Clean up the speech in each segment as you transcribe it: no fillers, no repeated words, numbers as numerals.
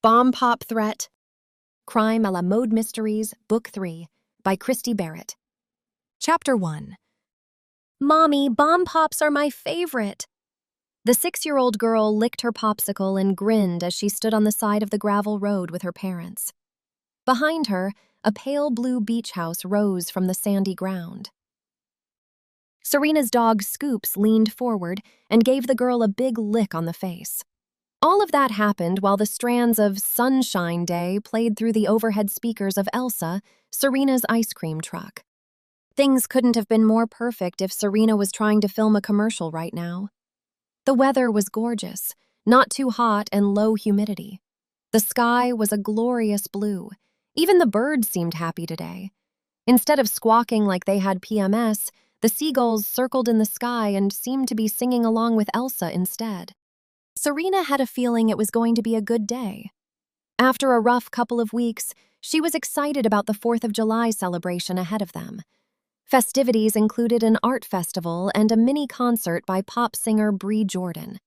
Bomb Pop Threat, Crime a la Mode Mysteries, Book 3, by Christy Barritt. Chapter 1. Mommy, bomb pops are my favorite. The 6-year-old girl licked her popsicle and grinned as she stood on the side of the gravel road with her parents. Behind her, a pale blue beach house rose from the sandy ground. Serena's dog Scoops leaned forward and gave the girl a big lick on the face. All of that happened while the strands of Sunshine Day played through the overhead speakers of Elsa, Serena's ice cream truck. Things couldn't have been more perfect if Serena was trying to film a commercial right now. The weather was gorgeous, not too hot and low humidity. The sky was a glorious blue. Even the birds seemed happy today. Instead of squawking like they had PMS, the seagulls circled in the sky and seemed to be singing along with Elsa instead. Serena had a feeling it was going to be a good day. After a rough couple of weeks, she was excited about the 4th of July celebration ahead of them. Festivities included an art festival and a mini concert by pop singer Bree Jordan.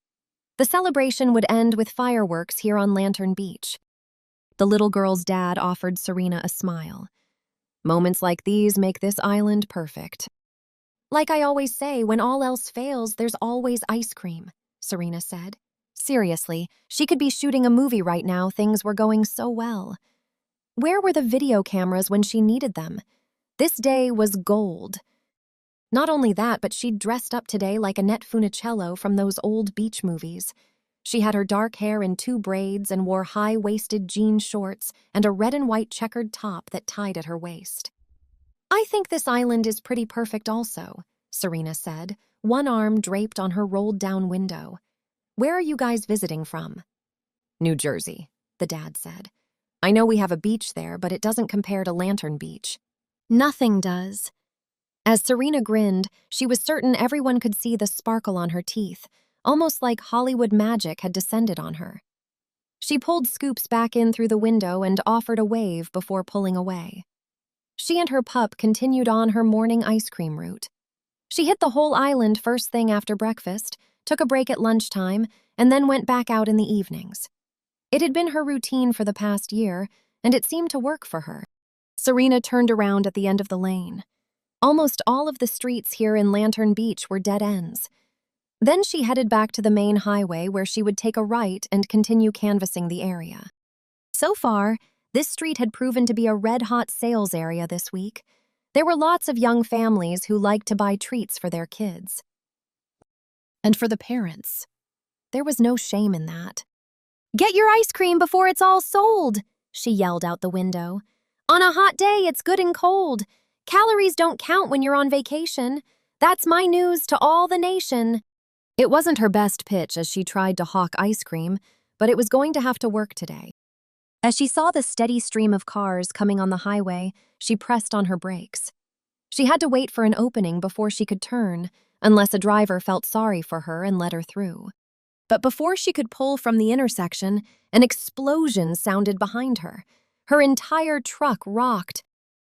The celebration would end with fireworks here on Lantern Beach. The little girl's dad offered Serena a smile. Moments like these make this island perfect. Like I always say, when all else fails, there's always ice cream, Serena said. Seriously, she could be shooting a movie right now, things were going so well. Where were the video cameras when she needed them? This day was gold. Not only that, but she'd dressed up today like Annette Funicello from those old beach movies. She had her dark hair in 2 braids and wore high-waisted jean shorts and a red and white checkered top that tied at her waist. I think this island is pretty perfect also, Serena said, one arm draped on her rolled-down window. Where are you guys visiting from? New Jersey, the dad said. I know we have a beach there, but it doesn't compare to Lantern Beach. Nothing does. As Serena grinned, she was certain everyone could see the sparkle on her teeth, almost like Hollywood magic had descended on her. She pulled Scoops back in through the window and offered a wave before pulling away. She and her pup continued on her morning ice cream route. She hit the whole island first thing after breakfast, took a break at lunchtime, and then went back out in the evenings. It had been her routine for the past year, and it seemed to work for her. Serena turned around at the end of the lane. Almost all of the streets here in Lantern Beach were dead ends. Then she headed back to the main highway where she would take a right and continue canvassing the area. So far, this street had proven to be a red-hot sales area this week. There were lots of young families who liked to buy treats for their kids. And for the parents. There was no shame in that. "Get your ice cream before it's all sold," she yelled out the window. "On a hot day, it's good and cold. Calories don't count when you're on vacation. That's my news to all the nation." It wasn't her best pitch as she tried to hawk ice cream, but it was going to have to work today. As she saw the steady stream of cars coming on the highway, she pressed on her brakes. She had to wait for an opening before she could turn, unless a driver felt sorry for her and let her through. But before she could pull from the intersection, an explosion sounded behind her. Her entire truck rocked.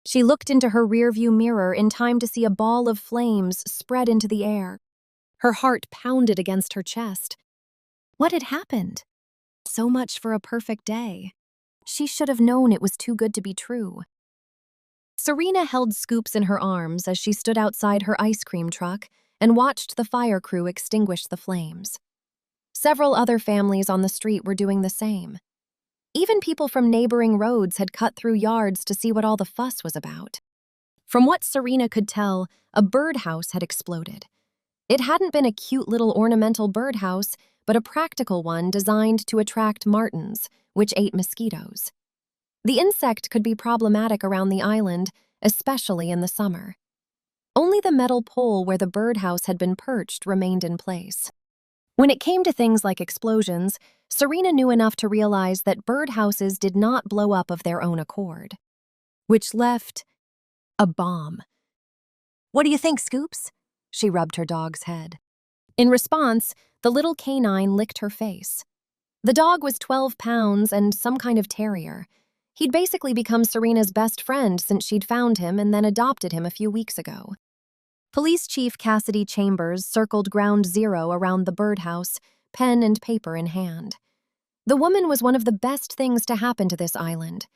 She looked into her rearview mirror in time to see a ball of flames spread into the air. Her heart pounded against her chest. What had happened? So much for a perfect day. She should have known it was too good to be true. Serena held Scoops in her arms as she stood outside her ice cream truck and watched the fire crew extinguish the flames. Several other families on the street were doing the same. Even people from neighboring roads had cut through yards to see what all the fuss was about. From what Serena could tell, a birdhouse had exploded. It hadn't been a cute little ornamental birdhouse, but a practical one designed to attract martins, which ate mosquitoes. The insect could be problematic around the island, especially in the summer. Only the metal pole where the birdhouse had been perched remained in place. When it came to things like explosions, Serena knew enough to realize that birdhouses did not blow up of their own accord. Which left a bomb. "What do you think, Scoops?" She rubbed her dog's head. In response, the little canine licked her face. The dog was 12 pounds and some kind of terrier. He'd basically become Serena's best friend since she'd found him and then adopted him a few weeks ago. Police Chief Cassidy Chambers circled ground zero around the birdhouse, pen and paper in hand. The woman was one of the best things to happen to this island.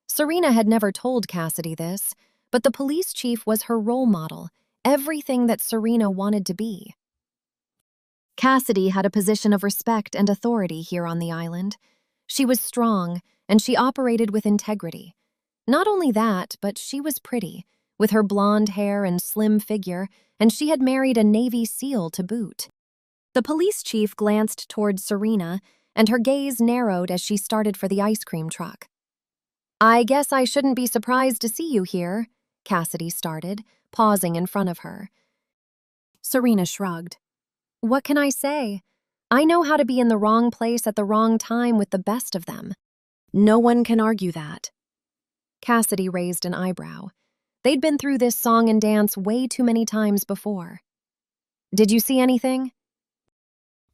Serena had never told Cassidy this, but the police chief was her role model, everything that Serena wanted to be. Cassidy had a position of respect and authority here on the island. She was strong, and she operated with integrity. Not only that, but she was pretty, with her blonde hair and slim figure, and she had married a Navy SEAL to boot. The police chief glanced toward Serena, and her gaze narrowed as she started for the ice cream truck. "I guess I shouldn't be surprised to see you here," Cassidy started, pausing in front of her. Serena shrugged. "What can I say? I know how to be in the wrong place at the wrong time with the best of them. No one can argue that." Cassidy raised an eyebrow. They'd been through this song and dance way too many times before. "Did you see anything?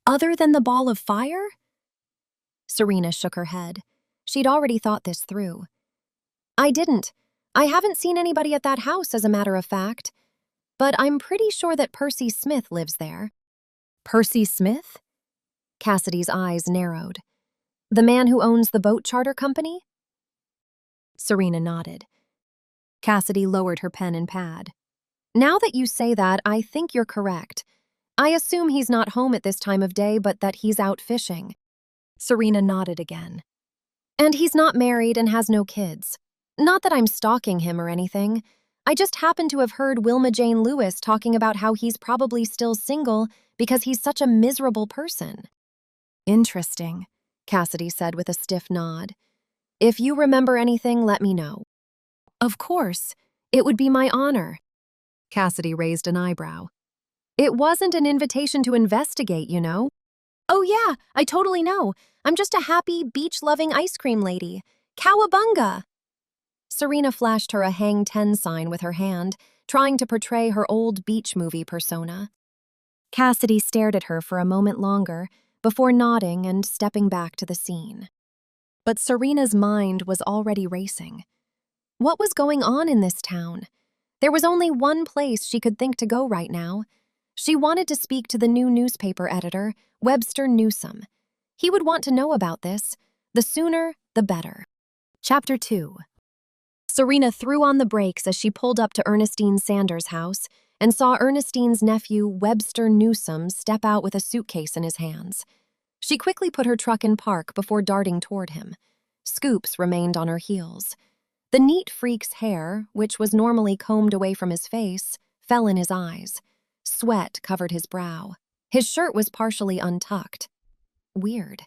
Other than the ball of fire?" Serena shook her head. She'd already thought this through. "I didn't. I haven't seen anybody at that house, as a matter of fact. But I'm pretty sure that Percy Smith lives there." "Percy Smith?" Cassidy's eyes narrowed. "The man who owns the boat charter company?" Serena nodded. Cassidy lowered her pen and pad. "Now that you say that, I think you're correct. I assume he's not home at this time of day, but that he's out fishing." Serena nodded again. "And he's not married and has no kids. Not that I'm stalking him or anything. I just happen to have heard Wilma Jane Lewis talking about how he's probably still single because he's such a miserable person." "Interesting," Cassidy said with a stiff nod. "If you remember anything, let me know." "Of course. It would be my honor." Cassidy raised an eyebrow. "It wasn't an invitation to investigate, you know." "Oh yeah, I totally know. I'm just a happy, beach-loving ice cream lady. Cowabunga!" Serena flashed her a Hang 10 sign with her hand, trying to portray her old beach movie persona. Cassidy stared at her for a moment longer, before nodding and stepping back to the scene. But Serena's mind was already racing. What was going on in this town? There was only one place she could think to go right now. She wanted to speak to the new newspaper editor, Webster Newsome. He would want to know about this. The sooner, the better. Chapter 2. Serena threw on the brakes as she pulled up to Ernestine Sanders' house and saw Ernestine's nephew, Webster Newsome, step out with a suitcase in his hands. She quickly put her truck in park before darting toward him. Scoops remained on her heels. The neat freak's hair, which was normally combed away from his face, fell in his eyes. Sweat covered his brow. His shirt was partially untucked. Weird.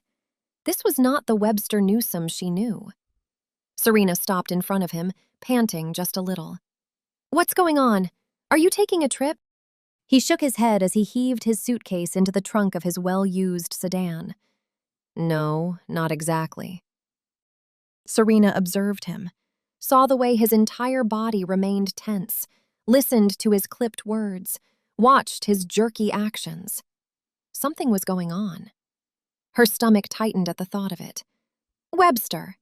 This was not the Webster Newsome she knew. Serena stopped in front of him, panting just a little. "What's going on? Are you taking a trip?" He shook his head as he heaved his suitcase into the trunk of his well-used sedan. "No, not exactly." Serena observed him, saw the way his entire body remained tense, listened to his clipped words, watched his jerky actions. Something was going on. Her stomach tightened at the thought of it. "Webster."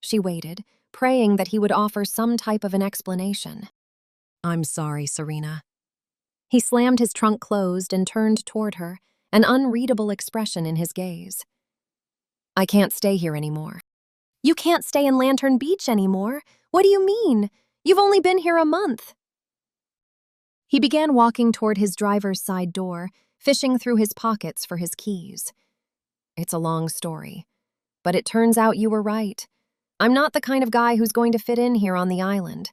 She waited, praying that he would offer some type of an explanation. "I'm sorry, Serena." He slammed his trunk closed and turned toward her, an unreadable expression in his gaze. "I can't stay here anymore." "You can't stay in Lantern Beach anymore? What do you mean? You've only been here a month." He began walking toward his driver's side door, fishing through his pockets for his keys. "It's a long story, but it turns out you were right. I'm not the kind of guy who's going to fit in here on the island.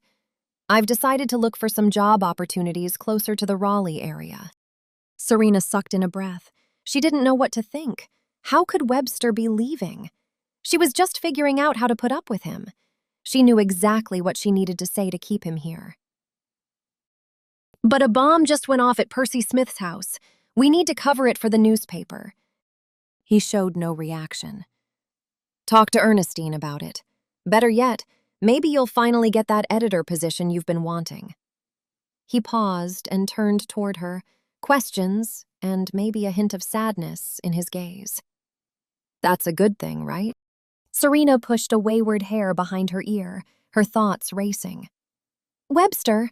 I've decided to look for some job opportunities closer to the Raleigh area." Serena sucked in a breath. She didn't know what to think. How could Webster be leaving? She was just figuring out how to put up with him. She knew exactly what she needed to say to keep him here. "But a bomb just went off at Percy Smith's house. We need to cover it for the newspaper." He showed no reaction. "Talk to Ernestine about it. Better yet, maybe you'll finally get that editor position you've been wanting." He paused and turned toward her, questions and maybe a hint of sadness in his gaze. "That's a good thing, right?" Serena pushed a wayward hair behind her ear, her thoughts racing. "Webster."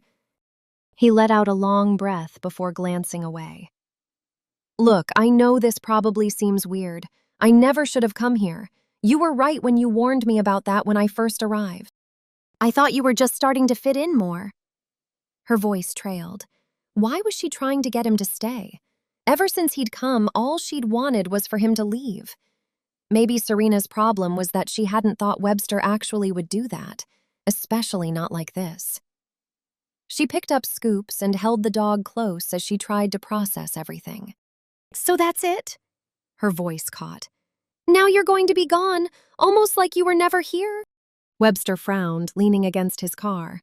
He let out a long breath before glancing away. "Look, I know this probably seems weird. I never should have come here. You were right when you warned me about that when I first arrived. I thought you were just starting to fit in more." Her voice trailed. Why was she trying to get him to stay? Ever since he'd come, all she'd wanted was for him to leave. Maybe Serena's problem was that she hadn't thought Webster actually would do that, especially not like this. She picked up Scoops and held the dog close as she tried to process everything. "So that's it?" Her voice caught. "Now you're going to be gone, almost like you were never here?" Webster frowned, leaning against his car.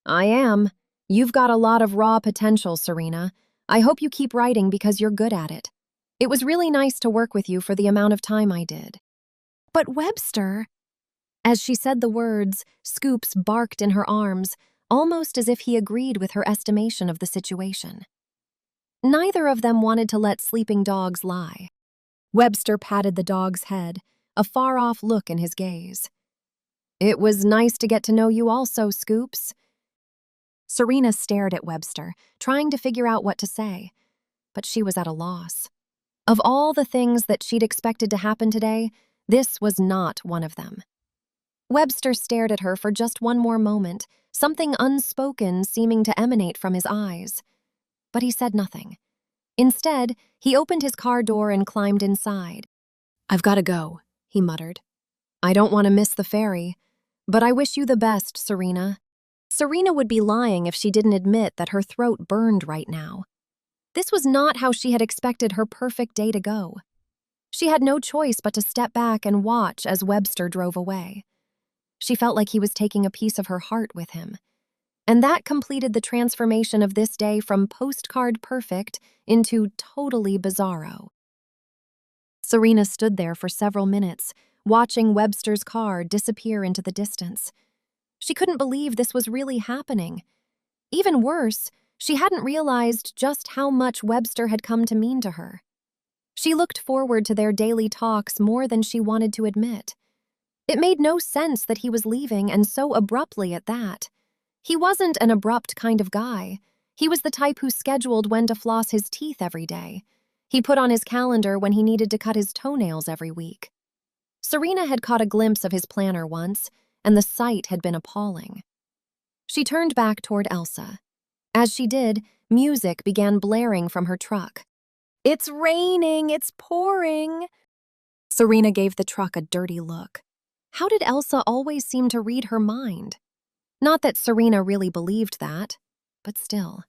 "I am. You've got a lot of raw potential, Serena. I hope you keep writing because you're good at it. It was really nice to work with you for the amount of time I did." "But Webster—" As she said the words, Scoops barked in her arms, almost as if he agreed with her estimation of the situation. Neither of them wanted to let sleeping dogs lie. Webster patted the dog's head, a far-off look in his gaze. "It was nice to get to know you also, Scoops." Serena stared at Webster, trying to figure out what to say, but she was at a loss. Of all the things that she'd expected to happen today, this was not one of them. Webster stared at her for just one more moment, something unspoken seeming to emanate from his eyes. But he said nothing. Instead, he opened his car door and climbed inside. "I've got to go," he muttered. "I don't want to miss the ferry, but I wish you the best, Serena." Serena would be lying if she didn't admit that her throat burned right now. This was not how she had expected her perfect day to go. She had no choice but to step back and watch as Webster drove away. She felt like he was taking a piece of her heart with him. And that completed the transformation of this day from postcard perfect into totally bizarro. Serena stood there for several minutes, watching Webster's car disappear into the distance. She couldn't believe this was really happening. Even worse, she hadn't realized just how much Webster had come to mean to her. She looked forward to their daily talks more than she wanted to admit. It made no sense that he was leaving, and so abruptly at that. He wasn't an abrupt kind of guy. He was the type who scheduled when to floss his teeth every day. He put on his calendar when he needed to cut his toenails every week. Serena had caught a glimpse of his planner once, and the sight had been appalling. She turned back toward Elsa. As she did, music began blaring from her truck. "It's raining! It's pouring!" Serena gave the truck a dirty look. How did Elsa always seem to read her mind? Not that Serena really believed that, but still.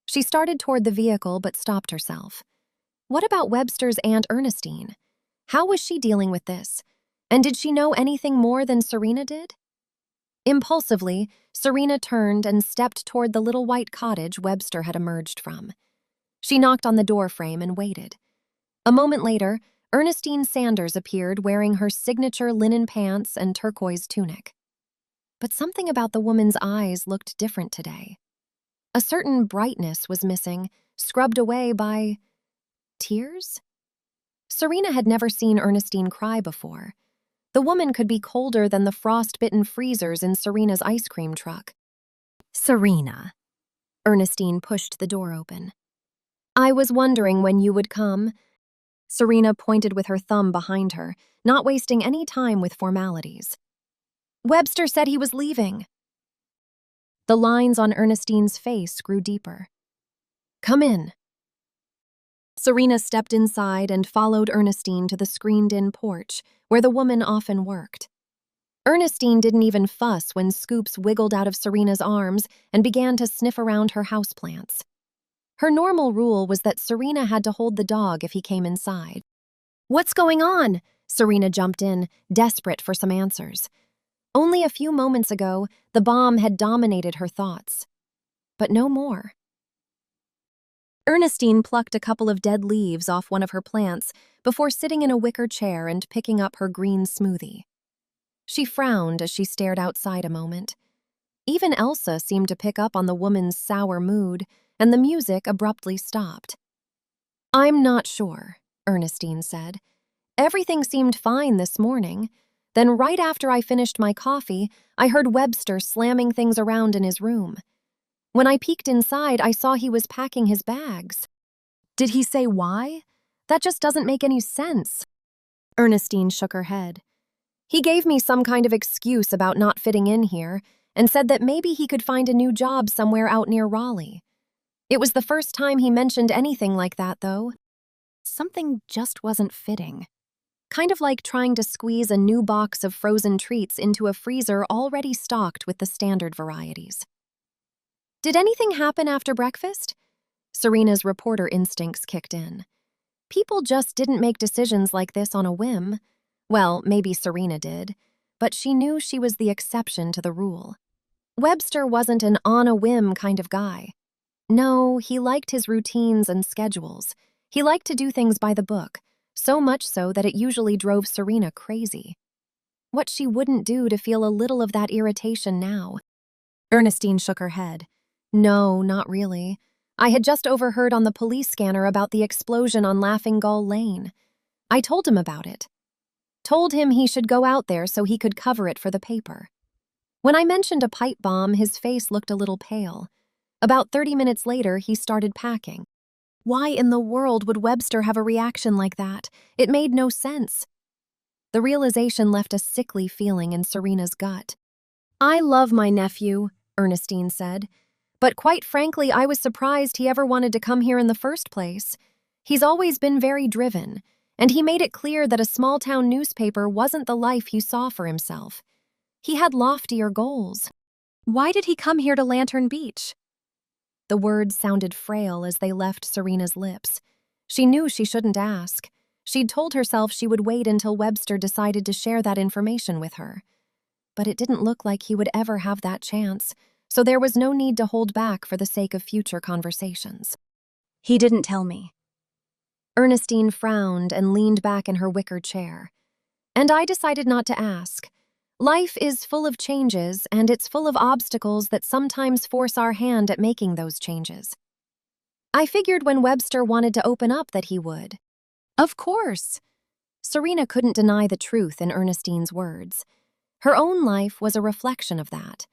She started toward the vehicle but stopped herself. What about Webster's Aunt Ernestine? How was she dealing with this? And did she know anything more than Serena did? Impulsively, Serena turned and stepped toward the little white cottage Webster had emerged from. She knocked on the doorframe and waited. A moment later, Ernestine Sanders appeared wearing her signature linen pants and turquoise tunic. But something about the woman's eyes looked different today. A certain brightness was missing, scrubbed away by tears? Serena had never seen Ernestine cry before. The woman could be colder than the frost-bitten freezers in Serena's ice cream truck. "Serena." Ernestine pushed the door open. "I was wondering when you would come." Serena pointed with her thumb behind her, not wasting any time with formalities. "Webster said he was leaving." The lines on Ernestine's face grew deeper. "Come in." Serena stepped inside and followed Ernestine to the screened-in porch, where the woman often worked. Ernestine didn't even fuss when Scoops wiggled out of Serena's arms and began to sniff around her houseplants. Her normal rule was that Serena had to hold the dog if he came inside. "What's going on?" Serena jumped in, desperate for some answers. Only a few moments ago, the bomb had dominated her thoughts. But no more. Ernestine plucked a couple of dead leaves off one of her plants before sitting in a wicker chair and picking up her green smoothie. She frowned as she stared outside a moment. Even Elsa seemed to pick up on the woman's sour mood, and the music abruptly stopped. "I'm not sure," Ernestine said. "Everything seemed fine this morning. Then right after I finished my coffee, I heard Webster slamming things around in his room. When I peeked inside, I saw he was packing his bags." "Did he say why? That just doesn't make any sense." Ernestine shook her head. He gave me some kind of excuse about not fitting in here and said that maybe he could find a new job somewhere out near Raleigh. It was the first time he mentioned anything like that, though. Something just wasn't fitting. Kind of like trying to squeeze a new box of frozen treats into a freezer already stocked with the standard varieties. Did anything happen after breakfast? Serena's reporter instincts kicked in. People just didn't make decisions like this on a whim. Well, maybe Serena did, but she knew she was the exception to the rule. Webster wasn't an on-a-whim kind of guy. No, he liked his routines and schedules. He liked to do things by the book, so much so that it usually drove Serena crazy. What she wouldn't do to feel a little of that irritation now? Ernestine shook her head. No, not really. I had just overheard on the police scanner about the explosion on Laughing Gull Lane. I told him about it. Told him he should go out there so he could cover it for the paper. When I mentioned a pipe bomb, his face looked a little pale. About 30 minutes later, he started packing. Why in the world would Webster have a reaction like that? It made no sense. The realization left a sickly feeling in Serena's gut. I love my nephew, Ernestine said. But quite frankly, I was surprised he ever wanted to come here in the first place. He's always been very driven, and he made it clear that a small-town newspaper wasn't the life he saw for himself. He had loftier goals. Why did he come here to Lantern Beach? The words sounded frail as they left Serena's lips. She knew she shouldn't ask. She'd told herself she would wait until Webster decided to share that information with her. But it didn't look like he would ever have that chance, so there was no need to hold back for the sake of future conversations. He didn't tell me. Ernestine frowned and leaned back in her wicker chair. And I decided not to ask. Life is full of changes, and it's full of obstacles that sometimes force our hand at making those changes. I figured when Webster wanted to open up that he would. Of course. Serena couldn't deny the truth in Ernestine's words. Her own life was a reflection of that.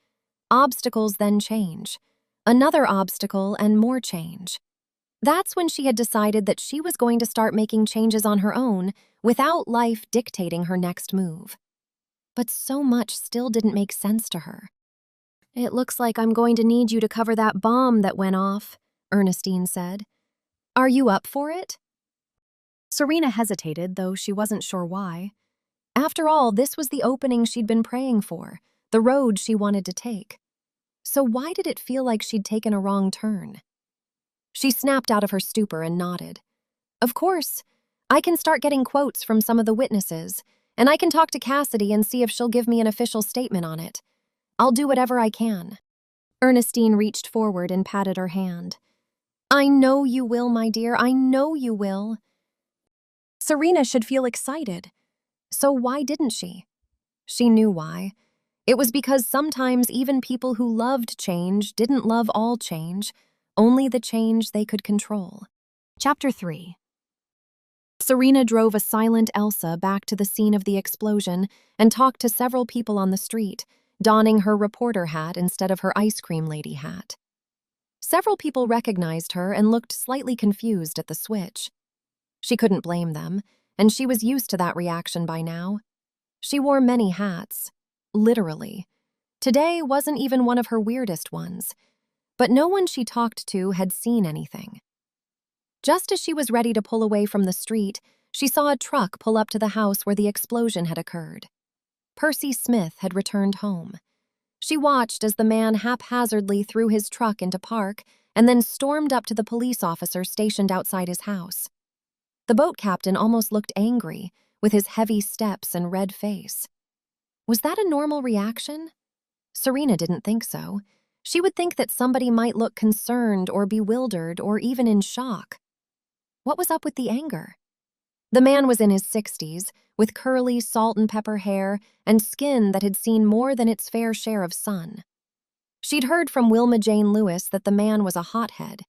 Obstacles then change. Another obstacle and more change. That's when she had decided that she was going to start making changes on her own without life dictating her next move. But so much still didn't make sense to her. It looks like I'm going to need you to cover that bomb that went off, Ernestine said. Are you up for it? Serena hesitated, though she wasn't sure why. After all, this was the opening she'd been praying for, the road she wanted to take. So why did it feel like she'd taken a wrong turn? She snapped out of her stupor and nodded. Of course. I can start getting quotes from some of the witnesses, and I can talk to Cassidy and see if she'll give me an official statement on it. I'll do whatever I can. Ernestine reached forward and patted her hand. I know you will, my dear. I know you will. Serena should feel excited. So why didn't she? She knew why. It was because sometimes even people who loved change didn't love all change, only the change they could control. Chapter 3. Serena drove a silent Elsa back to the scene of the explosion and talked to several people on the street, donning her reporter hat instead of her ice cream lady hat. Several people recognized her and looked slightly confused at the switch. She couldn't blame them, and she was used to that reaction by now. She wore many hats. Literally. Today wasn't even one of her weirdest ones, but no one she talked to had seen anything. Just as she was ready to pull away from the street, she saw a truck pull up to the house where the explosion had occurred. Percy Smith had returned home. She watched as the man haphazardly threw his truck into park and then stormed up to the police officer stationed outside his house. The boat captain almost looked angry, with his heavy steps and red face. Was that a normal reaction? Serena didn't think so. She would think that somebody might look concerned or bewildered or even in shock. What was up with the anger? The man was in his 60s, with curly salt and pepper hair and skin that had seen more than its fair share of sun. She'd heard from Wilma Jane Lewis that the man was a hothead.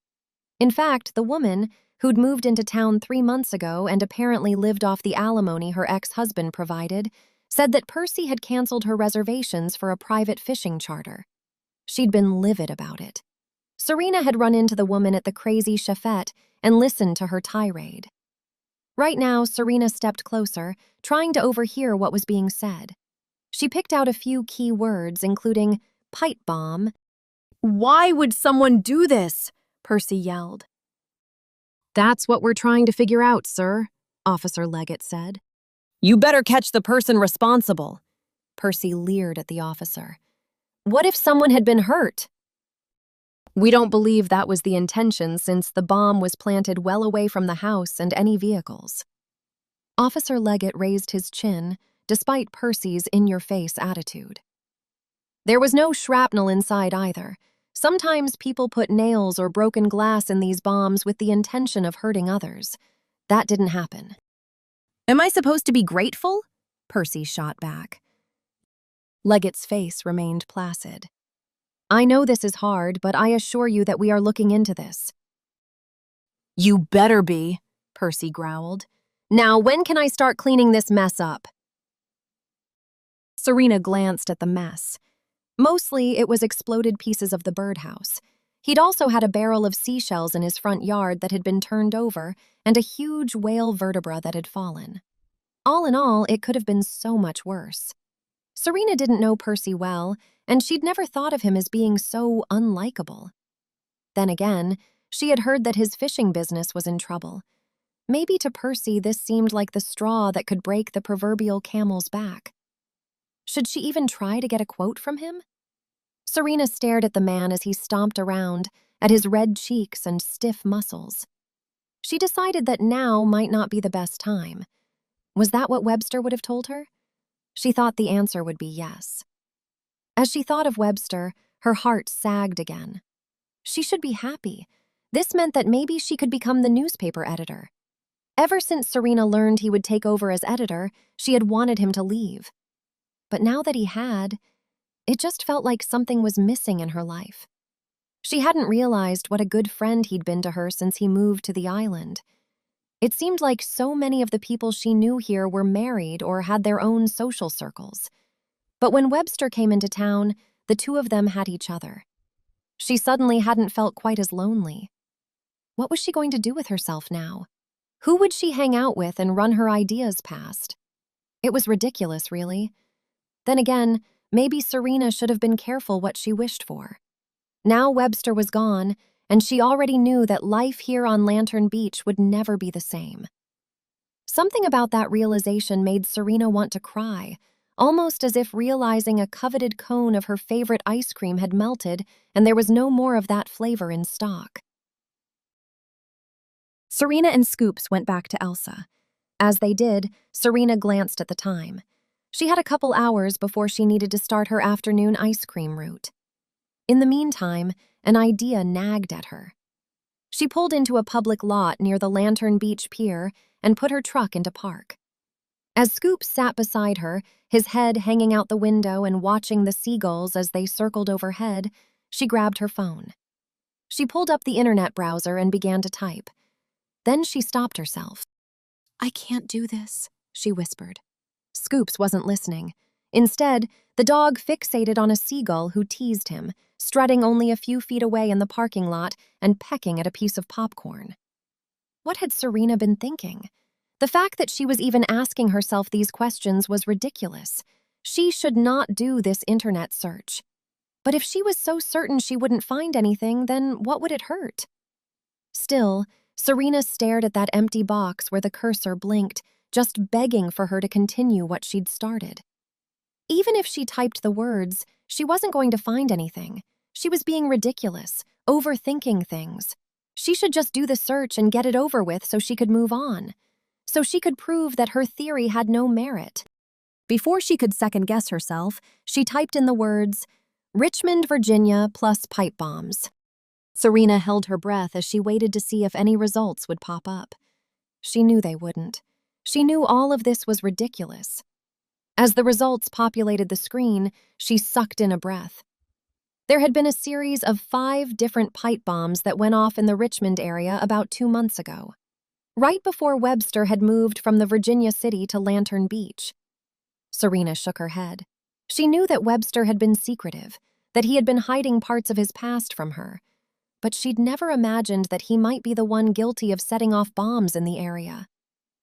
In fact, the woman, who'd moved into town 3 months ago and apparently lived off the alimony her ex-husband provided, said that Percy had canceled her reservations for a private fishing charter. She'd been livid about it. Serena had run into the woman at the Crazy Chefette and listened to her tirade. Right now, Serena stepped closer, trying to overhear what was being said. She picked out a few key words, including pipe bomb. "Why would someone do this?" Percy yelled. "That's what we're trying to figure out, sir," Officer Leggett said. "You better catch the person responsible." Percy leered at the officer. "What if someone had been hurt?" "We don't believe that was the intention since the bomb was planted well away from the house and any vehicles." Officer Leggett raised his chin, despite Percy's in-your-face attitude. "There was no shrapnel inside either. Sometimes people put nails or broken glass in these bombs with the intention of hurting others. That didn't happen." "Am I supposed to be grateful?" Percy shot back. Leggett's face remained placid. "I know this is hard, but I assure you that we are looking into this." "You better be," Percy growled. "Now, when can I start cleaning this mess up?" Serena glanced at the mess. Mostly, it was exploded pieces of the birdhouse. He'd also had a barrel of seashells in his front yard that had been turned over and a huge whale vertebra that had fallen. All in all, it could have been so much worse. Serena didn't know Percy well, and she'd never thought of him as being so unlikable. Then again, she had heard that his fishing business was in trouble. Maybe to Percy this seemed like the straw that could break the proverbial camel's back. Should she even try to get a quote from him? Serena stared at the man as he stomped around, at his red cheeks and stiff muscles. She decided that now might not be the best time. Was that what Webster would have told her? She thought the answer would be yes. As she thought of Webster, her heart sagged again. She should be happy. This meant that maybe she could become the newspaper editor. Ever since Serena learned he would take over as editor, she had wanted him to leave. But now that he had, it just felt like something was missing in her life. She hadn't realized what a good friend he'd been to her since he moved to the island. It seemed like so many of the people she knew here were married or had their own social circles. But when Webster came into town, the two of them had each other. She suddenly hadn't felt quite as lonely. What was she going to do with herself now? Who would she hang out with and run her ideas past? It was ridiculous, really. Then again, maybe Serena should have been careful what she wished for. Now Webster was gone, and she already knew that life here on Lantern Beach would never be the same. Something about that realization made Serena want to cry, almost as if realizing a coveted cone of her favorite ice cream had melted and there was no more of that flavor in stock. Serena and Scoops went back to Elsa. As they did, Serena glanced at the time. She had a couple hours before she needed to start her afternoon ice cream route. In the meantime, an idea nagged at her. She pulled into a public lot near the Lantern Beach Pier and put her truck into park. As Scoops sat beside her, his head hanging out the window and watching the seagulls as they circled overhead, she grabbed her phone. She pulled up the internet browser and began to type. Then she stopped herself. "I can't do this," she whispered. Scoops wasn't listening. Instead, the dog fixated on a seagull who teased him, strutting only a few feet away in the parking lot and pecking at a piece of popcorn. What had Serena been thinking? The fact that she was even asking herself these questions was ridiculous. She should not do this internet search. But if she was so certain she wouldn't find anything, then what would it hurt? Still, Serena stared at that empty box where the cursor blinked, just begging for her to continue what she'd started. Even if she typed the words, she wasn't going to find anything. She was being ridiculous, overthinking things. She should just do the search and get it over with so she could move on. So she could prove that her theory had no merit. Before she could second-guess herself, she typed in the words, "Richmond, Virginia plus pipe bombs." Serena held her breath as she waited to see if any results would pop up. She knew they wouldn't. She knew all of this was ridiculous. As the results populated the screen, she sucked in a breath. There had been a series of 5 different pipe bombs that went off in the Richmond area about 2 months ago, right before Webster had moved from the Virginia city to Lantern Beach. Serena shook her head. She knew that Webster had been secretive, that he had been hiding parts of his past from her, but she'd never imagined that he might be the one guilty of setting off bombs in the area.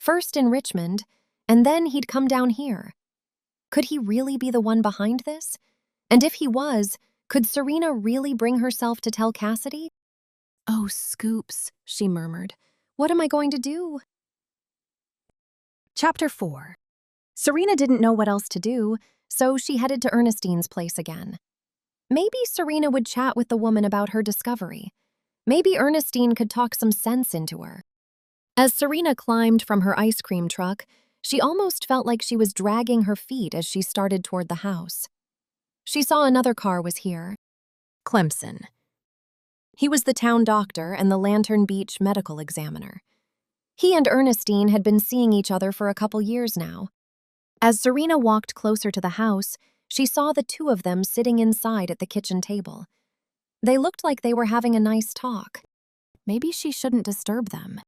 First in Richmond, and then he'd come down here. Could he really be the one behind this? And if he was, could Serena really bring herself to tell Cassidy? "Oh, Scoops," she murmured. "What am I going to do?" Chapter 4. Serena didn't know what else to do, so she headed to Ernestine's place again. Maybe Serena would chat with the woman about her discovery. Maybe Ernestine could talk some sense into her. As Serena climbed from her ice cream truck, she almost felt like she was dragging her feet as she started toward the house. She saw another car was here. Clemson. He was the town doctor and the Lantern Beach medical examiner. He and Ernestine had been seeing each other for a couple years now. As Serena walked closer to the house, she saw the two of them sitting inside at the kitchen table. They looked like they were having a nice talk. Maybe she shouldn't disturb them.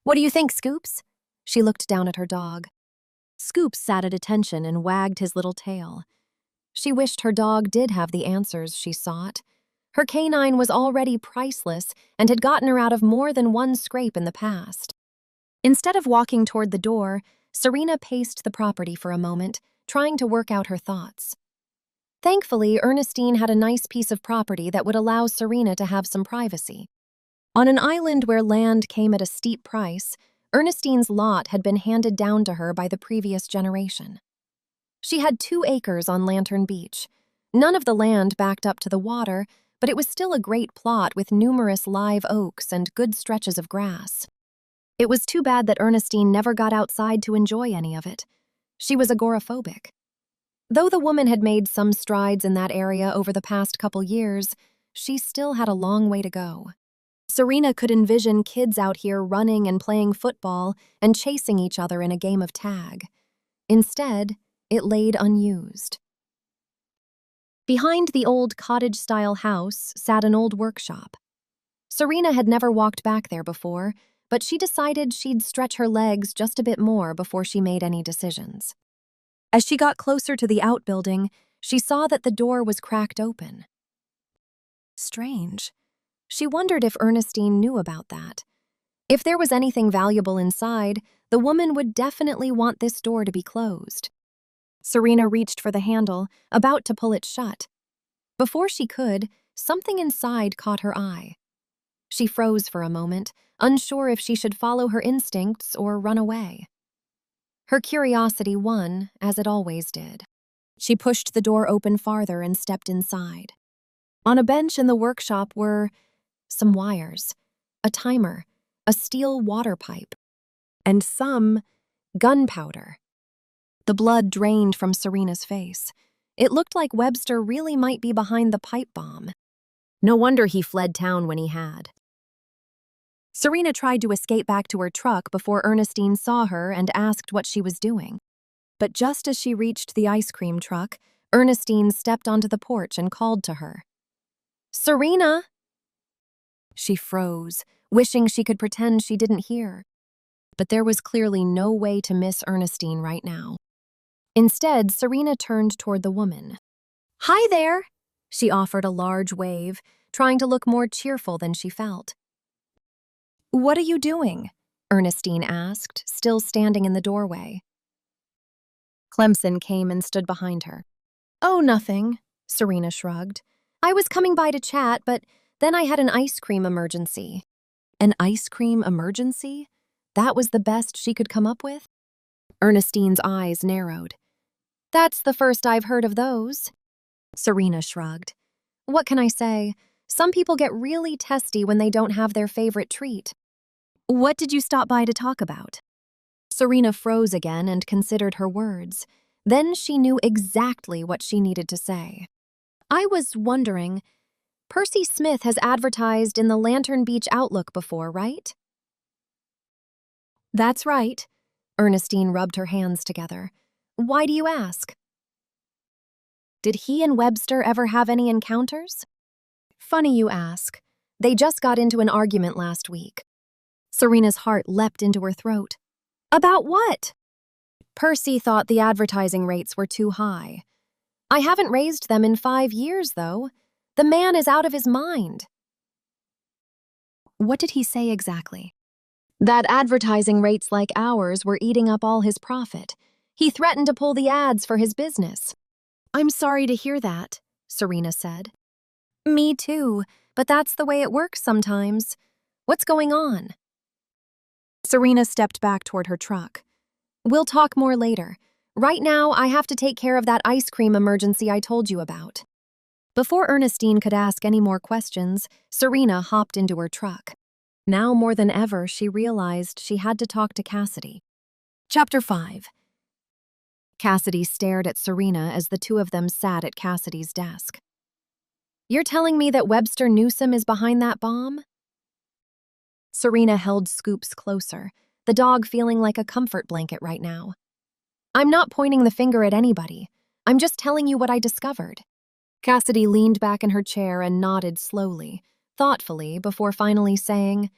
"What do you think, Scoops?" She looked down at her dog. Scoops sat at attention and wagged his little tail. She wished her dog did have the answers she sought. Her canine was already priceless and had gotten her out of more than one scrape in the past. Instead of walking toward the door, Serena paced the property for a moment, trying to work out her thoughts. Thankfully, Ernestine had a nice piece of property that would allow Serena to have some privacy. On an island where land came at a steep price, Ernestine's lot had been handed down to her by the previous generation. She had 2 acres on Lantern Beach. None of the land backed up to the water, but it was still a great plot with numerous live oaks and good stretches of grass. It was too bad that Ernestine never got outside to enjoy any of it. She was agoraphobic. Though the woman had made some strides in that area over the past couple years, she still had a long way to go. Serena could envision kids out here running and playing football and chasing each other in a game of tag. Instead, it laid unused. Behind the old cottage-style house sat an old workshop. Serena had never walked back there before, but she decided she'd stretch her legs just a bit more before she made any decisions. As she got closer to the outbuilding, she saw that the door was cracked open. Strange. She wondered if Ernestine knew about that. If there was anything valuable inside, the woman would definitely want this door to be closed. Serena reached for the handle, about to pull it shut. Before she could, something inside caught her eye. She froze for a moment, unsure if she should follow her instincts or run away. Her curiosity won, as it always did. She pushed the door open farther and stepped inside. On a bench in the workshop were some wires, a timer, a steel water pipe, and some gunpowder. The blood drained from Serena's face. It looked like Webster really might be behind the pipe bomb. No wonder he fled town when he had. Serena tried to escape back to her truck before Ernestine saw her and asked what she was doing. But just as she reached the ice cream truck, Ernestine stepped onto the porch and called to her. "Serena!" She froze, wishing she could pretend she didn't hear. But there was clearly no way to miss Ernestine right now. Instead, Serena turned toward the woman. "Hi there!" She offered a large wave, trying to look more cheerful than she felt. "What are you doing?" Ernestine asked, still standing in the doorway. Clemson came and stood behind her. "Oh, nothing," Serena shrugged. "I was coming by to chat, but then I had an ice cream emergency." An ice cream emergency? That was the best she could come up with? Ernestine's eyes narrowed. "That's the first I've heard of those." Serena shrugged. "What can I say? Some people get really testy when they don't have their favorite treat." "What did you stop by to talk about?" Serena froze again and considered her words. Then she knew exactly what she needed to say. "I was wondering, Percy Smith has advertised in the Lantern Beach Outlook before, right?" "That's right." Ernestine rubbed her hands together. "Why do you ask?" "Did he and Webster ever have any encounters?" "Funny you ask. They just got into an argument last week." Serena's heart leapt into her throat. "About what?" "Percy thought the advertising rates were too high. I haven't raised them in 5 years, though. The man is out of his mind." "What did he say exactly?" That advertising rates like ours were eating up all his profit. He threatened to pull the ads for his business. I'm sorry to hear that, Serena said. Me too, but that's the way it works sometimes. What's going on? Serena stepped back toward her truck. We'll talk more later. Right now, I have to take care of that ice cream emergency I told you about. Before Ernestine could ask any more questions, Serena hopped into her truck. Now more than ever, she realized she had to talk to Cassidy. Chapter 5. Cassidy stared at Serena as the two of them sat at Cassidy's desk. You're telling me that Webster Newsom is behind that bomb? Serena held Scoops closer, the dog feeling like a comfort blanket right now. I'm not pointing the finger at anybody. I'm just telling you what I discovered. Cassidy leaned back in her chair and nodded slowly, thoughtfully, before finally saying,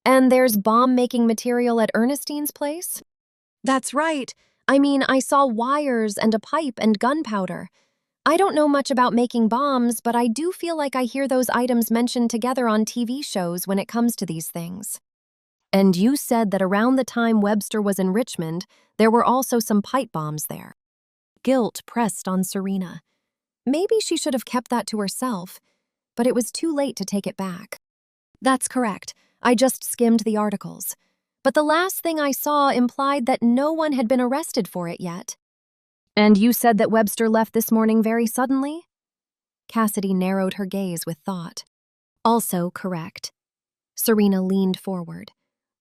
And there's bomb-making material at Ernestine's place? That's right. I mean, I saw wires and a pipe and gunpowder. I don't know much about making bombs, but I do feel like I hear those items mentioned together on TV shows when it comes to these things. And you said that around the time Webster was in Richmond, there were also some pipe bombs there. Guilt pressed on Serena. Maybe she should have kept that to herself, but it was too late to take it back. That's correct. I just skimmed the articles. But the last thing I saw implied that no one had been arrested for it yet. And you said that Webster left this morning very suddenly? Cassidy narrowed her gaze with thought. Also correct. Serena leaned forward.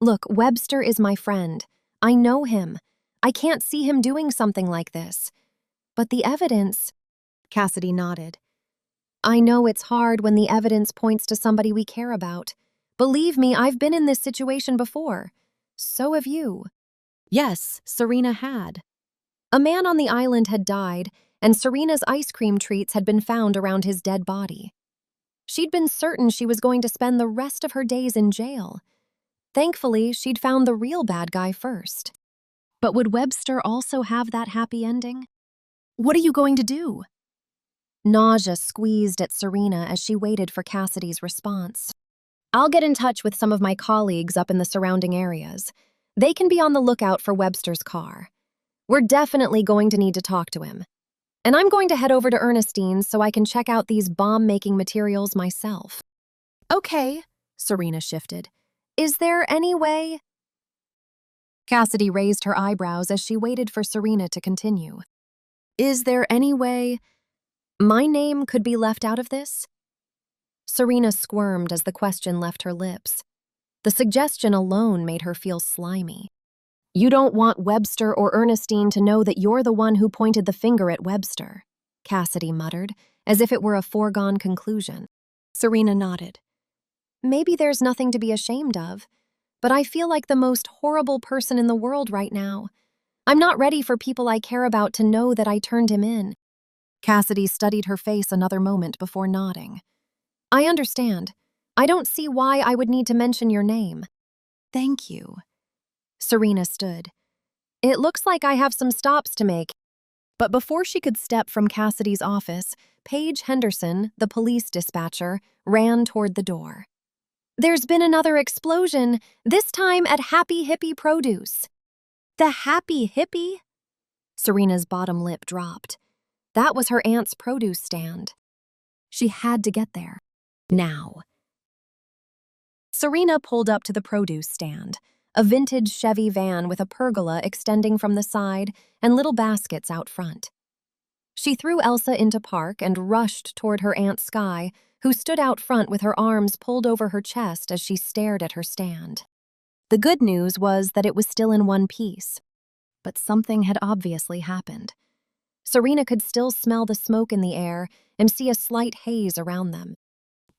Look, Webster is my friend. I know him. I can't see him doing something like this. But the evidence... Cassidy nodded. I know it's hard when the evidence points to somebody we care about. Believe me, I've been in this situation before. So have you. Yes, Serena had. A man on the island had died, and Serena's ice cream treats had been found around his dead body. She'd been certain she was going to spend the rest of her days in jail. Thankfully, she'd found the real bad guy first. But would Webster also have that happy ending? What are you going to do? Nausea squeezed at Serena as she waited for Cassidy's response. I'll get in touch with some of my colleagues up in the surrounding areas. They can be on the lookout for Webster's car. We're definitely going to need to talk to him. And I'm going to head over to Ernestine's so I can check out these bomb-making materials myself. Okay, Serena shifted. Is there any way? Cassidy raised her eyebrows as she waited for Serena to continue. Is there any way my name could be left out of this? Serena squirmed as the question left her lips. The suggestion alone made her feel slimy. You don't want Webster or Ernestine to know that you're the one who pointed the finger at Webster, Cassidy muttered, as if it were a foregone conclusion. Serena nodded. Maybe there's nothing to be ashamed of, but I feel like the most horrible person in the world right now. I'm not ready for people I care about to know that I turned him in. Cassidy studied her face another moment before nodding. I understand. I don't see why I would need to mention your name. Thank you. Serena stood. It looks like I have some stops to make. But before she could step from Cassidy's office, Paige Henderson, the police dispatcher, ran toward the door. There's been another explosion, this time at Happy Hippie Produce. The Happy Hippie? Serena's bottom lip dropped. That was her aunt's produce stand. She had to get there. Now. Serena pulled up to the produce stand, a vintage Chevy van with a pergola extending from the side and little baskets out front. She threw Elsa into park and rushed toward her Aunt Skye, who stood out front with her arms pulled over her chest as she stared at her stand. The good news was that it was still in one piece. But something had obviously happened. Serena could still smell the smoke in the air and see a slight haze around them.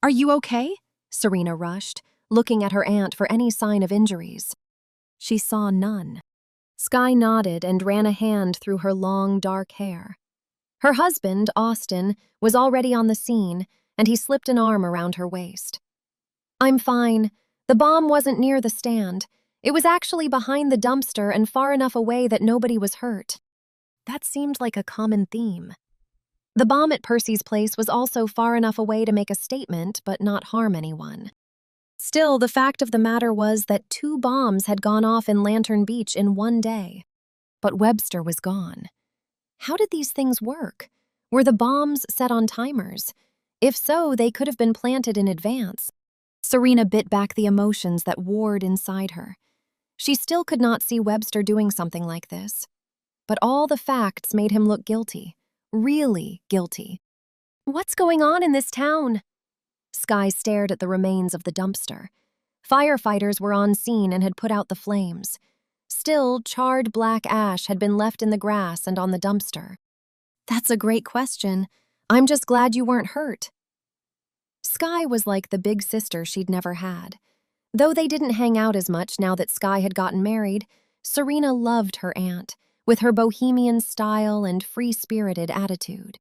Are you okay? Serena rushed, looking at her aunt for any sign of injuries. She saw none. Skye nodded and ran a hand through her long, dark hair. Her husband, Austin, was already on the scene, and he slipped an arm around her waist. I'm fine. The bomb wasn't near the stand. It was actually behind the dumpster and far enough away that nobody was hurt. That seemed like a common theme. The bomb at Percy's place was also far enough away to make a statement but not harm anyone. Still, the fact of the matter was that 2 bombs had gone off in Lantern Beach in one day. But Webster was gone. How did these things work? Were the bombs set on timers? If so, they could have been planted in advance. Serena bit back the emotions that warred inside her. She still could not see Webster doing something like this. But all the facts made him look guilty. Really guilty. What's going on in this town? Skye stared at the remains of the dumpster. Firefighters were on scene and had put out the flames. Still, charred black ash had been left in the grass and on the dumpster. That's a great question. I'm just glad you weren't hurt. Skye was like the big sister she'd never had. Though they didn't hang out as much now that Skye had gotten married, Serena loved her aunt, with her bohemian style and free-spirited attitude.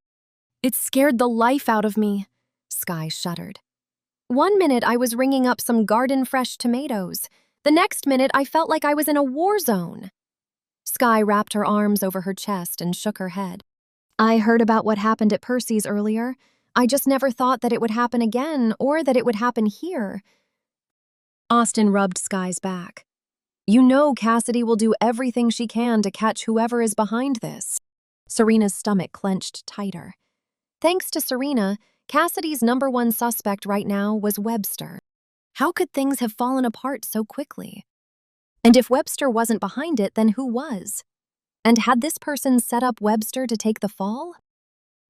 It scared the life out of me, Skye shuddered. One minute I was ringing up some garden-fresh tomatoes. The next minute I felt like I was in a war zone. Skye wrapped her arms over her chest and shook her head. I heard about what happened at Percy's earlier. I just never thought that it would happen again or that it would happen here. Austin rubbed Skye's back. You know Cassidy will do everything she can to catch whoever is behind this. Serena's stomach clenched tighter. Thanks to Serena, Cassidy's #1 suspect right now was Webster. How could things have fallen apart so quickly? And if Webster wasn't behind it, then who was? And had this person set up Webster to take the fall?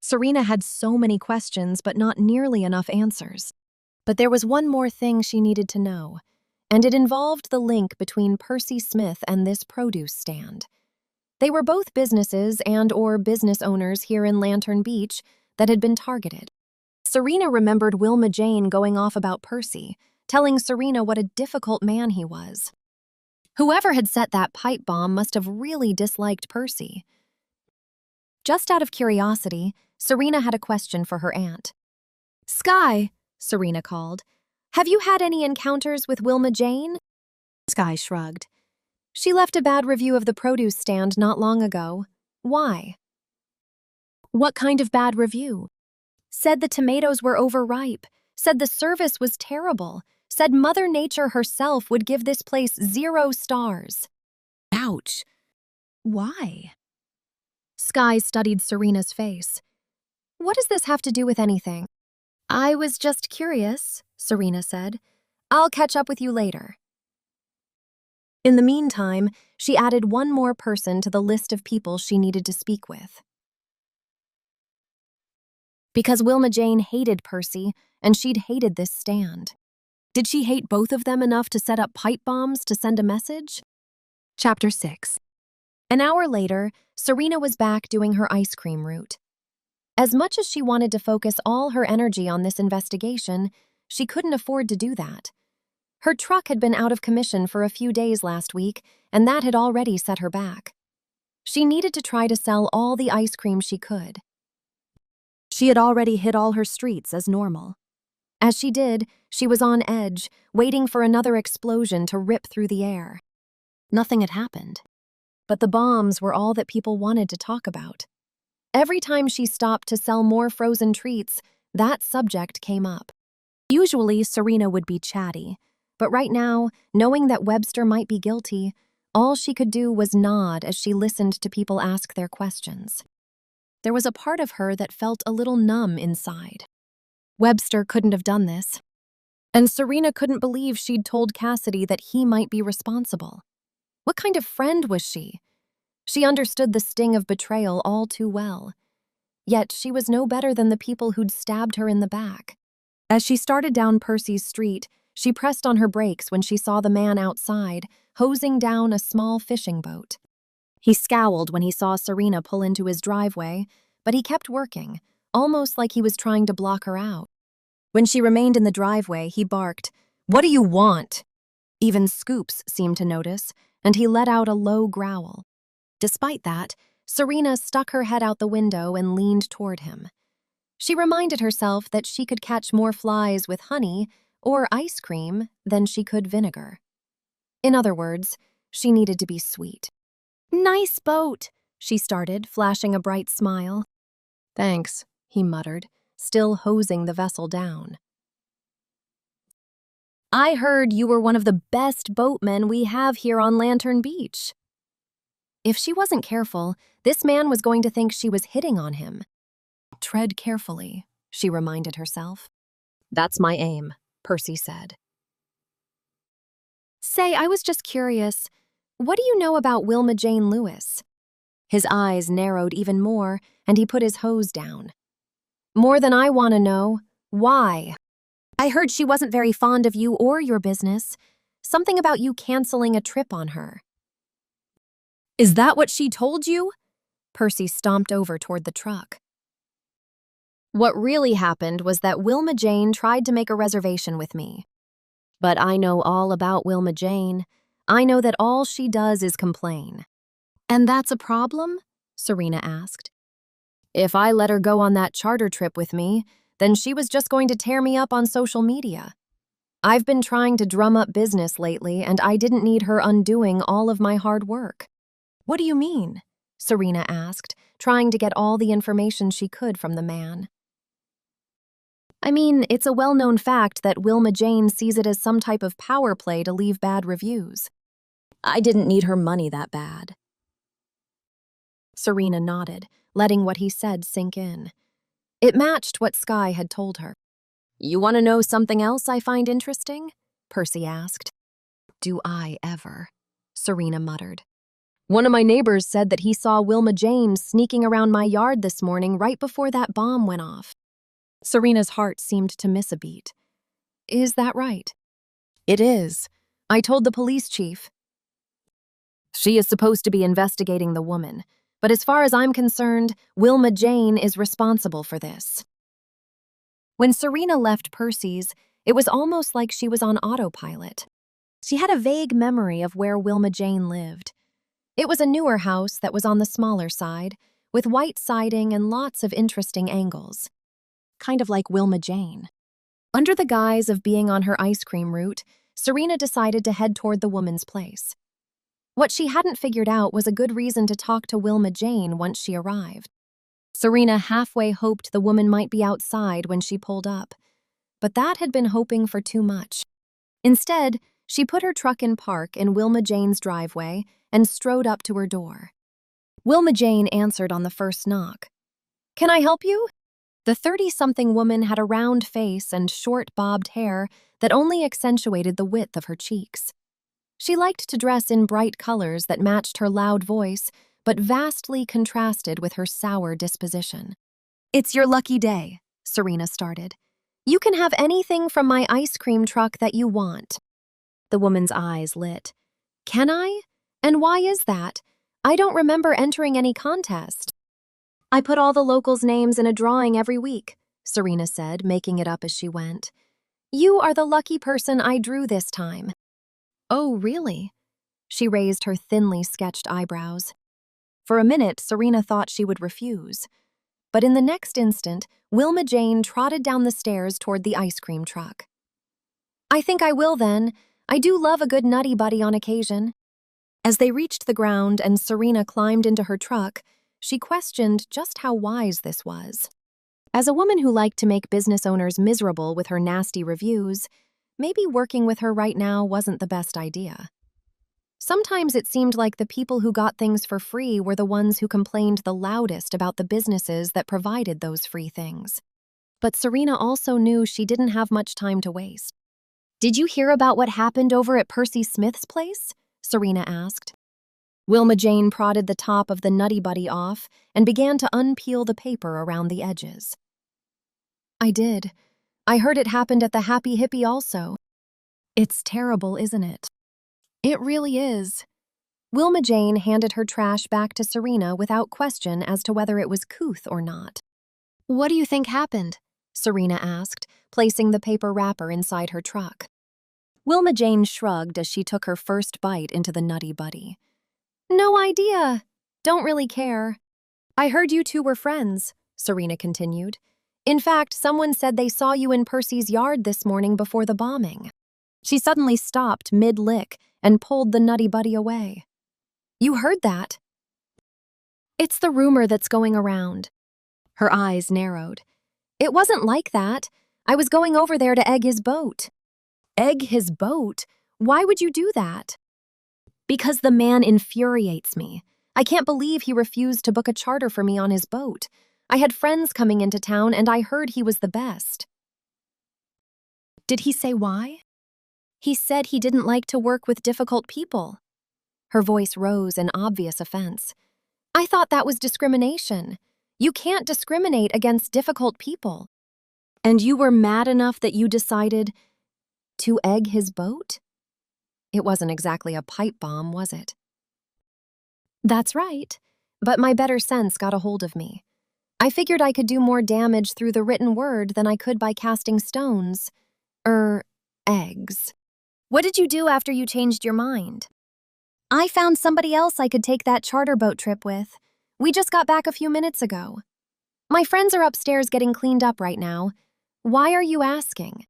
Serena had so many questions, but not nearly enough answers. But there was one more thing she needed to know, and it involved the link between Percy Smith and this produce stand. They were both businesses and/or business owners here in Lantern Beach that had been targeted. Serena remembered Wilma Jane going off about Percy, telling Serena what a difficult man he was. Whoever had set that pipe bomb must have really disliked Percy. Just out of curiosity, Serena had a question for her aunt. Skye, Serena called, have you had any encounters with Wilma Jane? Skye shrugged. She left a bad review of the produce stand not long ago. Why? What kind of bad review? Said the tomatoes were overripe, said the service was terrible, said Mother Nature herself would give this place 0 stars. Ouch. Why? Skye studied Serena's face. What does this have to do with anything? I was just curious, Serena said. I'll catch up with you later. In the meantime, she added one more person to the list of people she needed to speak with. Because Wilma Jane hated Percy, and she'd hated this stand. Did she hate both of them enough to set up pipe bombs to send a message? Chapter 6. An hour later, Serena was back doing her ice cream route. As much as she wanted to focus all her energy on this investigation, she couldn't afford to do that. Her truck had been out of commission for a few days last week, and that had already set her back. She needed to try to sell all the ice cream she could. She had already hit all her streets as normal. As she did, she was on edge, waiting for another explosion to rip through the air. Nothing had happened. But the bombs were all that people wanted to talk about. Every time she stopped to sell more frozen treats, that subject came up. Usually, Serena would be chatty, but right now, knowing that Webster might be guilty, all she could do was nod as she listened to people ask their questions. There was a part of her that felt a little numb inside. Webster couldn't have done this. And Serena couldn't believe she'd told Cassidy that he might be responsible. What kind of friend was she? She understood the sting of betrayal all too well. Yet she was no better than the people who'd stabbed her in the back. As she started down Percy's street, she pressed on her brakes when she saw the man outside, hosing down a small fishing boat. He scowled when he saw Serena pull into his driveway, but he kept working, almost like he was trying to block her out. When she remained in the driveway, he barked, "What do you want?" Even Scoops seemed to notice, and he let out a low growl. Despite that, Serena stuck her head out the window and leaned toward him. She reminded herself that she could catch more flies with honey or ice cream than she could vinegar. In other words, she needed to be sweet. "Nice boat," she started, flashing a bright smile. "Thanks," he muttered, still hosing the vessel down. I heard you were one of the best boatmen we have here on Lantern Beach. If she wasn't careful, this man was going to think she was hitting on him. Tread carefully, she reminded herself. That's my aim, Percy said. Say, I was just curious. What do you know about Wilma Jane Lewis? His eyes narrowed even more, and he put his hose down. More than I want to know. Why? I heard she wasn't very fond of you or your business. Something about you canceling a trip on her. Is that what she told you? Percy stomped over toward the truck. What really happened was that Wilma Jane tried to make a reservation with me. But I know all about Wilma Jane. I know that all she does is complain. And that's a problem? Serena asked. If I let her go on that charter trip with me, then she was just going to tear me up on social media. I've been trying to drum up business lately, and I didn't need her undoing all of my hard work. What do you mean? Serena asked, trying to get all the information she could from the man. I mean, it's a well-known fact that Wilma Jane sees it as some type of power play to leave bad reviews. I didn't need her money that bad. Serena nodded, letting what he said sink in. It matched what Skye had told her. You want to know something else I find interesting? Percy asked. Do I ever? Serena muttered. One of my neighbors said that he saw Wilma Jane sneaking around my yard this morning right before that bomb went off. Serena's heart seemed to miss a beat. Is that right? It is. I told the police chief. She is supposed to be investigating the woman, but as far as I'm concerned, Wilma Jane is responsible for this. When Serena left Percy's, it was almost like she was on autopilot. She had a vague memory of where Wilma Jane lived. It was a newer house that was on the smaller side, with white siding and lots of interesting angles. Kind of like Wilma Jane. Under the guise of being on her ice cream route, Serena decided to head toward the woman's place. What she hadn't figured out was a good reason to talk to Wilma Jane once she arrived. Serena halfway hoped the woman might be outside when she pulled up, but that had been hoping for too much. Instead, she put her truck in park in Wilma Jane's driveway and strode up to her door. Wilma Jane answered on the first knock. Can I help you? The 30-something woman had a round face and short bobbed hair that only accentuated the width of her cheeks. She liked to dress in bright colors that matched her loud voice, but vastly contrasted with her sour disposition. It's your lucky day, Serena started. You can have anything from my ice cream truck that you want. The woman's eyes lit. Can I? And why is that? I don't remember entering any contest. I put all the locals' names in a drawing every week, Serena said, making it up as she went. You are the lucky person I drew this time. Oh, really? She raised her thinly sketched eyebrows. For a minute, Serena thought she would refuse. But in the next instant, Wilma Jane trotted down the stairs toward the ice cream truck. I think I will then. I do love a good nutty buddy on occasion. As they reached the ground and Serena climbed into her truck, she questioned just how wise this was. As a woman who liked to make business owners miserable with her nasty reviews, maybe working with her right now wasn't the best idea. Sometimes it seemed like the people who got things for free were the ones who complained the loudest about the businesses that provided those free things. But Serena also knew she didn't have much time to waste. Did you hear about what happened over at Percy Smith's place? Serena asked. Wilma Jane prodded the top of the Nutty Buddy off and began to unpeel the paper around the edges. I did. I heard it happened at the Happy Hippie also. It's terrible, isn't it? It really is. Wilma Jane handed her trash back to Serena without question as to whether it was couth or not. What do you think happened? Serena asked, placing the paper wrapper inside her truck. Wilma Jane shrugged as she took her first bite into the Nutty Buddy. No idea. Don't really care. I heard you two were friends, Serena continued. In fact, someone said they saw you in Percy's yard this morning before the bombing. She suddenly stopped mid-lick and pulled the Nutty Buddy away. You heard that? It's the rumor that's going around. Her eyes narrowed. It wasn't like that. I was going over there to egg his boat. Egg his boat? Why would you do that? Because the man infuriates me. I can't believe he refused to book a charter for me on his boat. I had friends coming into town and I heard he was the best. Did he say why? He said he didn't like to work with difficult people. Her voice rose in obvious offense. I thought that was discrimination. You can't discriminate against difficult people. And you were mad enough that you decided to egg his boat? It wasn't exactly a pipe bomb, was it? That's right, but my better sense got a hold of me. I figured I could do more damage through the written word than I could by casting stones. Eggs. What did you do after you changed your mind? I found somebody else I could take that charter boat trip with. We just got back a few minutes ago. My friends are upstairs getting cleaned up right now. Why are you asking?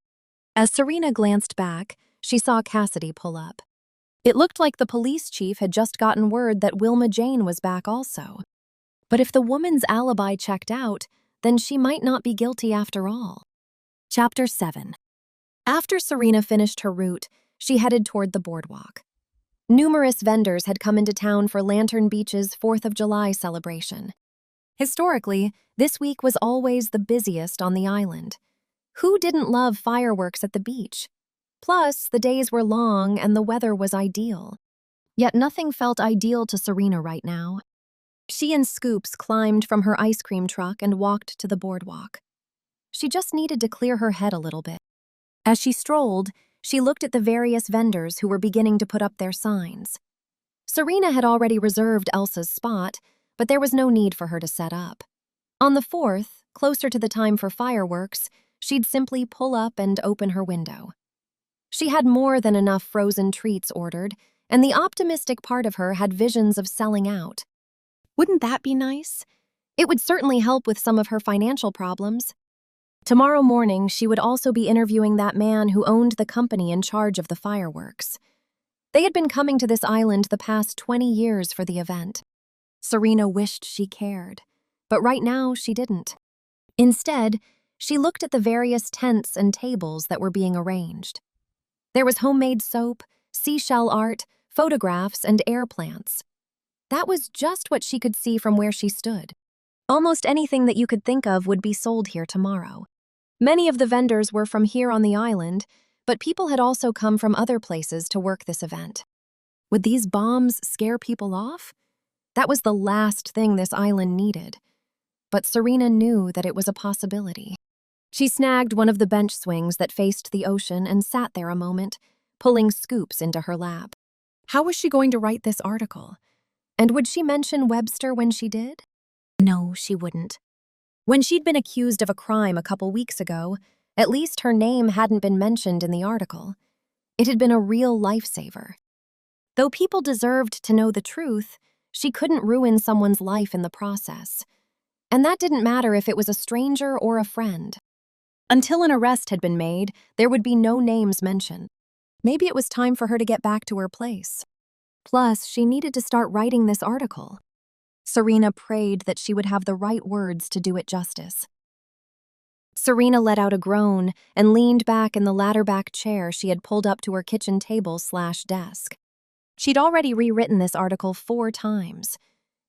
As Serena glanced back, she saw Cassidy pull up. It looked like the police chief had just gotten word that Wilma Jane was back also. But if the woman's alibi checked out, then she might not be guilty after all. Chapter 7. After Serena finished her route, she headed toward the boardwalk. Numerous vendors had come into town for Lantern Beach's 4th of July celebration. Historically, this week was always the busiest on the island. Who didn't love fireworks at the beach? Plus, the days were long and the weather was ideal. Yet nothing felt ideal to Serena right now. She and Scoops climbed from her ice cream truck and walked to the boardwalk. She just needed to clear her head a little bit. As she strolled, she looked at the various vendors who were beginning to put up their signs. Serena had already reserved Elsa's spot, but there was no need for her to set up. On the 4th, closer to the time for fireworks, she'd simply pull up and open her window. She had more than enough frozen treats ordered, and the optimistic part of her had visions of selling out. Wouldn't that be nice? It would certainly help with some of her financial problems. Tomorrow morning, she would also be interviewing that man who owned the company in charge of the fireworks. They had been coming to this island the past 20 years for the event. Serena wished she cared, but right now she didn't. Instead, she looked at the various tents and tables that were being arranged. There was homemade soap, seashell art, photographs, and air plants. That was just what she could see from where she stood. Almost anything that you could think of would be sold here tomorrow. Many of the vendors were from here on the island, but people had also come from other places to work this event. Would these bombs scare people off? That was the last thing this island needed. But Serena knew that it was a possibility. She snagged one of the bench swings that faced the ocean and sat there a moment, pulling Scoops into her lap. How was she going to write this article? And would she mention Webster when she did? No, she wouldn't. When she'd been accused of a crime a couple weeks ago, at least her name hadn't been mentioned in the article. It had been a real lifesaver. Though people deserved to know the truth, she couldn't ruin someone's life in the process. And that didn't matter if it was a stranger or a friend. Until an arrest had been made, there would be no names mentioned. Maybe it was time for her to get back to her place. Plus, she needed to start writing this article. Serena prayed that she would have the right words to do it justice. Serena let out a groan and leaned back in the ladder-back chair she had pulled up to her kitchen table/desk. She'd already rewritten this article 4 times.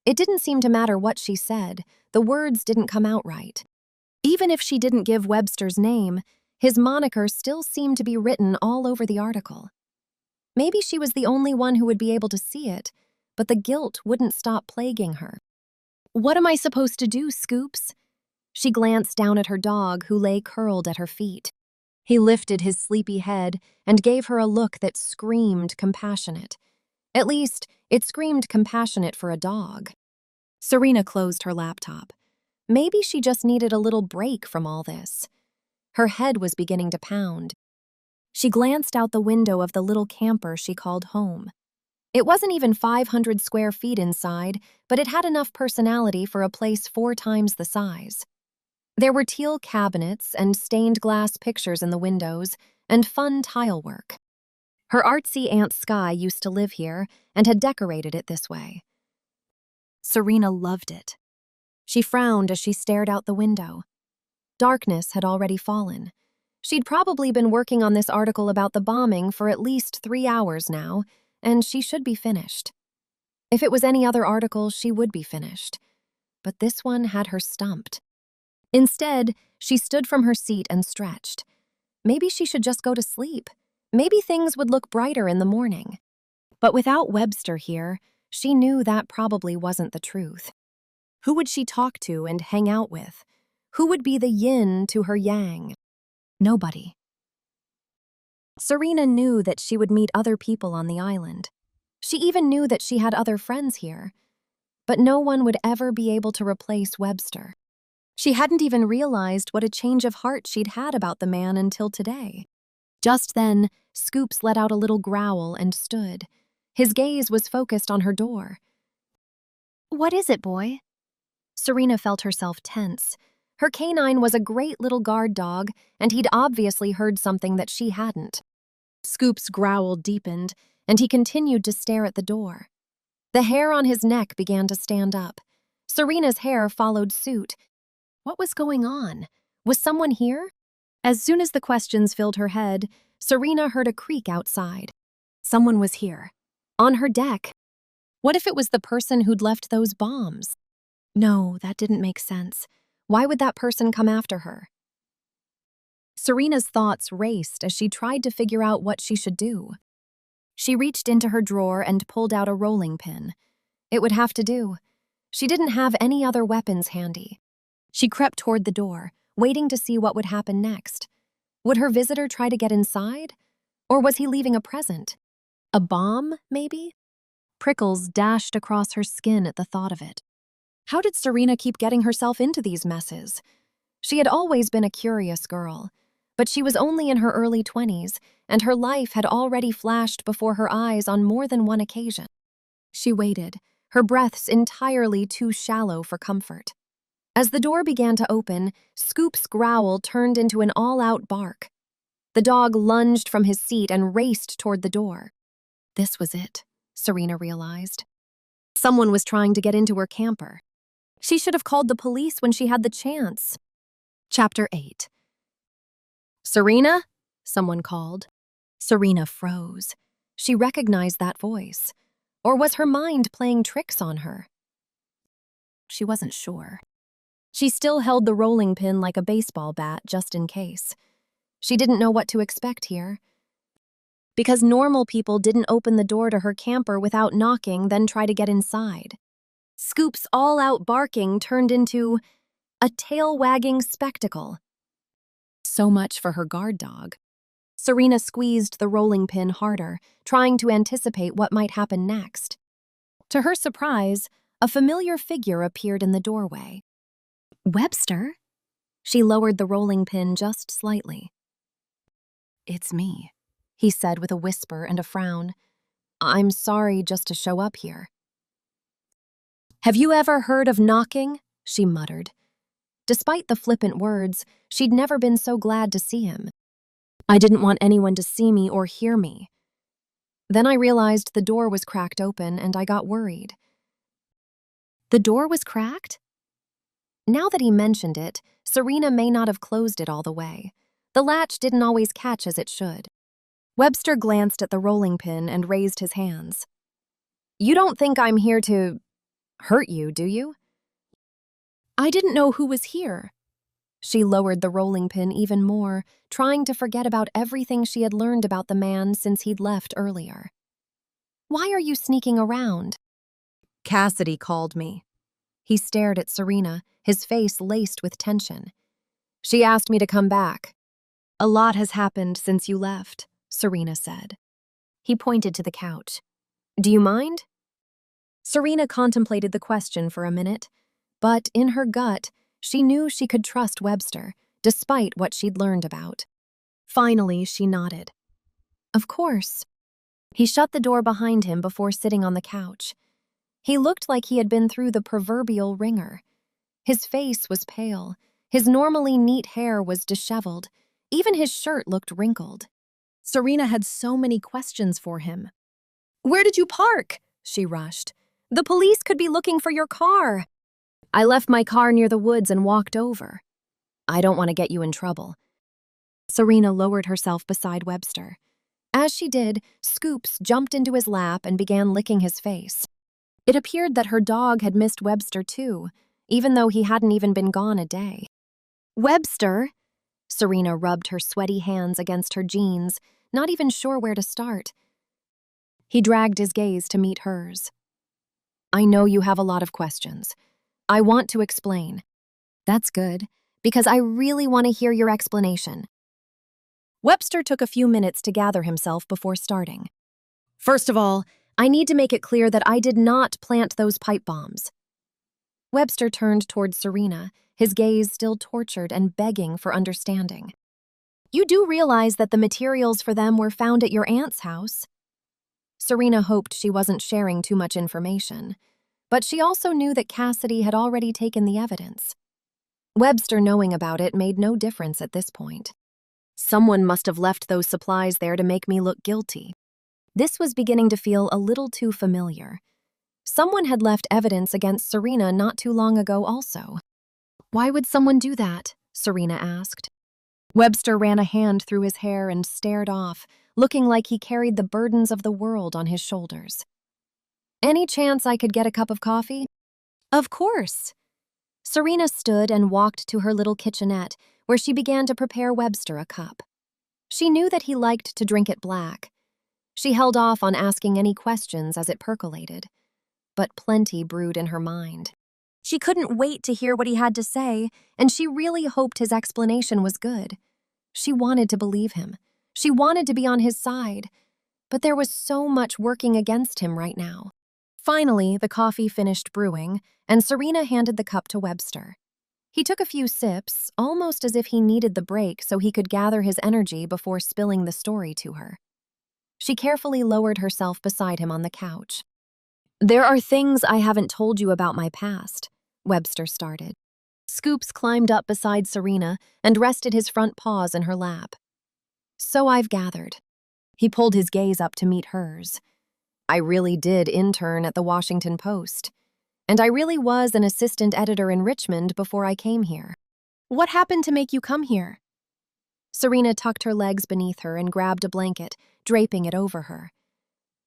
It didn't seem to matter what she said, the words didn't come out right. Even if she didn't give Webster's name, his moniker still seemed to be written all over the article. Maybe she was the only one who would be able to see it, but the guilt wouldn't stop plaguing her. What am I supposed to do, Scoops? She glanced down at her dog, who lay curled at her feet. He lifted his sleepy head and gave her a look that screamed compassionate. At least, it screamed compassionate for a dog. Serena closed her laptop. Maybe she just needed a little break from all this. Her head was beginning to pound. She glanced out the window of the little camper she called home. It wasn't even 500 square feet inside, but it had enough personality for a place 4 times the size. There were teal cabinets and stained glass pictures in the windows and fun tile work. Her artsy Aunt Skye used to live here and had decorated it this way. Serena loved it. She frowned as she stared out the window. Darkness had already fallen. She'd probably been working on this article about the bombing for at least 3 hours now, and she should be finished. If it was any other article, she would be finished. But this one had her stumped. Instead, she stood from her seat and stretched. Maybe she should just go to sleep. Maybe things would look brighter in the morning. But without Webster here, she knew that probably wasn't the truth. Who would she talk to and hang out with? Who would be the yin to her yang? Nobody. Serena knew that she would meet other people on the island. She even knew that she had other friends here. But no one would ever be able to replace Webster. She hadn't even realized what a change of heart she'd had about the man until today. Just then, Scoops let out a little growl and stood. His gaze was focused on her door. "What is it, boy?" Serena felt herself tense. Her canine was a great little guard dog, and he'd obviously heard something that she hadn't. Scoops' growl deepened, and he continued to stare at the door. The hair on his neck began to stand up. Serena's hair followed suit. What was going on? Was someone here? As soon as the questions filled her head, Serena heard a creak outside. Someone was here. On her deck. What if it was the person who'd left those bombs? No, that didn't make sense. Why would that person come after her? Serena's thoughts raced as she tried to figure out what she should do. She reached into her drawer and pulled out a rolling pin. It would have to do. She didn't have any other weapons handy. She crept toward the door, waiting to see what would happen next. Would her visitor try to get inside? Or was he leaving a present? A bomb, maybe? Prickles dashed across her skin at the thought of it. How did Serena keep getting herself into these messes? She had always been a curious girl, but she was only in her early 20s, and her life had already flashed before her eyes on more than one occasion. She waited, her breaths entirely too shallow for comfort. As the door began to open, Scoop's growl turned into an all-out bark. The dog lunged from his seat and raced toward the door. This was it, Serena realized. Someone was trying to get into her camper. She should have called the police when she had the chance. Chapter 8. "Serena?" someone called. Serena froze. She recognized that voice. Or was her mind playing tricks on her? She wasn't sure. She still held the rolling pin like a baseball bat just in case. She didn't know what to expect here. Because normal people didn't open the door to her camper without knocking, then try to get inside. Scoop's all-out barking turned into a tail-wagging spectacle. So much for her guard dog. Serena squeezed the rolling pin harder, trying to anticipate what might happen next. To her surprise, a familiar figure appeared in the doorway. "Webster?" She lowered the rolling pin just slightly. "It's me," he said with a whisper and a frown. "I'm sorry just to show up here." "Have you ever heard of knocking?" she muttered. Despite the flippant words, she'd never been so glad to see him. "I didn't want anyone to see me or hear me." Then I realized the door was cracked open and I got worried. The door was cracked? Now that he mentioned it, Serena may not have closed it all the way. The latch didn't always catch as it should. Webster glanced at the rolling pin and raised his hands. "You don't think I'm here to hurt you, do you?" "I didn't know who was here." She lowered the rolling pin even more, trying to forget about everything she had learned about the man since he'd left earlier. "Why are you sneaking around?" "Cassidy called me." He stared at Serena, his face laced with tension. "She asked me to come back." "A lot has happened since you left," Serena said. He pointed to the couch. "Do you mind?" Serena contemplated the question for a minute, but in her gut, she knew she could trust Webster, despite what she'd learned about. Finally, she nodded. "Of course." He shut the door behind him before sitting on the couch. He looked like he had been through the proverbial ringer. His face was pale, his normally neat hair was disheveled, even his shirt looked wrinkled. Serena had so many questions for him. "Where did you park?" she rushed. "The police could be looking for your car." "I left my car near the woods and walked over." "I don't want to get you in trouble." Serena lowered herself beside Webster. As she did, Scoops jumped into his lap and began licking his face. It appeared that her dog had missed Webster too, even though he hadn't even been gone a day. "Webster!" Serena rubbed her sweaty hands against her jeans, not even sure where to start. He dragged his gaze to meet hers. "I know you have a lot of questions. I want to explain." "That's good, because I really want to hear your explanation." Webster took a few minutes to gather himself before starting. "First of all, I need to make it clear that I did not plant those pipe bombs." Webster turned toward Serena, his gaze still tortured and begging for understanding. "You do realize that the materials for them were found at your aunt's house?" Serena hoped she wasn't sharing too much information, but she also knew that Cassidy had already taken the evidence. Webster knowing about it made no difference at this point. "Someone must have left those supplies there to make me look guilty." This was beginning to feel a little too familiar. Someone had left evidence against Serena not too long ago also. "Why would someone do that?" Serena asked. Webster ran a hand through his hair and stared off, looking like he carried the burdens of the world on his shoulders. "Any chance I could get a cup of coffee?" "Of course." Serena stood and walked to her little kitchenette, where she began to prepare Webster a cup. She knew that he liked to drink it black. She held off on asking any questions as it percolated, but plenty brewed in her mind. She couldn't wait to hear what he had to say, and she really hoped his explanation was good. She wanted to believe him. She wanted to be on his side, but there was so much working against him right now. Finally, the coffee finished brewing, and Serena handed the cup to Webster. He took a few sips, almost as if he needed the break so he could gather his energy before spilling the story to her. She carefully lowered herself beside him on the couch. "There are things I haven't told you about my past," Webster started. Scoops climbed up beside Serena and rested his front paws in her lap. "So I've gathered." He pulled his gaze up to meet hers. "I really did intern at the Washington Post, and I really was an assistant editor in Richmond before I came here." "What happened to make you come here?" Serena tucked her legs beneath her and grabbed a blanket, draping it over her.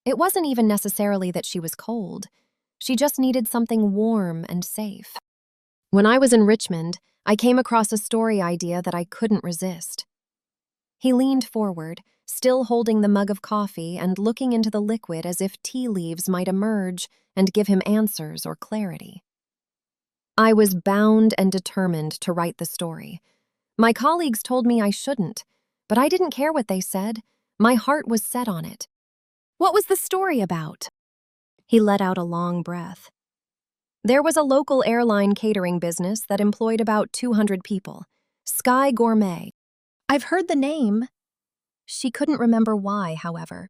It wasn't even necessarily that she was cold. She just needed something warm and safe. "When I was in Richmond, I came across a story idea that I couldn't resist." He leaned forward, still holding the mug of coffee and looking into the liquid as if tea leaves might emerge and give him answers or clarity. "I was bound and determined to write the story. My colleagues told me I shouldn't, but I didn't care what they said. My heart was set on it." "What was the story about?" He let out a long breath. There was a local airline catering business that employed about 200 people. Sky Gourmet. "I've heard the name." She couldn't remember why, however.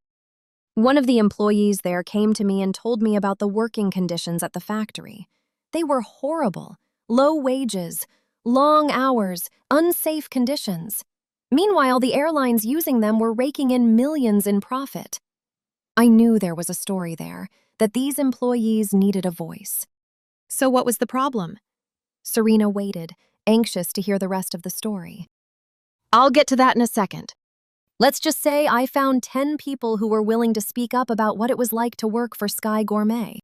"One of the employees there came to me and told me about the working conditions at the factory. They were horrible. Low wages, long hours, unsafe conditions. Meanwhile, the airlines using them were raking in millions in profit. I knew there was a story there, that these employees needed a voice." "So what was the problem?" Serena waited, anxious to hear the rest of the story. "I'll get to that in a second. Let's just say I found 10 people who were willing to speak up about what it was like to work for Sky Gourmet."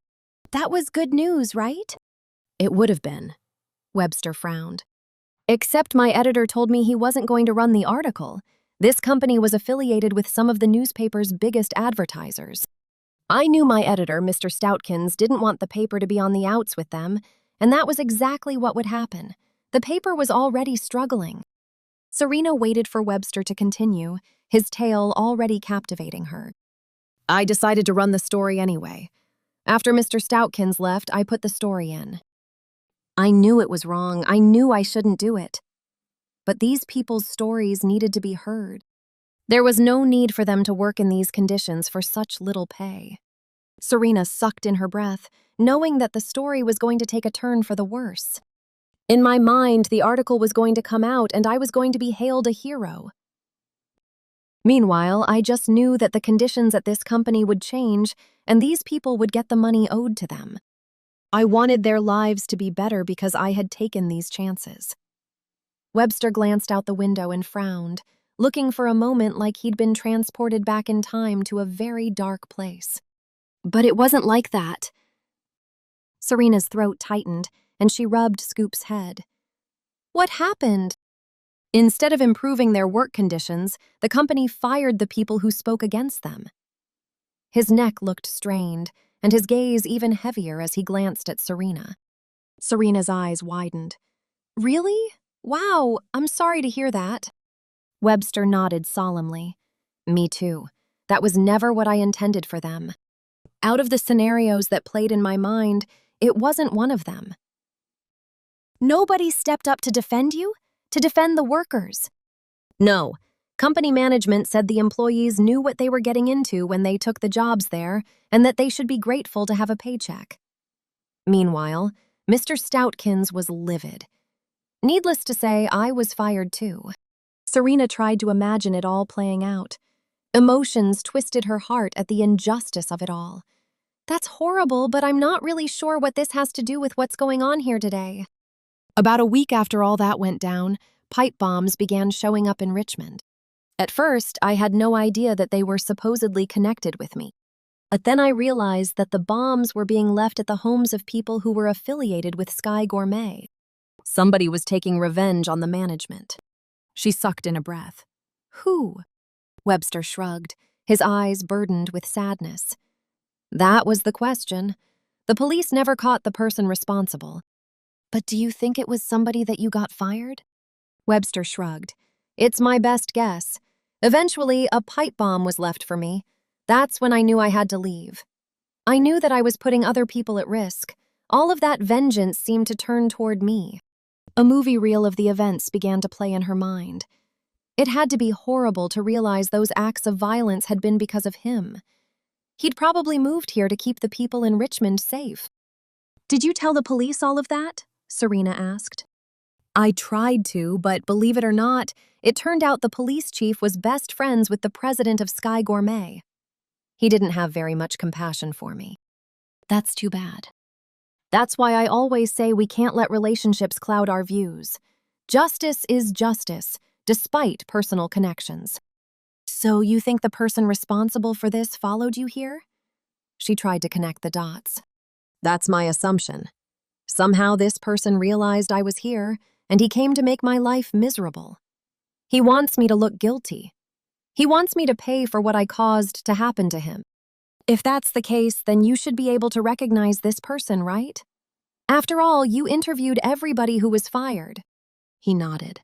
"That was good news, right?" "It would have been." Webster frowned. "Except my editor told me he wasn't going to run the article. This company was affiliated with some of the newspaper's biggest advertisers. I knew my editor, Mr. Stoutkins, didn't want the paper to be on the outs with them, and that was exactly what would happen. The paper was already struggling." Serena waited for Webster to continue, his tale already captivating her. "I decided to run the story anyway. After Mr. Stoutkins left, I put the story in. I knew it was wrong. I knew I shouldn't do it. But these people's stories needed to be heard. There was no need for them to work in these conditions for such little pay." Serena sucked in her breath, knowing that the story was going to take a turn for the worse. "In my mind, the article was going to come out and I was going to be hailed a hero. Meanwhile, I just knew that the conditions at this company would change and these people would get the money owed to them. I wanted their lives to be better because I had taken these chances." Webster glanced out the window and frowned, looking for a moment like he'd been transported back in time to a very dark place. But it wasn't like that. Serena's throat tightened, and she rubbed Scoop's head. What happened? Instead of improving their work conditions, the company fired the people who spoke against them. His neck looked strained, and his gaze even heavier as he glanced at Serena. Serena's eyes widened. Really? Wow, I'm sorry to hear that. Webster nodded solemnly. Me too. That was never what I intended for them. Out of the scenarios that played in my mind, it wasn't one of them. Nobody stepped up to defend you? To defend the workers? No. Company management said the employees knew what they were getting into when they took the jobs there, and that they should be grateful to have a paycheck. Meanwhile, Mr. Stoutkins was livid. Needless to say, I was fired too. Serena tried to imagine it all playing out. Emotions twisted her heart at the injustice of it all. That's horrible, but I'm not really sure what this has to do with what's going on here today. About a week after all that went down, pipe bombs began showing up in Richmond. At first, I had no idea that they were supposedly connected with me. But then I realized that the bombs were being left at the homes of people who were affiliated with Sky Gourmet. Somebody was taking revenge on the management. She sucked in a breath. Who? Webster shrugged, his eyes burdened with sadness. That was the question. The police never caught the person responsible. But do you think it was somebody that you got fired? Webster shrugged. It's my best guess. Eventually, a pipe bomb was left for me. That's when I knew I had to leave. I knew that I was putting other people at risk. All of that vengeance seemed to turn toward me. A movie reel of the events began to play in her mind. It had to be horrible to realize those acts of violence had been because of him. He'd probably moved here to keep the people in Richmond safe. Did you tell the police all of that? Serena asked. I tried to, but believe it or not, it turned out the police chief was best friends with the president of Sky Gourmet. He didn't have very much compassion for me. That's too bad. That's why I always say we can't let relationships cloud our views. Justice is justice, despite personal connections. So you think the person responsible for this followed you here? She tried to connect the dots. That's my assumption. Somehow this person realized I was here, and he came to make my life miserable. He wants me to look guilty. He wants me to pay for what I caused to happen to him. If that's the case, then you should be able to recognize this person, right? After all, you interviewed everybody who was fired. He nodded.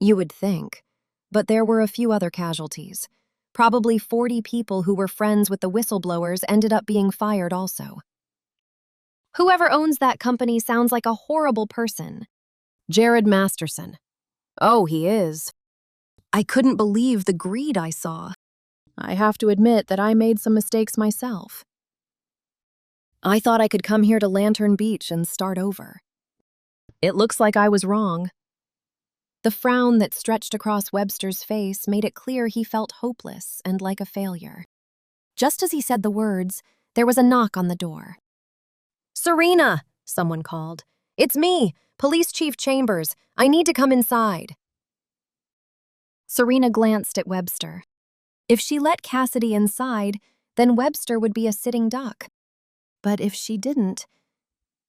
You would think. But there were a few other casualties. Probably 40 people who were friends with the whistleblowers ended up being fired also. Whoever owns that company sounds like a horrible person. Jared Masterson. Oh, he is. I couldn't believe the greed I saw. I have to admit that I made some mistakes myself. I thought I could come here to Lantern Beach and start over. It looks like I was wrong. The frown that stretched across Webster's face made it clear he felt hopeless and like a failure. Just as he said the words, there was a knock on the door. Serena, someone called. It's me, Police Chief Chambers. I need to come inside. Serena glanced at Webster. If she let Cassidy inside, then Webster would be a sitting duck. But if she didn't,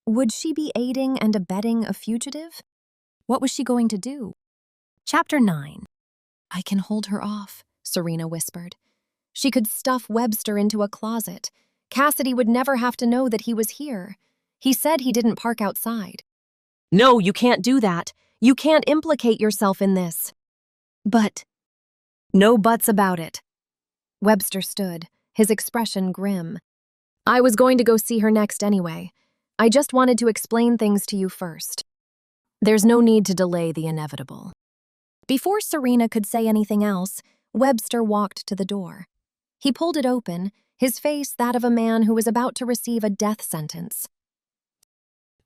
would she be aiding and abetting a fugitive? What was she going to do? Chapter 9. I can hold her off, Serena whispered. She could stuff Webster into a closet. Cassidy would never have to know that he was here. He said he didn't park outside. No, you can't do that. You can't implicate yourself in this. But. No buts about it. Webster stood, his expression grim. I was going to go see her next anyway. I just wanted to explain things to you first. There's no need to delay the inevitable. Before Serena could say anything else, Webster walked to the door. He pulled it open, his face that of a man who was about to receive a death sentence.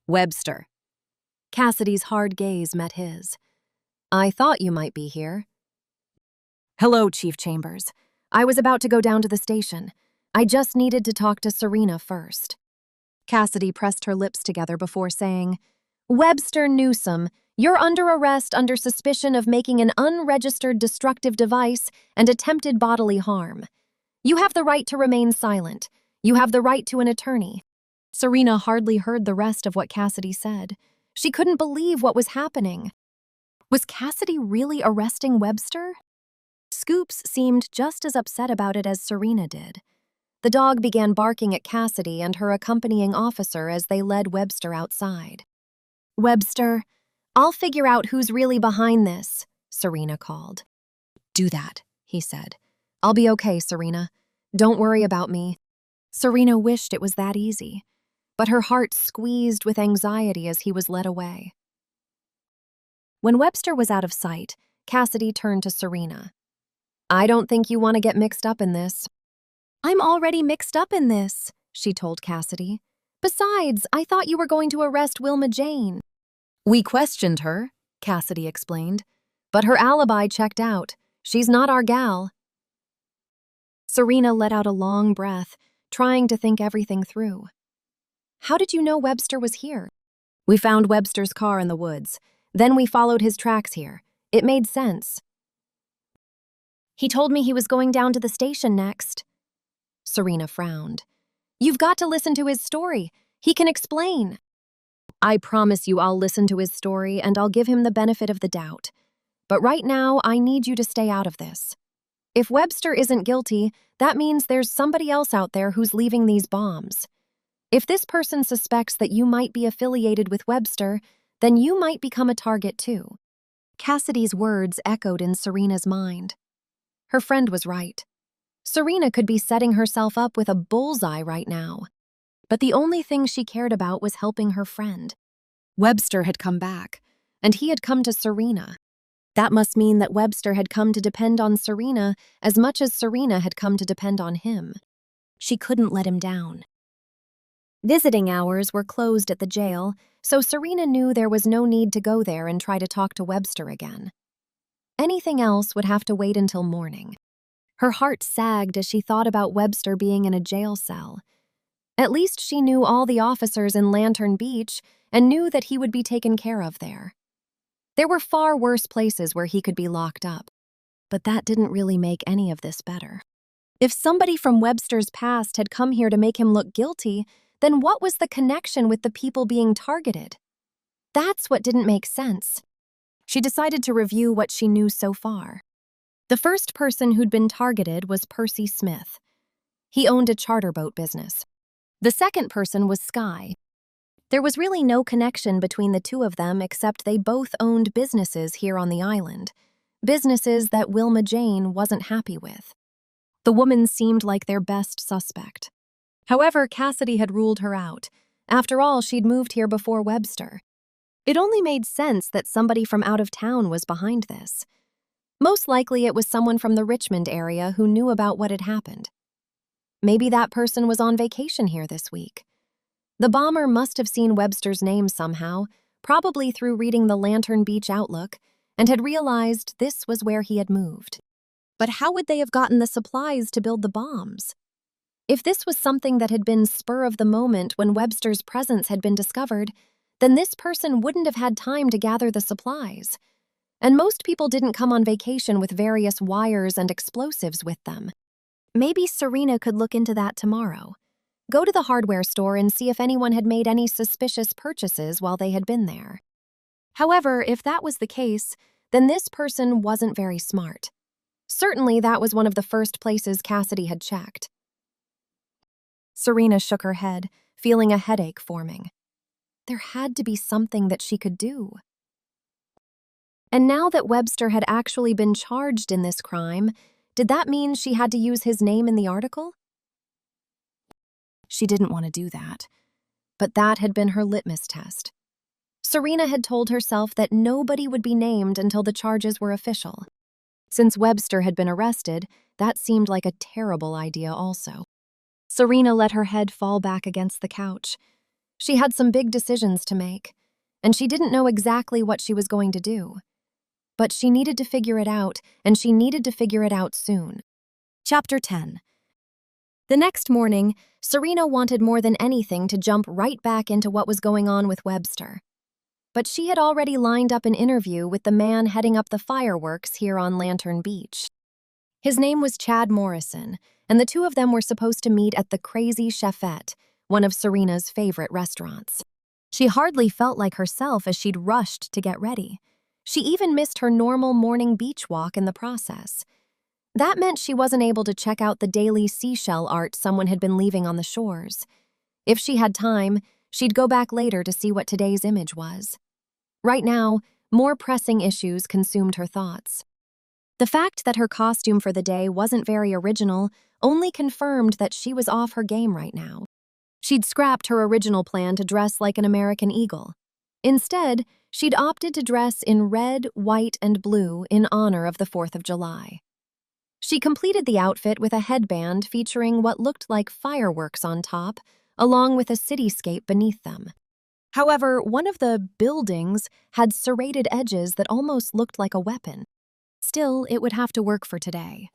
Webster. Cassidy's hard gaze met his. I thought you might be here. Hello, Chief Chambers. I was about to go down to the station. I just needed to talk to Serena first. Cassidy pressed her lips together before saying, Webster Newsom, You're under arrest under suspicion of making an unregistered destructive device and attempted bodily harm. You have the right to remain silent. You have the right to an attorney." Serena hardly heard the rest of what Cassidy said. She couldn't believe what was happening. Was Cassidy really arresting Webster? Scoops seemed just as upset about it as Serena did. The dog began barking at Cassidy and her accompanying officer as they led Webster outside. "Webster, I'll figure out who's really behind this," Serena called. "Do that," he said. "I'll be okay, Serena. Don't worry about me." Serena wished it was that easy, but her heart squeezed with anxiety as he was led away. When Webster was out of sight, Cassidy turned to Serena. "I don't think you want to get mixed up in this." "I'm already mixed up in this," she told Cassidy. "Besides, I thought you were going to arrest Wilma Jane." "We questioned her," Cassidy explained, "but her alibi checked out. She's not our gal." Serena let out a long breath, trying to think everything through. "How did you know Webster was here?" "We found Webster's car in the woods. Then we followed his tracks here. It made sense." "He told me he was going down to the station next." Serena frowned. "You've got to listen to his story. He can explain." "I promise you I'll listen to his story and I'll give him the benefit of the doubt. But right now, I need you to stay out of this. If Webster isn't guilty, that means there's somebody else out there who's leaving these bombs. If this person suspects that you might be affiliated with Webster, then you might become a target too." Cassidy's words echoed in Serena's mind. Her friend was right. Serena could be setting herself up with a bullseye right now. But the only thing she cared about was helping her friend. Webster had come back, and he had come to Serena. That must mean that Webster had come to depend on Serena as much as Serena had come to depend on him. She couldn't let him down. Visiting hours were closed at the jail, so Serena knew there was no need to go there and try to talk to Webster again. Anything else would have to wait until morning. Her heart sagged as she thought about Webster being in a jail cell. At least she knew all the officers in Lantern Beach and knew that he would be taken care of there. There were far worse places where he could be locked up, but that didn't really make any of this better. If somebody from Webster's past had come here to make him look guilty, then what was the connection with the people being targeted? That's what didn't make sense. She decided to review what she knew so far. The first person who'd been targeted was Percy Smith. He owned a charter boat business. The second person was Sky. There was really no connection between the two of them except they both owned businesses here on the island, businesses that Wilma Jane wasn't happy with. The woman seemed like their best suspect. However, Cassidy had ruled her out. After all, she'd moved here before Webster. It only made sense that somebody from out of town was behind this. Most likely it was someone from the Richmond area who knew about what had happened. Maybe that person was on vacation here this week. The bomber must have seen Webster's name somehow, probably through reading the Lantern Beach Outlook, and had realized this was where he had moved. But how would they have gotten the supplies to build the bombs? If this was something that had been spur of the moment when Webster's presence had been discovered, then this person wouldn't have had time to gather the supplies. And most people didn't come on vacation with various wires and explosives with them. Maybe Serena could look into that tomorrow. Go to the hardware store and see if anyone had made any suspicious purchases while they had been there. However, if that was the case, then this person wasn't very smart. Certainly that was one of the first places Cassidy had checked. Serena shook her head, feeling a headache forming. There had to be something that she could do. And now that Webster had actually been charged in this crime, did that mean she had to use his name in the article? She didn't want to do that, but that had been her litmus test. Serena had told herself that nobody would be named until the charges were official. Since Webster had been arrested, that seemed like a terrible idea also. Serena let her head fall back against the couch. She had some big decisions to make, and she didn't know exactly what she was going to do. But she needed to figure it out, and she needed to figure it out soon. Chapter 10. The next morning, Serena wanted more than anything to jump right back into what was going on with Webster. but she had already lined up an interview with the man heading up the fireworks here on Lantern Beach. His name was Chad Morrison, and the two of them were supposed to meet at the Crazy Chefette, one of Serena's favorite restaurants. She hardly felt like herself as she'd rushed to get ready. She even missed her normal morning beach walk in the process. That meant she wasn't able to check out the daily seashell art someone had been leaving on the shores. If she had time, she'd go back later to see what today's image was. Right now, more pressing issues consumed her thoughts. The fact that her costume for the day wasn't very original only confirmed that she was off her game right now. She'd scrapped her original plan to dress like an American eagle. Instead, she'd opted to dress in red, white, and blue in honor of the 4th of July. She completed the outfit with a headband featuring what looked like fireworks on top, along with a cityscape beneath them. However, one of the buildings had serrated edges that almost looked like a weapon. Still, it would have to work for today.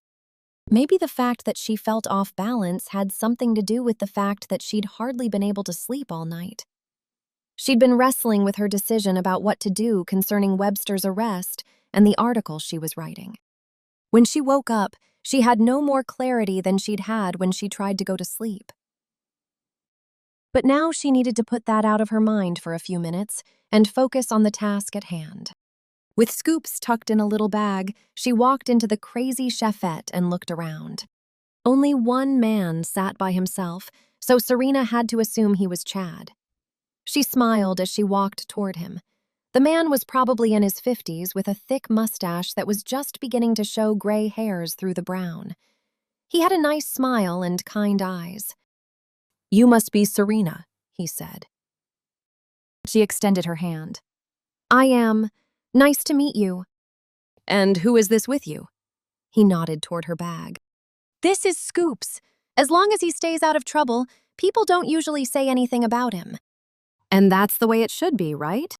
Maybe the fact that she felt off balance had something to do with the fact that she'd hardly been able to sleep all night. She'd been wrestling with her decision about what to do concerning Webster's arrest and the article she was writing. When she woke up, she had no more clarity than she'd had when she tried to go to sleep. But now she needed to put that out of her mind for a few minutes and focus on the task at hand. With scoops tucked in a little bag, she walked into the Crazy Chefette and looked around. Only one man sat by himself, so Serena had to assume he was Chad. She smiled as she walked toward him. The man was probably in his 50s with a thick mustache that was just beginning to show gray hairs through the brown. He had a nice smile and kind eyes. "You must be Serena," he said. She extended her hand. "I am. Nice to meet you." "And who is this with you?" He nodded toward her bag. "This is Scoops. As long as he stays out of trouble, people don't usually say anything about him." "And that's the way it should be, right?"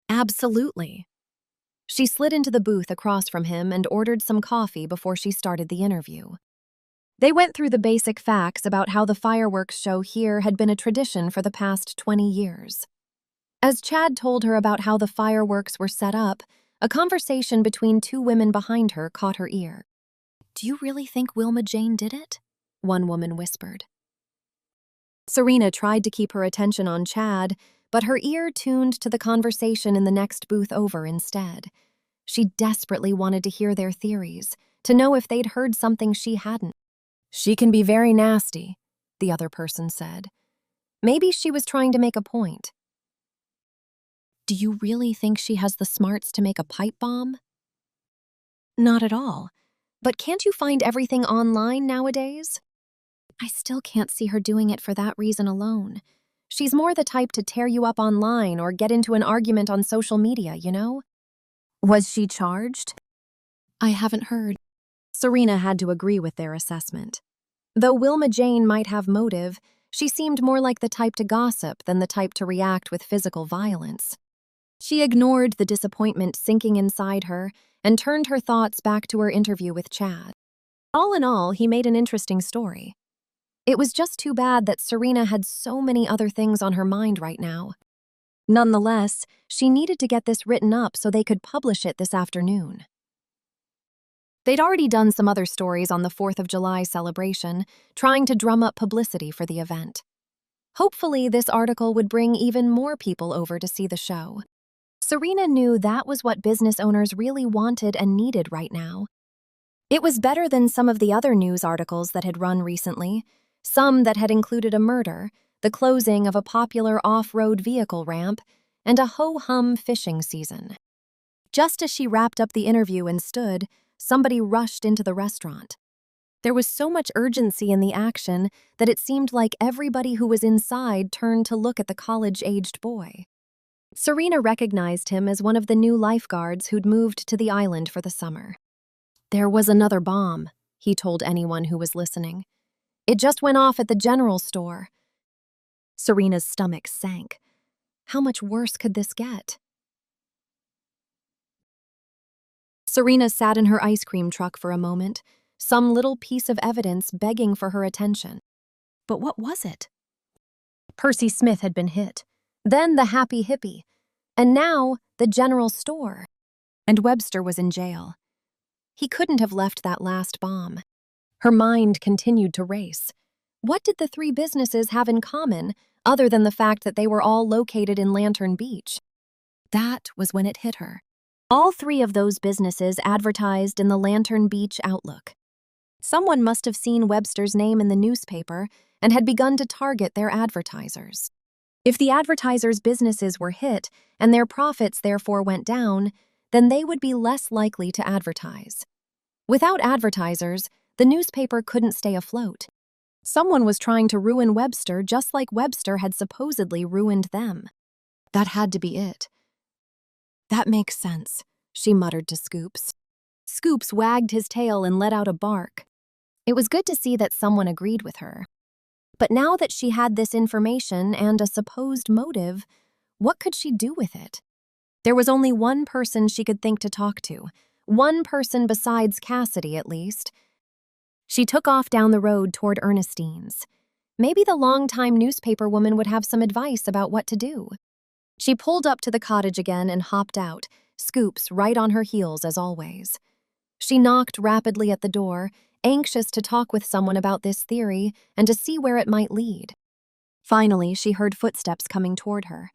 "Absolutely." She slid into the booth across from him and ordered some coffee before she started the interview. They went through the basic facts about how the fireworks show here had been a tradition for the past 20 years. As Chad told her about how the fireworks were set up, a conversation between two women behind her caught her ear. "Do you really think Wilma Jane did it?" one woman whispered. Serena tried to keep her attention on Chad, but her ear tuned to the conversation in the next booth over instead. She desperately wanted to hear their theories, to know if they'd heard something she hadn't. "She can be very nasty," the other person said. Maybe she was trying to make a point. "Do you really think she has the smarts to make a pipe bomb?" "Not at all. But can't you find everything online nowadays?" "I still can't see her doing it for that reason alone. She's more the type to tear you up online or get into an argument on social media, you know?" "Was she charged?" "I haven't heard." Serena had to agree with their assessment. Though Wilma Jane might have motive, she seemed more like the type to gossip than the type to react with physical violence. She ignored the disappointment sinking inside her and turned her thoughts back to her interview with Chad. All in all, he made an interesting story. It was just too bad that Serena had so many other things on her mind right now. Nonetheless, she needed to get this written up so they could publish it this afternoon. They'd already done some other stories on the 4th of July celebration, trying to drum up publicity for the event. Hopefully, this article would bring even more people over to see the show. Serena knew that was what business owners really wanted and needed right now. It was better than some of the other news articles that had run recently, some that had included a murder, the closing of a popular off-road vehicle ramp, and a ho-hum fishing season. Just as she wrapped up the interview and stood, somebody rushed into the restaurant. There was so much urgency in the action that it seemed like everybody who was inside turned to look at the college-aged boy. Serena recognized him as one of the new lifeguards who'd moved to the island for the summer. "There was another bomb," he told anyone who was listening. "It just went off at the general store." Serena's stomach sank. How much worse could this get? Serena sat in her ice cream truck for a moment, some little piece of evidence begging for her attention. But what was it? Percy Smith had been hit. Then the happy hippie. And now, the general store. And Webster was in jail. He couldn't have left that last bomb. Her mind continued to race. What did the three businesses have in common, other than the fact that they were all located in Lantern Beach? That was when it hit her. All three of those businesses advertised in the Lantern Beach Outlook. Someone must have seen Webster's name in the newspaper and had begun to target their advertisers. If the advertisers' businesses were hit and their profits therefore went down, then they would be less likely to advertise. Without advertisers, the newspaper couldn't stay afloat. Someone was trying to ruin Webster just like Webster had supposedly ruined them. That had to be it. That makes sense, she muttered to Scoops. Scoops wagged his tail and let out a bark. It was good to see that someone agreed with her. But now that she had this information and a supposed motive, what could she do with it? There was only one person she could think to talk to, one person besides Cassidy at least. She took off down the road toward Ernestine's. Maybe the longtime newspaper woman would have some advice about what to do. She pulled up to the cottage again and hopped out, Scoops right on her heels as always. She knocked rapidly at the door, anxious to talk with someone about this theory and to see where it might lead. Finally, she heard footsteps coming toward her,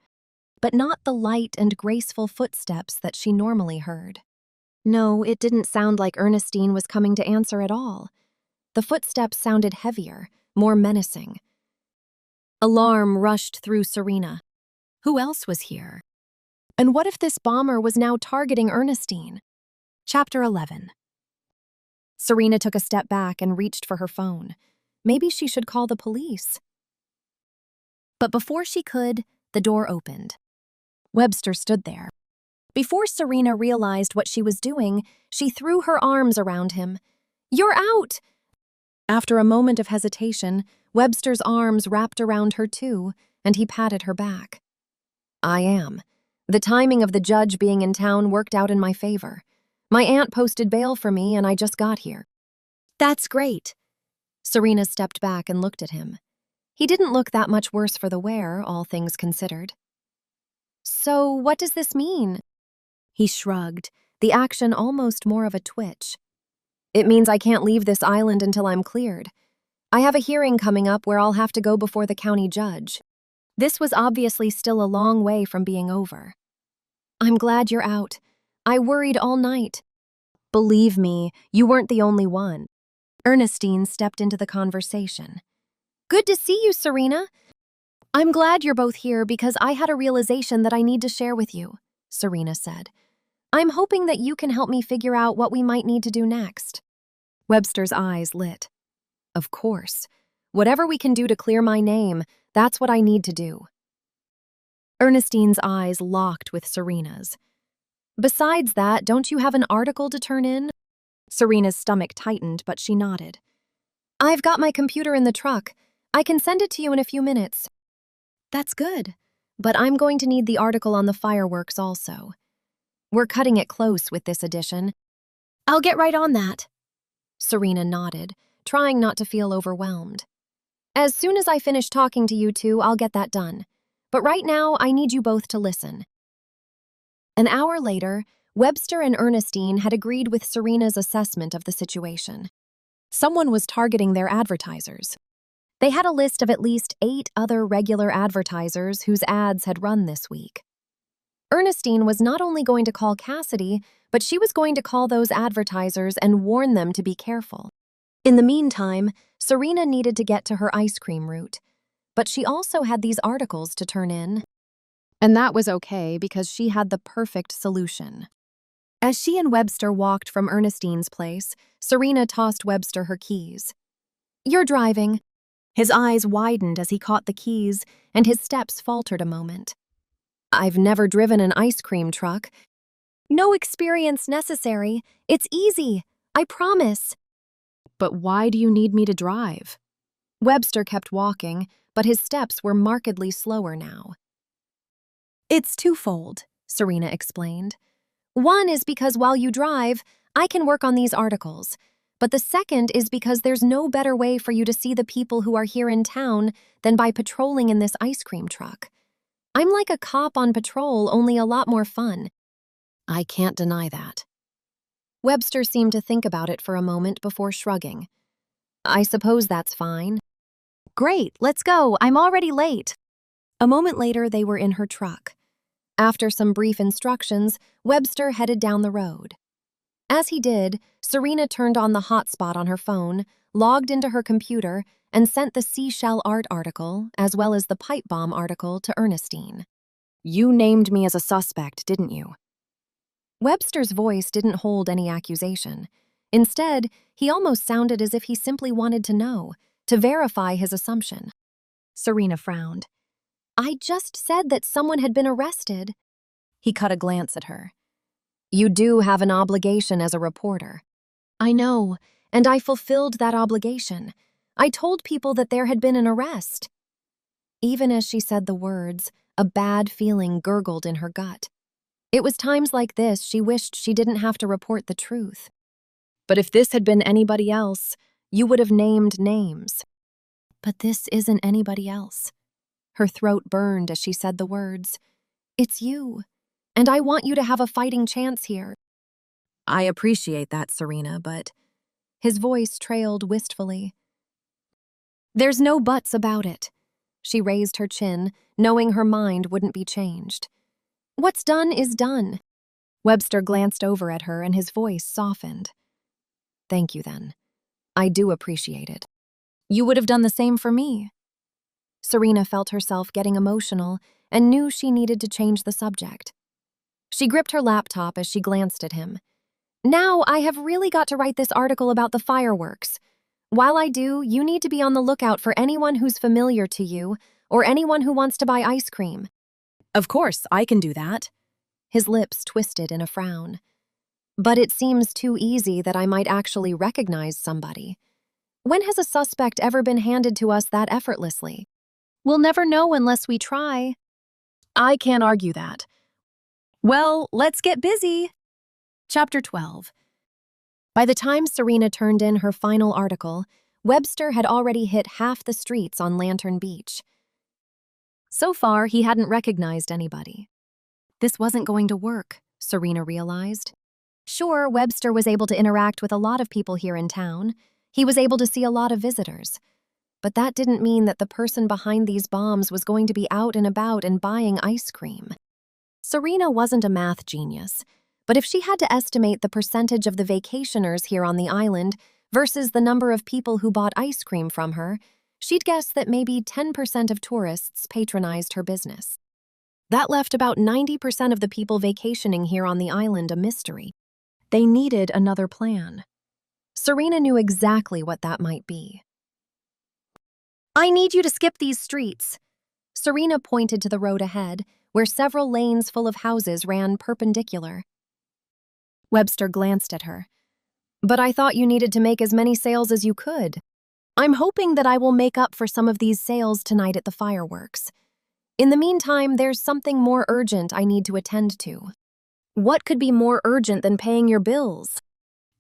but not the light and graceful footsteps that she normally heard. No, it didn't sound like Ernestine was coming to answer at all. The footsteps sounded heavier, more menacing. Alarm rushed through Serena. Who else was here? And what if this bomber was now targeting Ernestine? Chapter 11. Serena took a step back and reached for her phone. Maybe she should call the police. But before she could, the door opened. Webster stood there. Before Serena realized what she was doing, she threw her arms around him. "You're out!" After a moment of hesitation, Webster's arms wrapped around her too, and he patted her back. "I am. The timing of the judge being in town worked out in my favor. My aunt posted bail for me and I just got here." "That's great." Serena stepped back and looked at him. He didn't look that much worse for the wear, all things considered. "So what does this mean?" He shrugged, the action almost more of a twitch. "It means I can't leave this island until I'm cleared. I have a hearing coming up where I'll have to go before the county judge." This was obviously still a long way from being over. "I'm glad you're out. I worried all night." "Believe me, you weren't the only one." Ernestine stepped into the conversation. "Good to see you, Serena. I'm glad you're both here because I had a realization that I need to share with you," Serena said. "I'm hoping that you can help me figure out what we might need to do next." Webster's eyes lit. "Of course. Whatever we can do to clear my name, that's what I need to do." Ernestine's eyes locked with Serena's. "Besides that, don't you have an article to turn in?" Serena's stomach tightened, but she nodded. "I've got my computer in the truck. I can send it to you in a few minutes." "That's good, but I'm going to need the article on the fireworks also. We're cutting it close with this edition." "I'll get right on that." Serena nodded, trying not to feel overwhelmed. "As soon as I finish talking to you two, I'll get that done. But right now, I need you both to listen." An hour later, Webster and Ernestine had agreed with Serena's assessment of the situation. Someone was targeting their advertisers. They had a list of at least 8 other regular advertisers whose ads had run this week. Ernestine was not only going to call Cassidy, but she was going to call those advertisers and warn them to be careful. In the meantime, Serena needed to get to her ice cream route, but she also had these articles to turn in. And that was okay because she had the perfect solution. As she and Webster walked from Ernestine's place, Serena tossed Webster her keys. "You're driving." His eyes widened as he caught the keys, and his steps faltered a moment. "I've never driven an ice cream truck." "No experience necessary. It's easy. I promise." "But why do you need me to drive?" Webster kept walking, but his steps were markedly slower now. "It's twofold," Serena explained. "One is because while you drive, I can work on these articles. But the second is because there's no better way for you to see the people who are here in town than by patrolling in this ice cream truck. I'm like a cop on patrol, only a lot more fun. I can't deny that. Webster seemed to think about it for a moment before shrugging. I suppose that's fine. Great, let's go. I'm already late. A moment later, they were in her truck. After some brief instructions, Webster headed down the road. As he did, Serena turned on the hotspot on her phone, logged into her computer, and sent the seashell art article, as well as the pipe bomb article, to Ernestine. You named me as a suspect, didn't you? Webster's voice didn't hold any accusation. Instead, he almost sounded as if he simply wanted to know, to verify his assumption. Serena frowned. I just said that someone had been arrested. He cut a glance at her. You do have an obligation as a reporter. I know, and I fulfilled that obligation. I told people that there had been an arrest. Even as she said the words, a bad feeling gurgled in her gut. It was times like this she wished she didn't have to report the truth. But if this had been anybody else, you would have named names. But this isn't anybody else. Her throat burned as she said the words. It's you, and I want you to have a fighting chance here. I appreciate that, Serena, but... His voice trailed wistfully. There's no buts about it. She raised her chin, knowing her mind wouldn't be changed. What's done is done. Webster glanced over at her and his voice softened. Thank you, then. I do appreciate it. You would have done the same for me. Serena felt herself getting emotional and knew she needed to change the subject. She gripped her laptop as she glanced at him. Now I have really got to write this article about the fireworks. While I do, you need to be on the lookout for anyone who's familiar to you or anyone who wants to buy ice cream. Of course, I can do that. His lips twisted in a frown. But it seems too easy that I might actually recognize somebody. When has a suspect ever been handed to us that effortlessly? We'll never know unless we try. I can't argue that. Well, let's get busy. Chapter 12. By the time Serena turned in her final article, Webster had already hit half the streets on Lantern Beach. So far, he hadn't recognized anybody. This wasn't going to work, Serena realized. Sure, Webster was able to interact with a lot of people here in town. He was able to see a lot of visitors. But that didn't mean that the person behind these bombs was going to be out and about and buying ice cream. Serena wasn't a math genius, but if she had to estimate the percentage of the vacationers here on the island versus the number of people who bought ice cream from her, she'd guess that maybe 10% of tourists patronized her business. That left about 90% of the people vacationing here on the island a mystery. They needed another plan. Serena knew exactly what that might be. I need you to skip these streets. Serena pointed to the road ahead, where several lanes full of houses ran perpendicular. Webster glanced at her. But I thought you needed to make as many sales as you could. I'm hoping that I will make up for some of these sales tonight at the fireworks. In the meantime, there's something more urgent I need to attend to. What could be more urgent than paying your bills?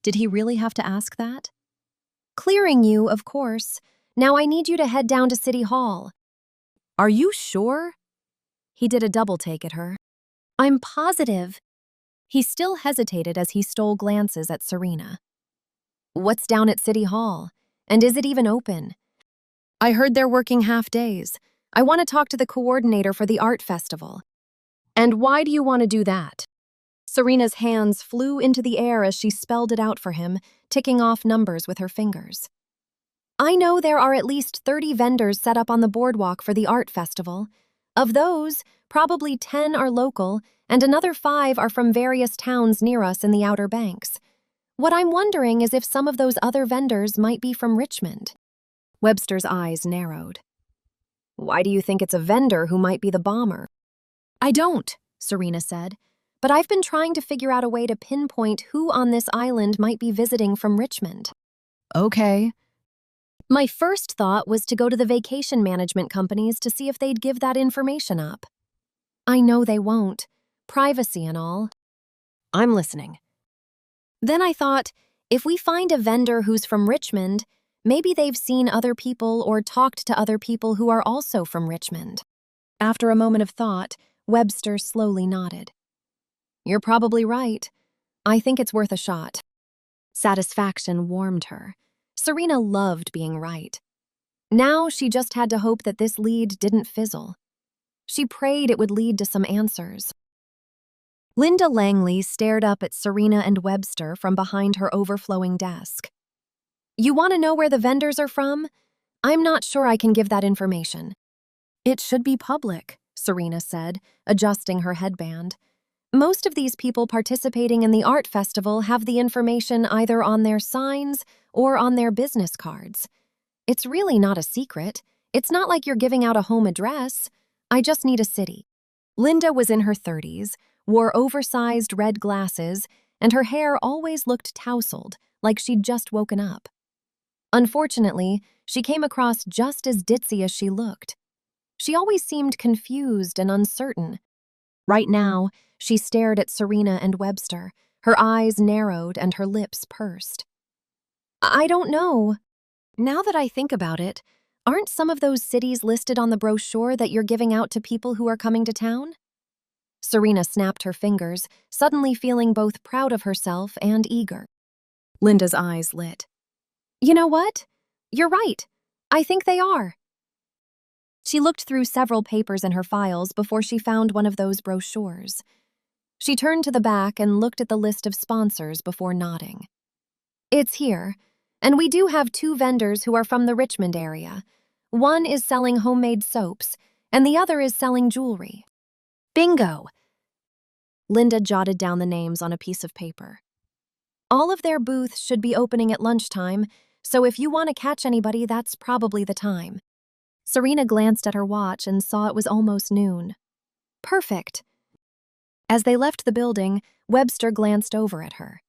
Did he really have to ask that? Clearing you, of course. Now I need you to head down to City Hall. Are you sure? He did a double take at her. I'm positive. He still hesitated as he stole glances at Serena. What's down at City Hall? And is it even open? I heard they're working half days. I want to talk to the coordinator for the art festival. And why do you want to do that? Serena's hands flew into the air as she spelled it out for him, ticking off numbers with her fingers. I know there are at least 30 vendors set up on the boardwalk for the art festival. Of those, probably 10 are local, and another 5 are from various towns near us in the Outer Banks. What I'm wondering is if some of those other vendors might be from Richmond. Webster's eyes narrowed. Why do you think it's a vendor who might be the bomber? I don't, Serena said, but I've been trying to figure out a way to pinpoint who on this island might be visiting from Richmond. Okay. My first thought was to go to the vacation management companies to see if they'd give that information up. I know they won't. Privacy and all. I'm listening. Then I thought, if we find a vendor who's from Richmond, maybe they've seen other people or talked to other people who are also from Richmond. After a moment of thought, Webster slowly nodded. You're probably right. I think it's worth a shot. Satisfaction warmed her. Serena loved being right. Now she just had to hope that this lead didn't fizzle. She prayed it would lead to some answers. Linda Langley stared up at Serena and Webster from behind her overflowing desk. You want to know where the vendors are from? I'm not sure I can give that information. It should be public, Serena said, adjusting her headband. Most of these people participating in the art festival have the information either on their signs or on their business cards. It's really not a secret. It's not like you're giving out a home address. I just need a city. Linda was in her 30s, wore oversized red glasses, and her hair always looked tousled, like she'd just woken up. Unfortunately, she came across just as ditzy as she looked. She always seemed confused and uncertain. Right now, she stared at Serena and Webster, her eyes narrowed and her lips pursed. I don't know. Now that I think about it, aren't some of those cities listed on the brochure that you're giving out to people who are coming to town? Serena snapped her fingers, suddenly feeling both proud of herself and eager. Linda's eyes lit. You know what? You're right. I think they are. She looked through several papers in her files before she found one of those brochures. She turned to the back and looked at the list of sponsors before nodding. It's here, and we do have 2 vendors who are from the Richmond area. One is selling homemade soaps, and the other is selling jewelry. Bingo! Linda jotted down the names on a piece of paper. All of their booths should be opening at lunchtime, so if you want to catch anybody, that's probably the time. Serena glanced at her watch and saw it was almost noon. Perfect. As they left the building, Webster glanced over at her.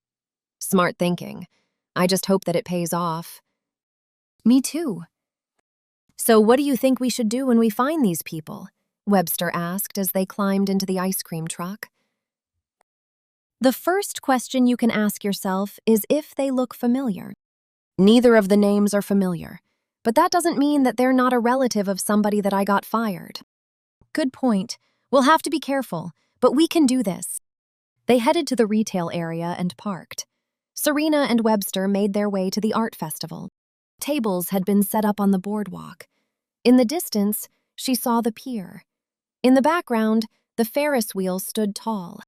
Smart thinking. I just hope that it pays off. Me too. So what do you think we should do when we find these people? Webster asked as they climbed into the ice cream truck. The first question you can ask yourself is if they look familiar. Neither of the names are familiar, but that doesn't mean that they're not a relative of somebody that I got fired. Good point. We'll have to be careful, but we can do this. They headed to the retail area and parked. Serena and Webster made their way to the art festival. Tables had been set up on the boardwalk. In the distance, she saw the pier. In the background, the Ferris wheel stood tall.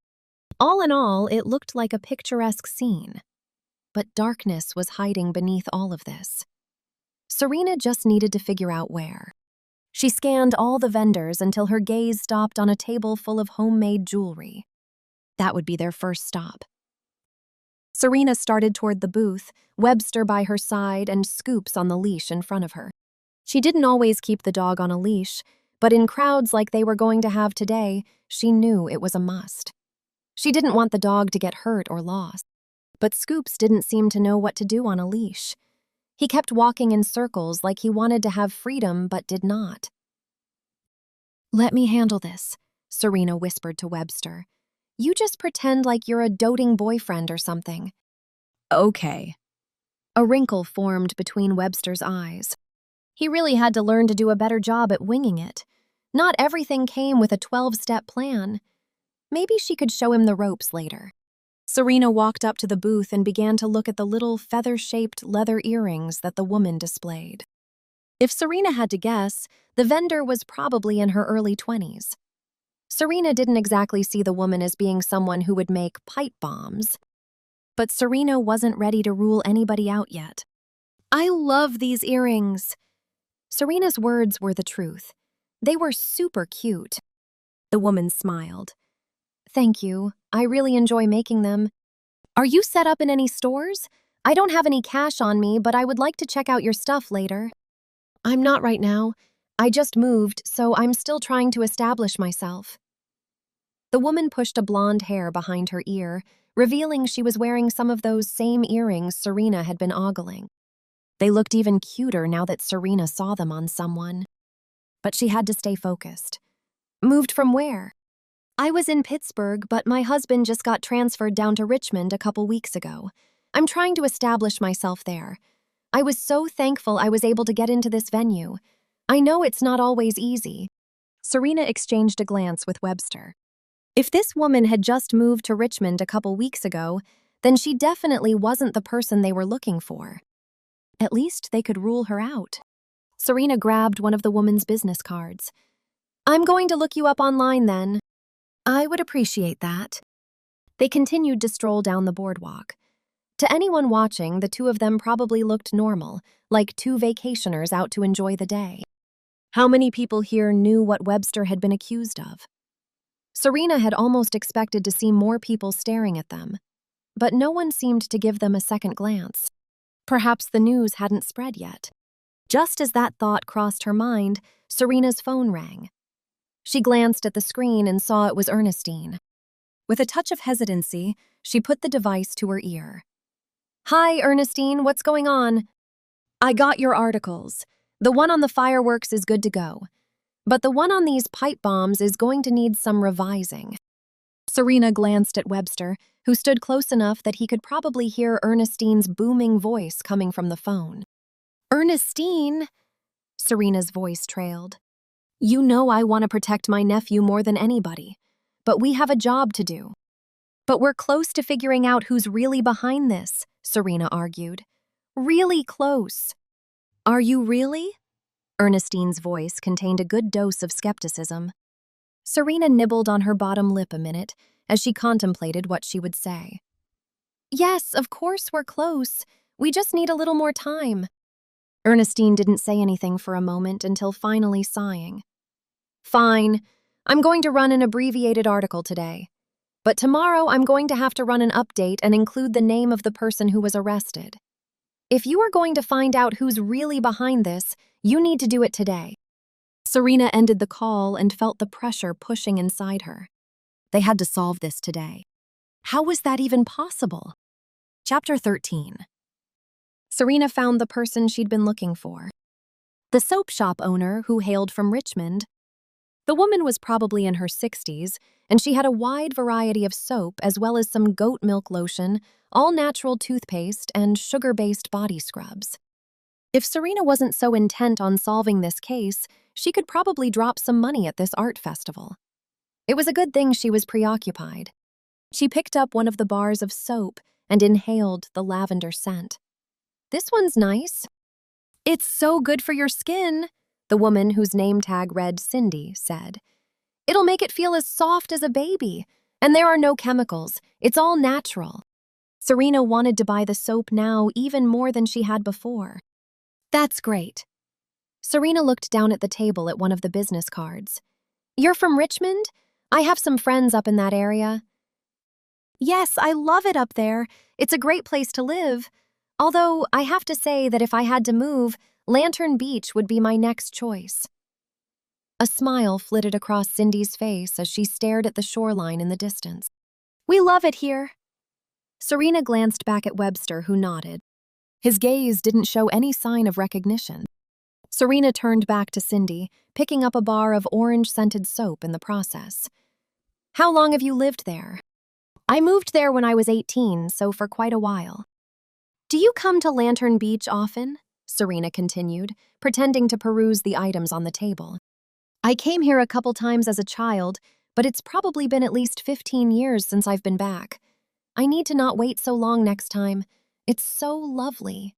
All in all, it looked like a picturesque scene. But darkness was hiding beneath all of this. Serena just needed to figure out where. She scanned all the vendors until her gaze stopped on a table full of homemade jewelry. That would be their first stop. Serena started toward the booth, Webster by her side and Scoops on the leash in front of her. She didn't always keep the dog on a leash, but in crowds like they were going to have today, she knew it was a must. She didn't want the dog to get hurt or lost. But Scoops didn't seem to know what to do on a leash. He kept walking in circles like he wanted to have freedom but did not. Let me handle this, Serena whispered to Webster. You just pretend like you're a doting boyfriend or something. Okay. A wrinkle formed between Webster's eyes. He really had to learn to do a better job at winging it. Not everything came with a 12-step plan. Maybe she could show him the ropes later. Serena walked up to the booth and began to look at the little feather-shaped leather earrings that the woman displayed. If Serena had to guess, the vendor was probably in her early 20s. Serena didn't exactly see the woman as being someone who would make pipe bombs. But Serena wasn't ready to rule anybody out yet. I love these earrings. Serena's words were the truth. They were super cute. The woman smiled. Thank you. I really enjoy making them. Are you set up in any stores? I don't have any cash on me, but I would like to check out your stuff later. I'm not right now. I just moved, so I'm still trying to establish myself. The woman pushed a blonde hair behind her ear, revealing she was wearing some of those same earrings Serena had been ogling. They looked even cuter now that Serena saw them on someone. But she had to stay focused. Moved from where? I was in Pittsburgh, but my husband just got transferred down to Richmond a couple weeks ago. I'm trying to establish myself there. I was so thankful I was able to get into this venue. I know it's not always easy. Serena exchanged a glance with Webster. If this woman had just moved to Richmond a couple weeks ago, then she definitely wasn't the person they were looking for. At least they could rule her out. Serena grabbed one of the woman's business cards. "I'm going to look you up online then." "I would appreciate that." They continued to stroll down the boardwalk. To anyone watching, the two of them probably looked normal, like two vacationers out to enjoy the day. How many people here knew what Webster had been accused of? Serena had almost expected to see more people staring at them, but no one seemed to give them a second glance. Perhaps the news hadn't spread yet. Just as that thought crossed her mind, Serena's phone rang. She glanced at the screen and saw it was Ernestine. With a touch of hesitancy, she put the device to her ear. "Hi, Ernestine, what's going on?" "I got your articles. The one on the fireworks is good to go. But the one on these pipe bombs is going to need some revising." Serena glanced at Webster, who stood close enough that he could probably hear Ernestine's booming voice coming from the phone. "Ernestine," Serena's voice trailed. "You know I want to protect my nephew more than anybody, but we have a job to do." "But we're close to figuring out who's really behind this," Serena argued. "Really close." "Are you really?" Ernestine's voice contained a good dose of skepticism. Serena nibbled on her bottom lip a minute as she contemplated what she would say. "Yes, of course we're close. We just need a little more time." Ernestine didn't say anything for a moment until finally sighing. "Fine. I'm going to run an abbreviated article today. But tomorrow I'm going to have to run an update and include the name of the person who was arrested. If you are going to find out who's really behind this, you need to do it today." Serena ended the call and felt the pressure pushing inside her. They had to solve this today. How was that even possible? Chapter 13. Serena found the person she'd been looking for. The soap shop owner who hailed from Richmond. The woman was probably in her 60s, and she had a wide variety of soap as well as some goat milk lotion, all-natural toothpaste, and sugar-based body scrubs. If Serena wasn't so intent on solving this case, she could probably drop some money at this art festival. It was a good thing she was preoccupied. She picked up one of the bars of soap and inhaled the lavender scent. "This one's nice." "It's so good for your skin," the woman whose name tag read Cindy said. "It'll make it feel as soft as a baby, and there are no chemicals. It's all natural." Serena wanted to buy the soap now even more than she had before. "That's great." Serena looked down at the table at one of the business cards. "You're from Richmond? I have some friends up in that area." "Yes, I love it up there. It's a great place to live. Although I have to say that if I had to move, Lantern Beach would be my next choice." A smile flitted across Cindy's face as she stared at the shoreline in the distance. "We love it here." Serena glanced back at Webster, who nodded. His gaze didn't show any sign of recognition. Serena turned back to Cindy, picking up a bar of orange-scented soap in the process. "How long have you lived there?" "I moved there when I was 18, so for quite a while." "Do you come to Lantern Beach often?" Serena continued, pretending to peruse the items on the table. "I came here a couple times as a child, but it's probably been at least 15 years since I've been back. I need to not wait so long next time. It's so lovely."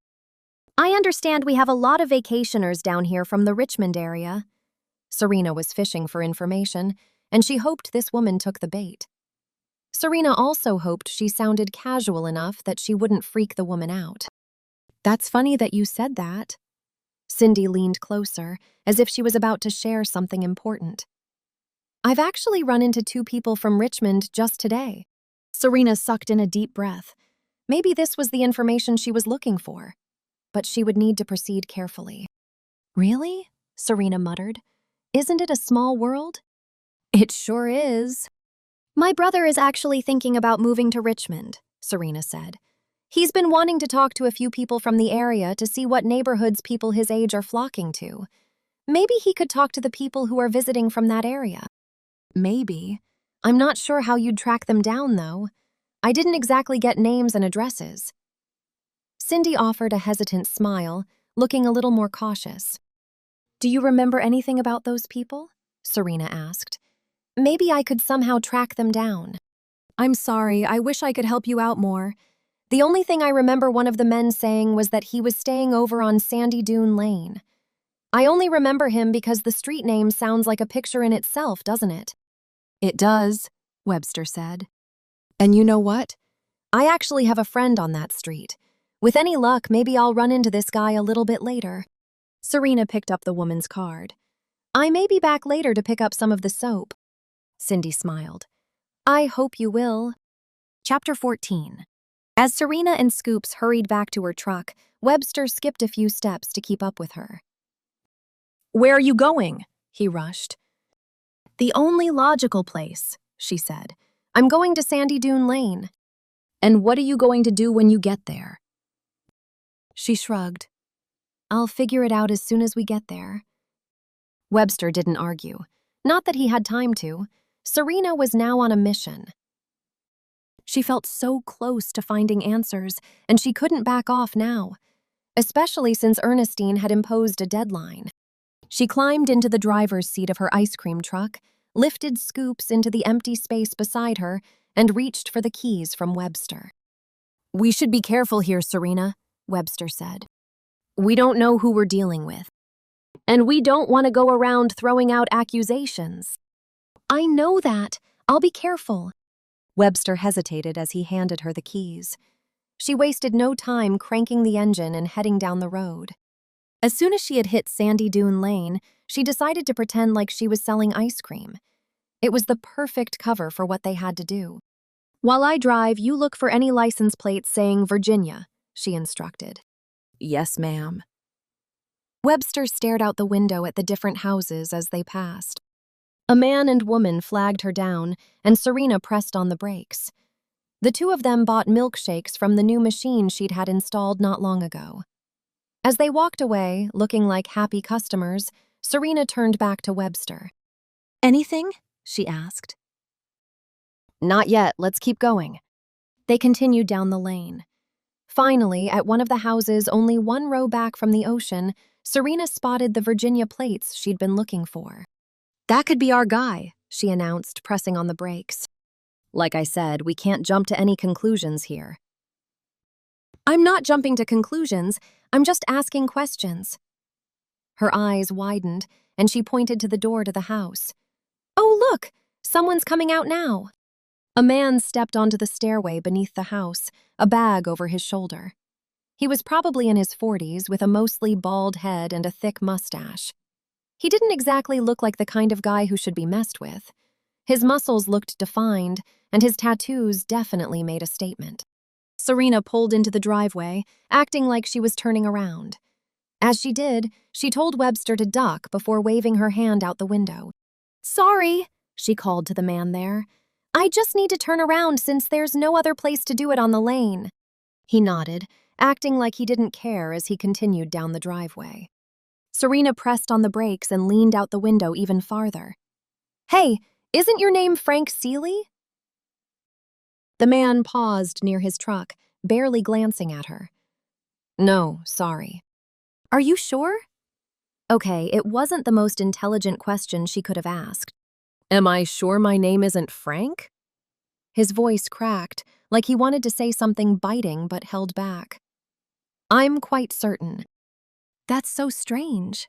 "I understand we have a lot of vacationers down here from the Richmond area." Serena was fishing for information, and she hoped this woman took the bait. Serena also hoped she sounded casual enough that she wouldn't freak the woman out. "That's funny that you said that." Cindy leaned closer, as if she was about to share something important. "I've actually run into 2 people from Richmond just today." Serena sucked in a deep breath. Maybe this was the information she was looking for, but she would need to proceed carefully. "Really?" Serena muttered. "Isn't it a small world?" "It sure is." "My brother is actually thinking about moving to Richmond," Serena said. "He's been wanting to talk to a few people from the area to see what neighborhoods people his age are flocking to. Maybe he could talk to the people who are visiting from that area." "Maybe. I'm not sure how you'd track them down, though. I didn't exactly get names and addresses." Cindy offered a hesitant smile, looking a little more cautious. "Do you remember anything about those people?" Serena asked. Maybe I could somehow track them down. I'm sorry, I wish I could help you out more. The only thing I remember one of the men saying was that he was staying over on Sandy Dune Lane. I only remember him because the street name sounds like a picture in itself, doesn't it? It does, Webster said. And you know what? I actually have a friend on that street. With any luck, maybe I'll run into this guy a little bit later. Serena picked up the woman's card. I may be back later to pick up some of the soap. Cindy smiled. I hope you will. Chapter 14. As Serena and Scoops hurried back to her truck, Webster skipped a few steps to keep up with her. Where are you going? He rushed. The only logical place, she said. I'm going to Sandy Dune Lane. And what are you going to do when you get there? She shrugged. I'll figure it out as soon as we get there. Webster didn't argue. Not that he had time to. Serena was now on a mission. She felt so close to finding answers, and she couldn't back off now, especially since Ernestine had imposed a deadline. She climbed into the driver's seat of her ice cream truck, lifted Scoops into the empty space beside her, and reached for the keys from Webster. We should be careful here, Serena, Webster said. We don't know who we're dealing with. And we don't want to go around throwing out accusations. I know that. I'll be careful. Webster hesitated as he handed her the keys. She wasted no time cranking the engine and heading down the road. As soon as she had hit Sandy Dune Lane, she decided to pretend like she was selling ice cream. It was the perfect cover for what they had to do. While I drive, you look for any license plates saying Virginia, she instructed. Yes, ma'am. Webster stared out the window at the different houses as they passed. A man and woman flagged her down, and Serena pressed on the brakes. The two of them bought milkshakes from the new machine she'd had installed not long ago. As they walked away, looking like happy customers, Serena turned back to Webster. Anything? She asked. Not yet, let's keep going. They continued down the lane. Finally, at one of the houses only one row back from the ocean, Serena spotted the Virginia plates she'd been looking for. That could be our guy, she announced, pressing on the brakes. Like I said, we can't jump to any conclusions here. I'm not jumping to conclusions, I'm just asking questions. Her eyes widened, and she pointed to the door to the house. Oh, look! Someone's coming out now. A man stepped onto the stairway beneath the house, a bag over his shoulder. He was probably in his 40s, with a mostly bald head and a thick mustache. He didn't exactly look like the kind of guy who should be messed with. His muscles looked defined, and his tattoos definitely made a statement. Serena pulled into the driveway, acting like she was turning around. As she did, she told Webster to duck before waving her hand out the window. Sorry, she called to the man there. I just need to turn around since there's no other place to do it on the lane. He nodded, acting like he didn't care as he continued down the driveway. Serena pressed on the brakes and leaned out the window even farther. Hey, isn't your name Frank Seeley? The man paused near his truck, barely glancing at her. No, sorry. Are you sure? Okay, it wasn't the most intelligent question she could have asked. Am I sure my name isn't Frank? His voice cracked, like he wanted to say something biting but held back. I'm quite certain. That's so strange.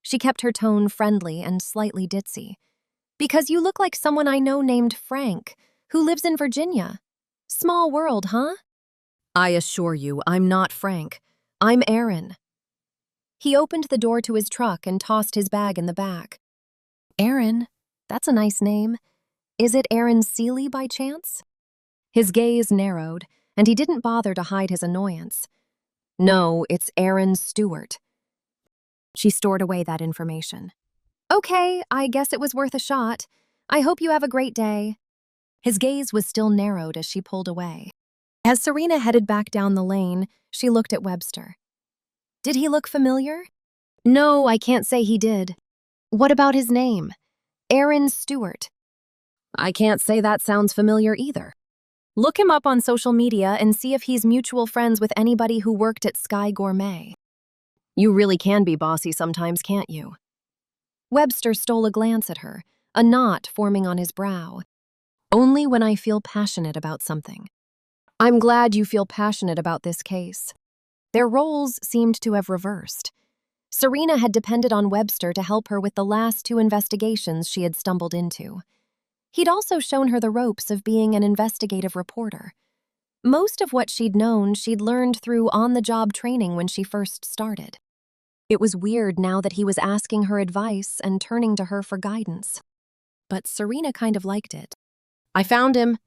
She kept her tone friendly and slightly ditzy. Because you look like someone I know named Frank, who lives in Virginia. Small world, huh? I assure you, I'm not Frank. I'm Aaron. He opened the door to his truck and tossed his bag in the back. Aaron? That's a nice name. Is it Aaron Seeley by chance? His gaze narrowed, and he didn't bother to hide his annoyance. No, it's Aaron Stewart. She stored away that information. Okay, I guess it was worth a shot. I hope you have a great day. His gaze was still narrowed as she pulled away. As Serena headed back down the lane, she looked at Webster. Did he look familiar? No, I can't say he did. What about his name? Aaron Stewart. I can't say that sounds familiar either. Look him up on social media and see if he's mutual friends with anybody who worked at Sky Gourmet. You really can be bossy sometimes, can't you? Webster stole a glance at her, a knot forming on his brow. Only when I feel passionate about something. I'm glad you feel passionate about this case. Their roles seemed to have reversed. Serena had depended on Webster to help her with the last 2 investigations she had stumbled into. He'd also shown her the ropes of being an investigative reporter. Most of what she'd known, she'd learned through on-the-job training when she first started. It was weird now that he was asking her advice and turning to her for guidance. But Serena kind of liked it. I found him.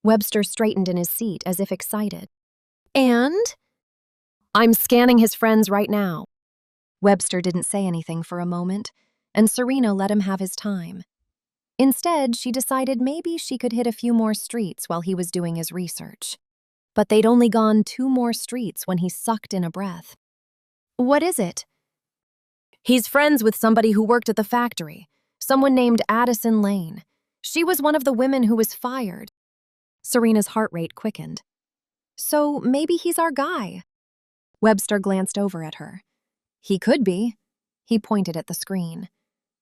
Webster straightened in his seat as if excited. And? I'm scanning his friends right now. Webster didn't say anything for a moment, and Serena let him have his time. Instead, she decided maybe she could hit a few more streets while he was doing his research. But they'd only gone 2 more streets when he sucked in a breath. What is it? He's friends with somebody who worked at the factory, someone named Addison Lane. She was one of the women who was fired. Serena's heart rate quickened. So maybe he's our guy. Webster glanced over at her. He could be. He pointed at the screen.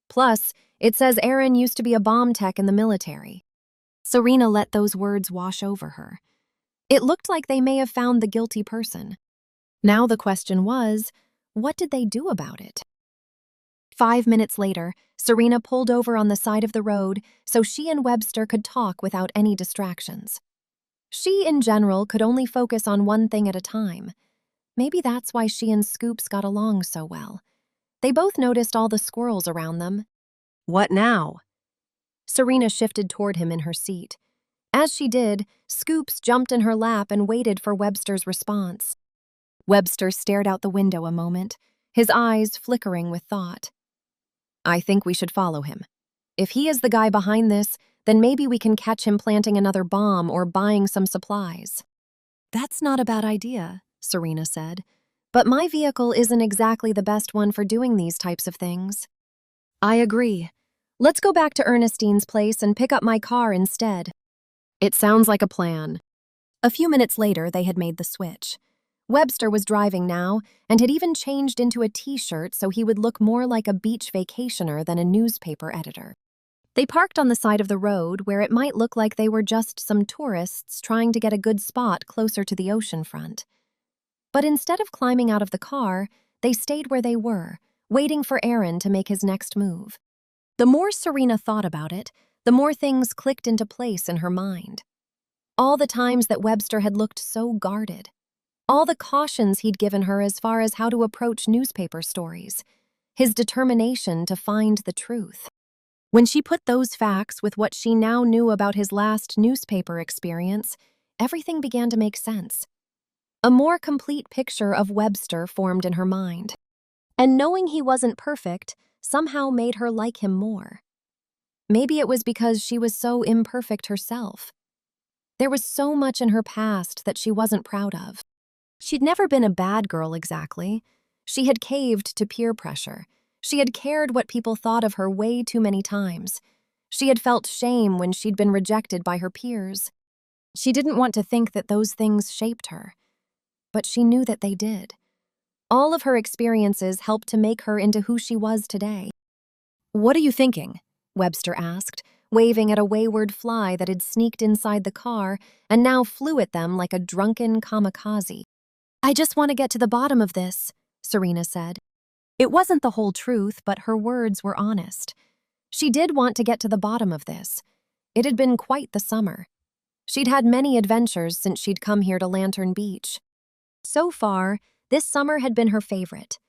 Plus, it says Aaron used to be a bomb tech in the military. Serena let those words wash over her. It looked like they may have found the guilty person. Now the question was, what did they do about it? 5 minutes later, Serena pulled over on the side of the road so she and Webster could talk without any distractions. She, in general, could only focus on one thing at a time. Maybe that's why she and Scoops got along so well. They both noticed all the squirrels around them. What now? Serena shifted toward him in her seat. As she did, Scoops jumped in her lap and waited for Webster's response. Webster stared out the window a moment, his eyes flickering with thought. I think we should follow him. If he is the guy behind this, then maybe we can catch him planting another bomb or buying some supplies. That's not a bad idea, Serena said. But my vehicle isn't exactly the best one for doing these types of things. I agree. Let's go back to Ernestine's place and pick up my car instead. It sounds like a plan. A few minutes later, they had made the switch. Webster was driving now and had even changed into a t-shirt so he would look more like a beach vacationer than a newspaper editor. They parked on the side of the road where it might look like they were just some tourists trying to get a good spot closer to the ocean front. But instead of climbing out of the car, they stayed where they were, waiting for Aaron to make his next move. The more Serena thought about it, the more things clicked into place in her mind. All the times that Webster had looked so guarded. All the cautions he'd given her as far as how to approach newspaper stories. His determination to find the truth. When she put those facts with what she now knew about his last newspaper experience, everything began to make sense. A more complete picture of Webster formed in her mind. And knowing he wasn't perfect somehow made her like him more. Maybe it was because she was so imperfect herself. There was so much in her past that she wasn't proud of. She'd never been a bad girl exactly. She had caved to peer pressure. She had cared what people thought of her way too many times. She had felt shame when she'd been rejected by her peers. She didn't want to think that those things shaped her. But she knew that they did. All of her experiences helped to make her into who she was today. What are you thinking? Webster asked, waving at a wayward fly that had sneaked inside the car and now flew at them like a drunken kamikaze. I just want to get to the bottom of this, Serena said. It wasn't the whole truth, but her words were honest. She did want to get to the bottom of this. It had been quite the summer. She'd had many adventures since she'd come here to Lantern Beach. So far, this summer had been her favorite.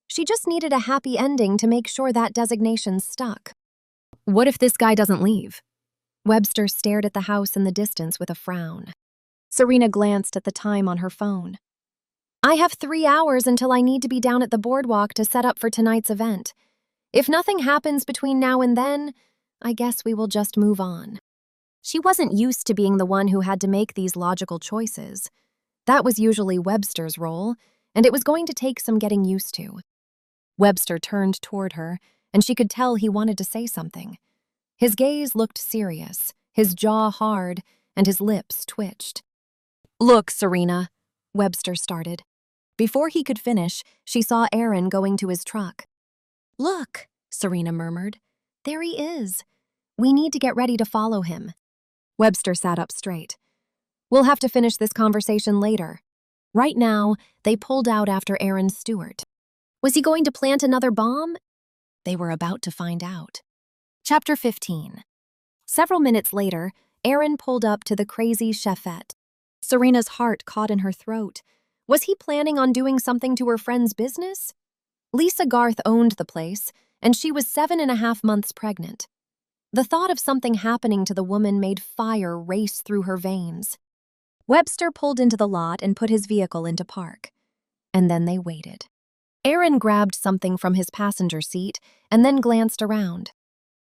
She just needed a happy ending to make sure that designation stuck. What if this guy doesn't leave? Webster stared at the house in the distance with a frown. Serena glanced at the time on her phone. I have 3 hours until I need to be down at the boardwalk to set up for tonight's event. If nothing happens between now and then, I guess we will just move on. She wasn't used to being the one who had to make these logical choices. That was usually Webster's role, and it was going to take some getting used to. Webster turned toward her, and she could tell he wanted to say something. His gaze looked serious, his jaw hard, and his lips twitched. Look, Serena, Webster started. Before he could finish, she saw Aaron going to his truck. Look, Serena murmured. "There he is. We need to get ready to follow him." Webster sat up straight. "We'll have to finish this conversation later. Right now, they pulled out after Aaron Stewart. Was he going to plant another bomb? They were about to find out. Chapter 15. Several minutes later, Aaron pulled up to the crazy chefette. Serena's heart caught in her throat. Was he planning on doing something to her friend's business? Lisa Garth owned the place, and she was 7.5 months pregnant. The thought of something happening to the woman made fire race through her veins. Webster pulled into the lot and put his vehicle into park. And then they waited. Aaron grabbed something from his passenger seat and then glanced around.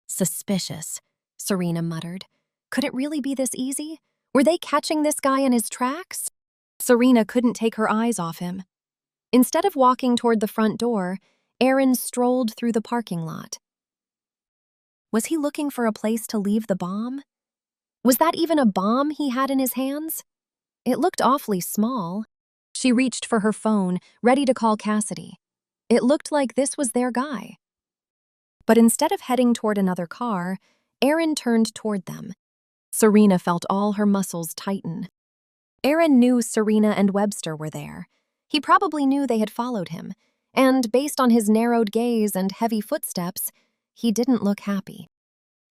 "Suspicious," Serena muttered. Could it really be this easy? Were they catching this guy in his tracks? Serena couldn't take her eyes off him. Instead of walking toward the front door, Aaron strolled through the parking lot. Was he looking for a place to leave the bomb? Was that even a bomb he had in his hands? It looked awfully small. She reached for her phone, ready to call Cassidy. It looked like this was their guy. But instead of heading toward another car, Aaron turned toward them. Serena felt all her muscles tighten. Aaron knew Serena and Webster were there. He probably knew they had followed him, and based on his narrowed gaze and heavy footsteps, he didn't look happy.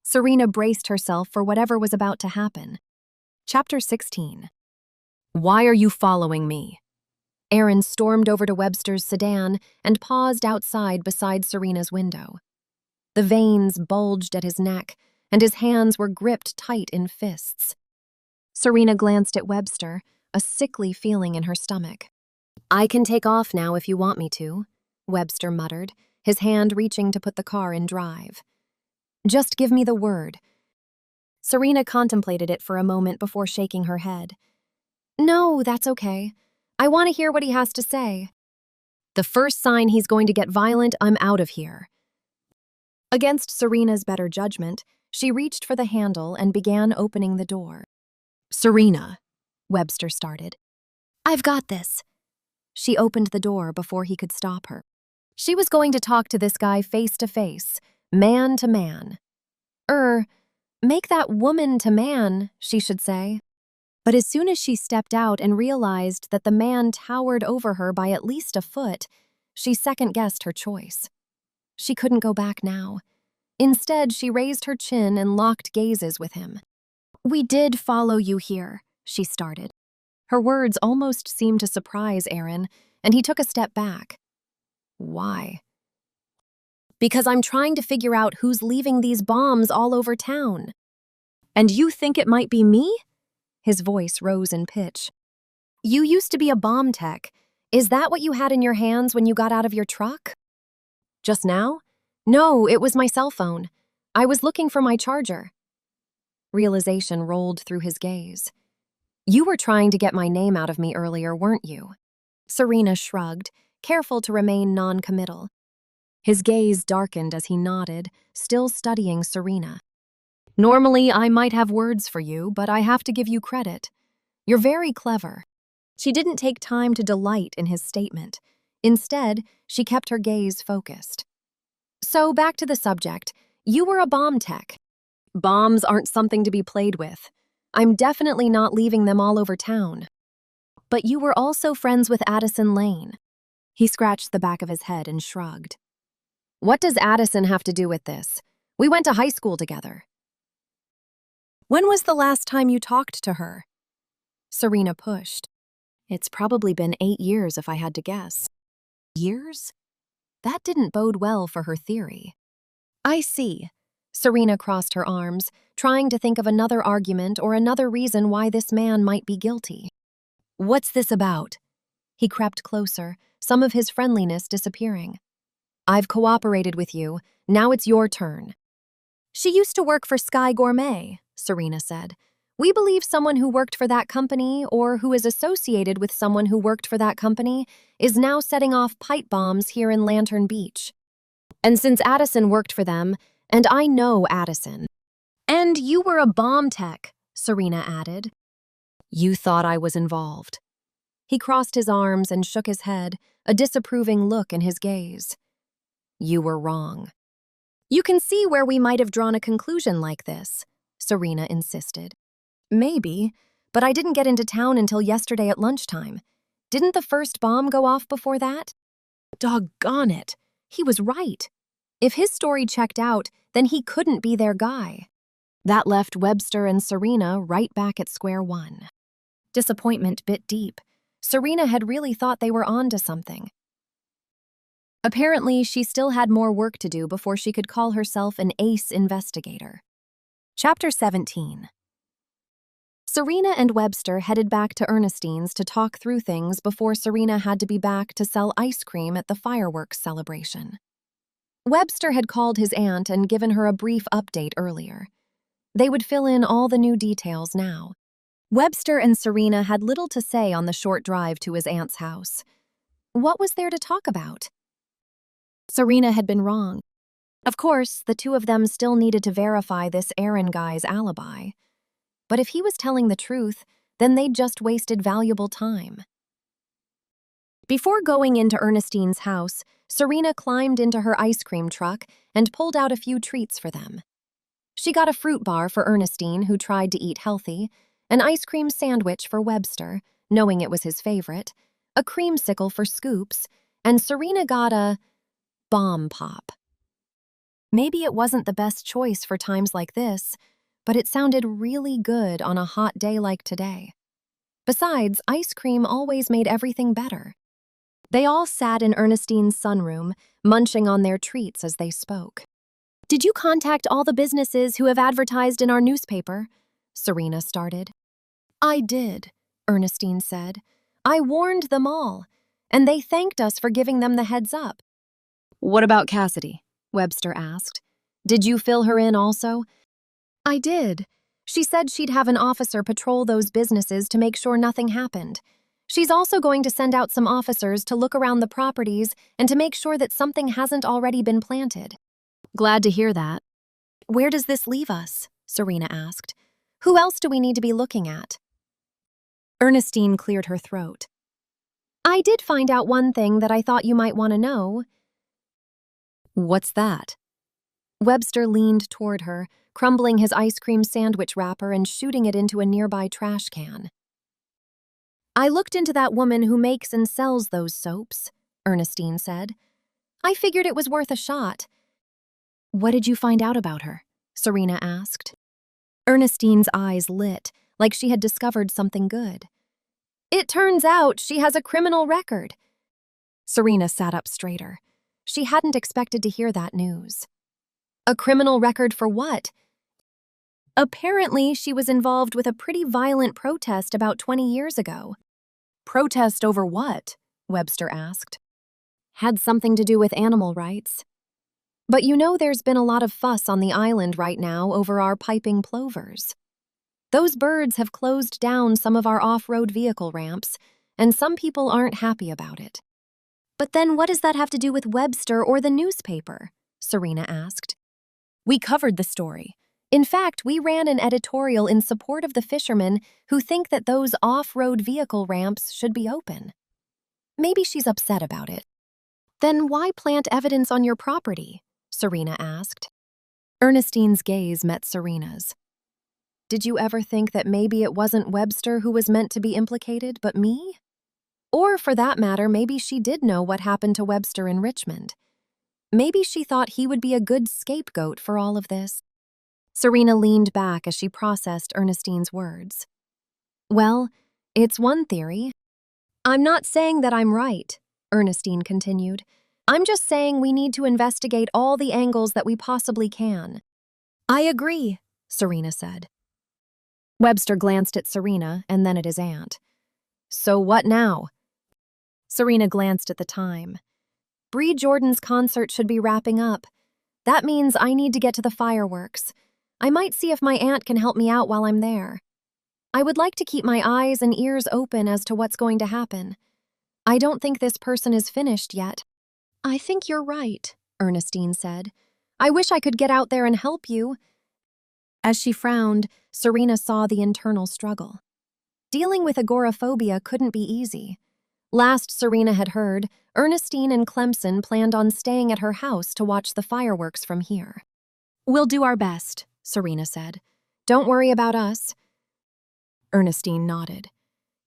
Serena braced herself for whatever was about to happen. Chapter 16. "Why are you following me?" Aaron stormed over to Webster's sedan and paused outside beside Serena's window. The veins bulged at his neck, and his hands were gripped tight in fists. Serena glanced at Webster, a sickly feeling in her stomach. "I can take off now if you want me to," Webster muttered, his hand reaching to put the car in drive. "Just give me the word." Serena contemplated it for a moment before shaking her head. "No, that's okay. I want to hear what he has to say. The first sign he's going to get violent, I'm out of here." Against Serena's better judgment, she reached for the handle and began opening the door. "Serena," Webster started. "I've got this." She opened the door before he could stop her. She was going to talk to this guy face to face, man to man. Make that woman to man, she should say. But as soon as she stepped out and realized that the man towered over her by at least a foot, she second-guessed her choice. She couldn't go back now. Instead, she raised her chin and locked gazes with him. "We did follow you here," she started. Her words almost seemed to surprise Aaron, and he took a step back. "Why?" "Because I'm trying to figure out who's leaving these bombs all over town." "And you think it might be me?" His voice rose in pitch. "You used to be a bomb tech. Is that what you had in your hands when you got out of your truck?" "Just now? No, it was my cell phone. I was looking for my charger." Realization rolled through his gaze. "You were trying to get my name out of me earlier, weren't you?" Serena shrugged, careful to remain non-committal. His gaze darkened as he nodded, still studying Serena. "Normally, I might have words for you, but I have to give you credit. You're very clever." She didn't take time to delight in his statement. Instead, she kept her gaze focused. "So back to the subject. You were a bomb tech. Bombs aren't something to be played with. I'm definitely not leaving them all over town. But you were also friends with Addison Lane." He scratched the back of his head and shrugged. "What does Addison have to do with this? We went to high school together." "When was the last time you talked to her?" Serena pushed. "It's probably been 8 years if I had to guess." Years? That didn't bode well for her theory. "I see." Serena crossed her arms, trying to think of another argument or another reason why this man might be guilty. "What's this about?" He crept closer, some of his friendliness disappearing. "I've cooperated with you. Now it's your turn." "She used to work for Sky Gourmet," Serena said. "We believe someone who worked for that company or who is associated with someone who worked for that company is now setting off pipe bombs here in Lantern Beach. And since Addison worked for them, and I know Addison." "And you were a bomb tech," Serena added. "You thought I was involved." He crossed his arms and shook his head, a disapproving look in his gaze. "You were wrong." You can see where we might have drawn a conclusion like this, Serena insisted. Maybe, but I didn't get into town until yesterday at lunchtime. Didn't the first bomb go off before that? Doggone it. He was right. If his story checked out, then he couldn't be their guy. That left Webster and Serena right back at square one. Disappointment bit deep. Serena had really thought they were on to something. Apparently, she still had more work to do before she could call herself an ace investigator. Chapter 17. Serena and Webster headed back to Ernestine's to talk through things before Serena had to be back to sell ice cream at the fireworks celebration. Webster had called his aunt and given her a brief update earlier. They would fill in all the new details now. Webster and Serena had little to say on the short drive to his aunt's house. What was there to talk about? Serena had been wrong. Of course, the two of them still needed to verify this Aaron guy's alibi. But if he was telling the truth, then they'd just wasted valuable time. Before going into Ernestine's house, Serena climbed into her ice cream truck and pulled out a few treats for them. She got a fruit bar for Ernestine, who tried to eat healthy, an ice cream sandwich for Webster, knowing it was his favorite, a creamsicle for Scoops, and Serena got a bomb pop. Maybe it wasn't the best choice for times like this, but it sounded really good on a hot day like today. Besides, ice cream always made everything better. They all sat in Ernestine's sunroom, munching on their treats as they spoke. "Did you contact all the businesses who have advertised in our newspaper?" Serena started. "I did," Ernestine said. "I warned them all, and they thanked us for giving them the heads up." "What about Cassidy?" Webster asked. "Did you fill her in also?" "I did. She said she'd have an officer patrol those businesses to make sure nothing happened. She's also going to send out some officers to look around the properties and to make sure that something hasn't already been planted." "Glad to hear that." "Where does this leave us?" Serena asked. "Who else do we need to be looking at?" Ernestine cleared her throat. "I did find out one thing that I thought you might want to know." "What's that?" Webster leaned toward her, crumbling his ice cream sandwich wrapper and shooting it into a nearby trash can. "I looked into that woman who makes and sells those soaps," Ernestine said. "I figured it was worth a shot." "What did you find out about her?" Serena asked. Ernestine's eyes lit, like she had discovered something good. "It turns out she has a criminal record." Serena sat up straighter. She hadn't expected to hear that news. A criminal record for what? Apparently, she was involved with a pretty violent protest about 20 years ago. "Protest over what?" Webster asked. "Had something to do with animal rights. But you know there's been a lot of fuss on the island right now over our piping plovers. Those birds have closed down some of our off-road vehicle ramps, and some people aren't happy about it." "But then what does that have to do with Webster or the newspaper?" Serena asked. "We covered the story. In fact, we ran an editorial in support of the fishermen who think that those off-road vehicle ramps should be open." "Maybe she's upset about it." "Then why plant evidence on your property?" Serena asked. Ernestine's gaze met Serena's. "Did you ever think that maybe it wasn't Webster who was meant to be implicated, but me? Or, for that matter, maybe she did know what happened to Webster in Richmond. Maybe she thought he would be a good scapegoat for all of this." Serena leaned back as she processed Ernestine's words. "Well, it's one theory. I'm not saying that I'm right," Ernestine continued. "I'm just saying we need to investigate all the angles that we possibly can." "I agree," Serena said. Webster glanced at Serena and then at his aunt. "So what now?" Serena glanced at the time. "Bree Jordan's concert should be wrapping up. That means I need to get to the fireworks. I might see if my aunt can help me out while I'm there. I would like to keep my eyes and ears open as to what's going to happen. I don't think this person is finished yet." "I think you're right," Ernestine said. "I wish I could get out there and help you." As she frowned, Serena saw the internal struggle. Dealing with agoraphobia couldn't be easy. Last Serena had heard, Ernestine and Clemson planned on staying at her house to watch the fireworks from here. "We'll do our best," Serena said. "Don't worry about us." Ernestine nodded.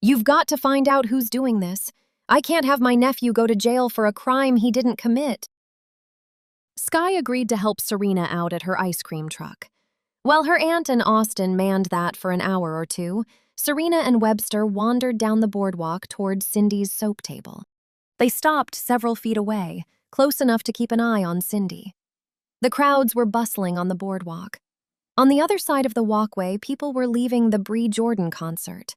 "You've got to find out who's doing this. I can't have my nephew go to jail for a crime he didn't commit." Skye agreed to help Serena out at her ice cream truck. While her aunt and Austin manned that for an hour or two, Serena and Webster wandered down the boardwalk toward Cindy's soap table. They stopped several feet away, close enough to keep an eye on Cindy. The crowds were bustling on the boardwalk. On the other side of the walkway, people were leaving the Bree Jordan concert.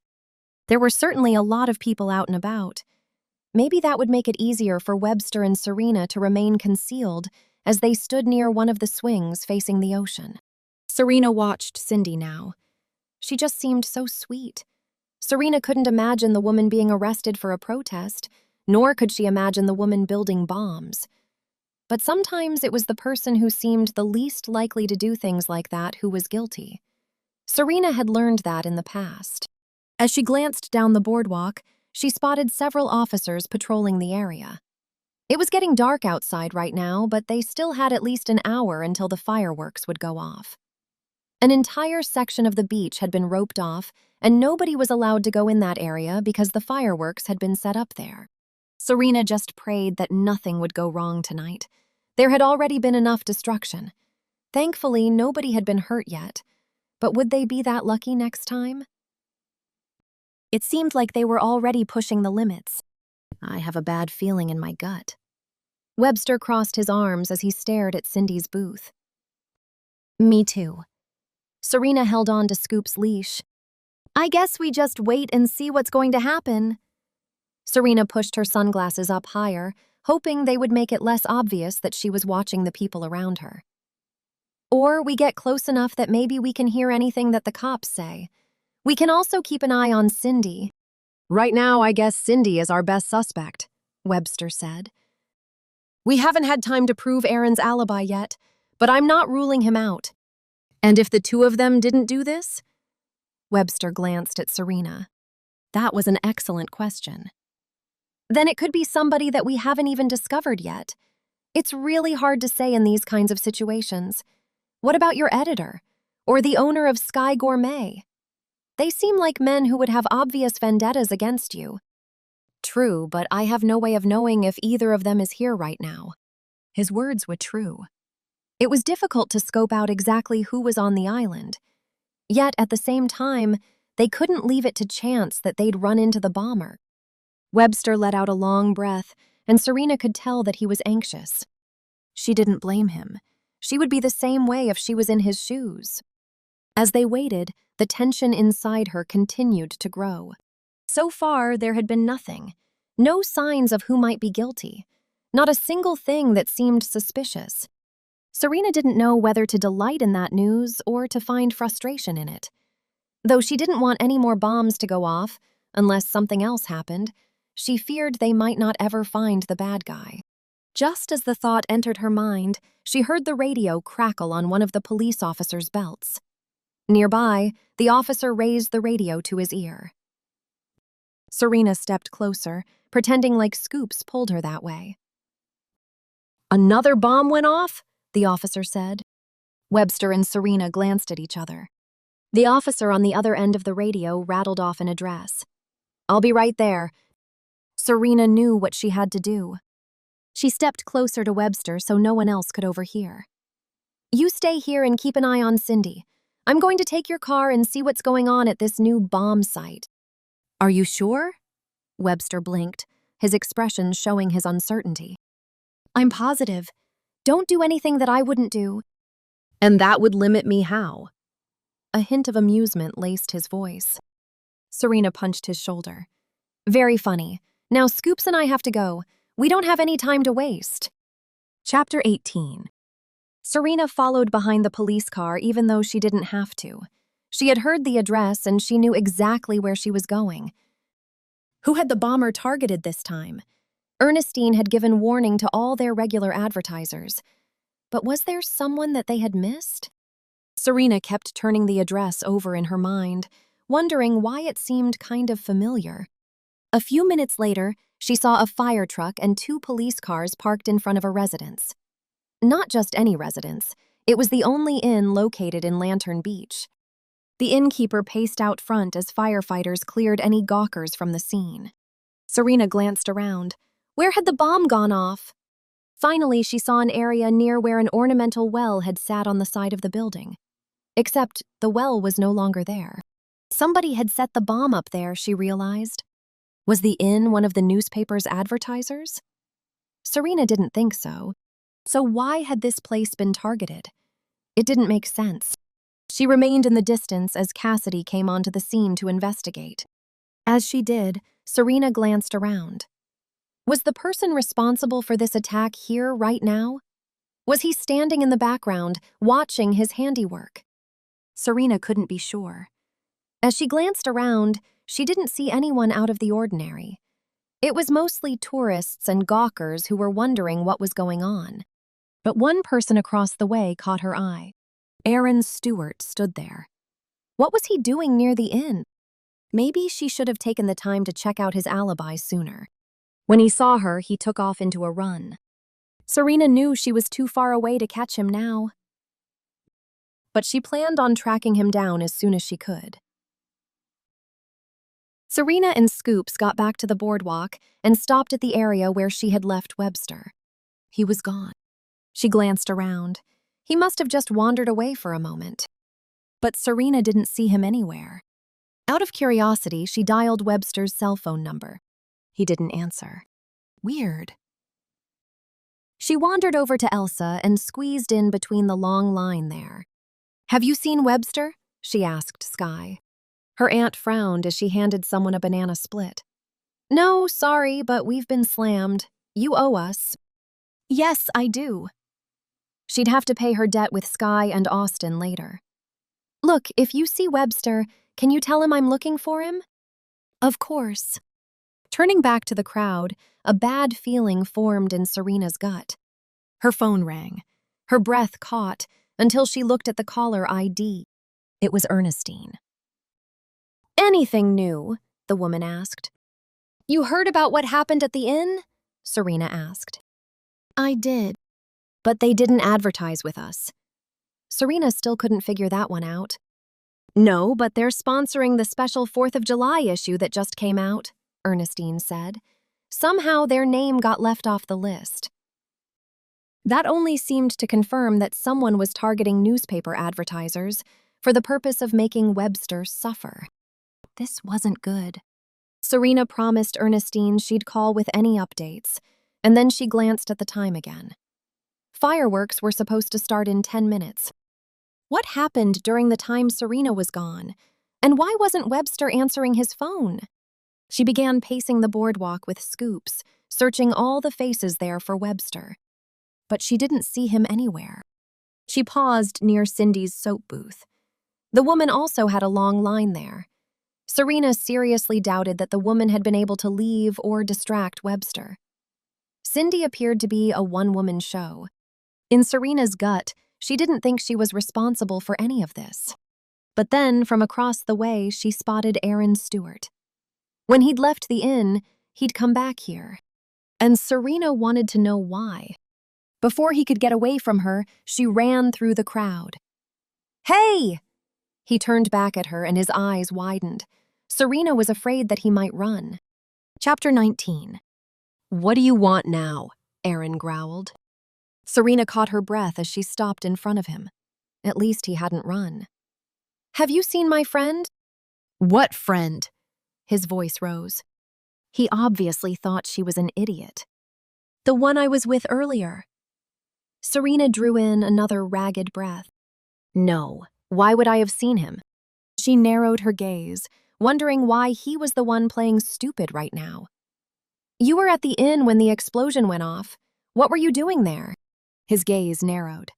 There were certainly a lot of people out and about. Maybe that would make it easier for Webster and Serena to remain concealed as they stood near one of the swings facing the ocean. Serena watched Cindy now. She just seemed so sweet. Serena couldn't imagine the woman being arrested for a protest, nor could she imagine the woman building bombs. But sometimes it was the person who seemed the least likely to do things like that who was guilty. Serena had learned that in the past. As she glanced down the boardwalk, she spotted several officers patrolling the area. It was getting dark outside right now, but they still had at least an hour until the fireworks would go off. An entire section of the beach had been roped off, and nobody was allowed to go in that area because the fireworks had been set up there. Serena just prayed that nothing would go wrong tonight. There had already been enough destruction. Thankfully, nobody had been hurt yet. But would they be that lucky next time? It seemed like they were already pushing the limits. I have a bad feeling in my gut. Webster crossed his arms as he stared at Cindy's booth. Me too. Serena held on to Scoop's leash. I guess we just wait and see what's going to happen. Serena pushed her sunglasses up higher, hoping they would make it less obvious that she was watching the people around her. Or we get close enough that maybe we can hear anything that the cops say. We can also keep an eye on Cindy. Right now, I guess Cindy is our best suspect, Webster said. We haven't had time to prove Aaron's alibi yet, but I'm not ruling him out. And if the two of them didn't do this? Webster glanced at Serena. That was an excellent question. Then it could be somebody that we haven't even discovered yet. It's really hard to say in these kinds of situations. What about your editor? Or the owner of Sky Gourmet? They seem like men who would have obvious vendettas against you. True, but I have no way of knowing if either of them is here right now. His words were true. It was difficult to scope out exactly who was on the island. Yet, at the same time, they couldn't leave it to chance that they'd run into the bomber. Webster let out a long breath, and Serena could tell that he was anxious. She didn't blame him. She would be the same way if she was in his shoes. As they waited, the tension inside her continued to grow. So far, there had been nothing. No signs of who might be guilty. Not a single thing that seemed suspicious. Serena didn't know whether to delight in that news or to find frustration in it. Though she didn't want any more bombs to go off, unless something else happened, she feared they might not ever find the bad guy. Just as the thought entered her mind, she heard the radio crackle on one of the police officer's belts. Nearby, the officer raised the radio to his ear. Serena stepped closer, pretending like Scoops pulled her that way. Another bomb went off? The officer said. Webster and Serena glanced at each other. The officer on the other end of the radio rattled off an address. I'll be right there. Serena knew what she had to do. She stepped closer to Webster so no one else could overhear. You stay here and keep an eye on Cindy. I'm going to take your car and see what's going on at this new bomb site. Are you sure? Webster blinked, his expression showing his uncertainty. I'm positive. Don't do anything that I wouldn't do. And that would limit me how? A hint of amusement laced his voice. Serena punched his shoulder. Very funny. Now Scoops and I have to go. We don't have any time to waste. Chapter 18. Serena followed behind the police car even though she didn't have to. She had heard the address and she knew exactly where she was going. Who had the bomber targeted this time? Ernestine had given warning to all their regular advertisers. But was there someone that they had missed? Serena kept turning the address over in her mind, wondering why it seemed kind of familiar. A few minutes later, she saw a fire truck and 2 police cars parked in front of a residence. Not just any residence, it was the only inn located in Lantern Beach. The innkeeper paced out front as firefighters cleared any gawkers from the scene. Serena glanced around. Where had the bomb gone off? Finally, she saw an area near where an ornamental well had sat on the side of the building. Except the well was no longer there. Somebody had set the bomb up there, she realized. Was the inn one of the newspaper's advertisers? Serena didn't think so. So why had this place been targeted? It didn't make sense. She remained in the distance as Cassidy came onto the scene to investigate. As she did, Serena glanced around. Was the person responsible for this attack here right now? Was he standing in the background, watching his handiwork? Serena couldn't be sure. As she glanced around, she didn't see anyone out of the ordinary. It was mostly tourists and gawkers who were wondering what was going on. But one person across the way caught her eye. Aaron Stewart stood there. What was he doing near the inn? Maybe she should have taken the time to check out his alibi sooner. When he saw her, he took off into a run. Serena knew she was too far away to catch him now. But she planned on tracking him down as soon as she could. Serena and Scoops got back to the boardwalk and stopped at the area where she had left Webster. He was gone. She glanced around. He must have just wandered away for a moment. But Serena didn't see him anywhere. Out of curiosity, she dialed Webster's cell phone number. He didn't answer. Weird. She wandered over to Elsa and squeezed in between the long line there. "Have you seen Webster?" she asked Skye. Her aunt frowned as she handed someone a banana split. "No, sorry, but we've been slammed. You owe us." "Yes, I do." She'd have to pay her debt with Skye and Austin later. "Look, if you see Webster, can you tell him I'm looking for him?" "Of course." Turning back to the crowd, a bad feeling formed in Serena's gut. Her phone rang. Her breath caught until she looked at the caller ID. It was Ernestine. "Anything new?" the woman asked. "You heard about what happened at the inn?" Serena asked. "I did. But they didn't advertise with us." Serena still couldn't figure that one out. "No, but they're sponsoring the special 4th of July issue that just came out," Ernestine said. "Somehow their name got left off the list." That only seemed to confirm that someone was targeting newspaper advertisers for the purpose of making Webster suffer. This wasn't good. Serena promised Ernestine she'd call with any updates, and then she glanced at the time again. Fireworks were supposed to start in 10 minutes. What happened during the time Serena was gone? And why wasn't Webster answering his phone? She began pacing the boardwalk with Scoops, searching all the faces there for Webster. But she didn't see him anywhere. She paused near Cindy's soap booth. The woman also had a long line there. Serena seriously doubted that the woman had been able to leave or distract Webster. Cindy appeared to be a one-woman show. In Serena's gut, she didn't think she was responsible for any of this. But then, from across the way, she spotted Aaron Stewart. When he'd left the inn, he'd come back here. And Serena wanted to know why. Before he could get away from her, she ran through the crowd. "Hey!" He turned back at her and his eyes widened. Serena was afraid that he might run. Chapter 19. "What do you want now?" Aaron growled. Serena caught her breath as she stopped in front of him. At least he hadn't run. "Have you seen my friend?" "What friend?" His voice rose. He obviously thought she was an idiot. "The one I was with earlier." Serena drew in another ragged breath. "No, why would I have seen him?" She narrowed her gaze, wondering why he was the one playing stupid right now. "You were at the inn when the explosion went off. What were you doing there?" His gaze narrowed.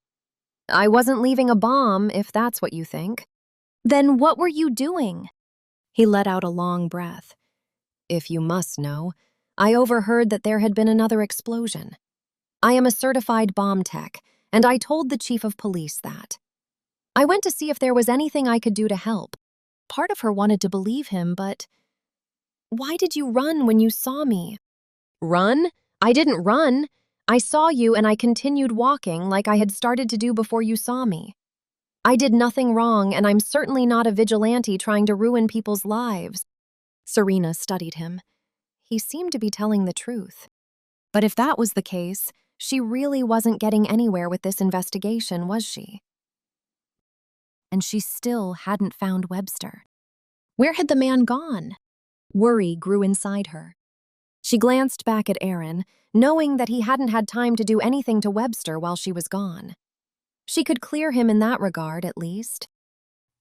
"I wasn't leaving a bomb, if that's what you think." "Then what were you doing?" He let out a long breath. "If you must know, I overheard that there had been another explosion. I am a certified bomb tech, and I told the chief of police that. I went to see if there was anything I could do to help." Part of her wanted to believe him, but... "Why did you run when you saw me?" Run? I didn't run. I saw you and I continued walking like I had started to do before you saw me. I did nothing wrong, and I'm certainly not a vigilante trying to ruin people's lives. Serena studied him. He seemed to be telling the truth. But if that was the case, she really wasn't getting anywhere with this investigation, was she? And she still hadn't found Webster. Where had the man gone? Worry grew inside her. She glanced back at Aaron, knowing that he hadn't had time to do anything to Webster while she was gone. She could clear him in that regard, at least.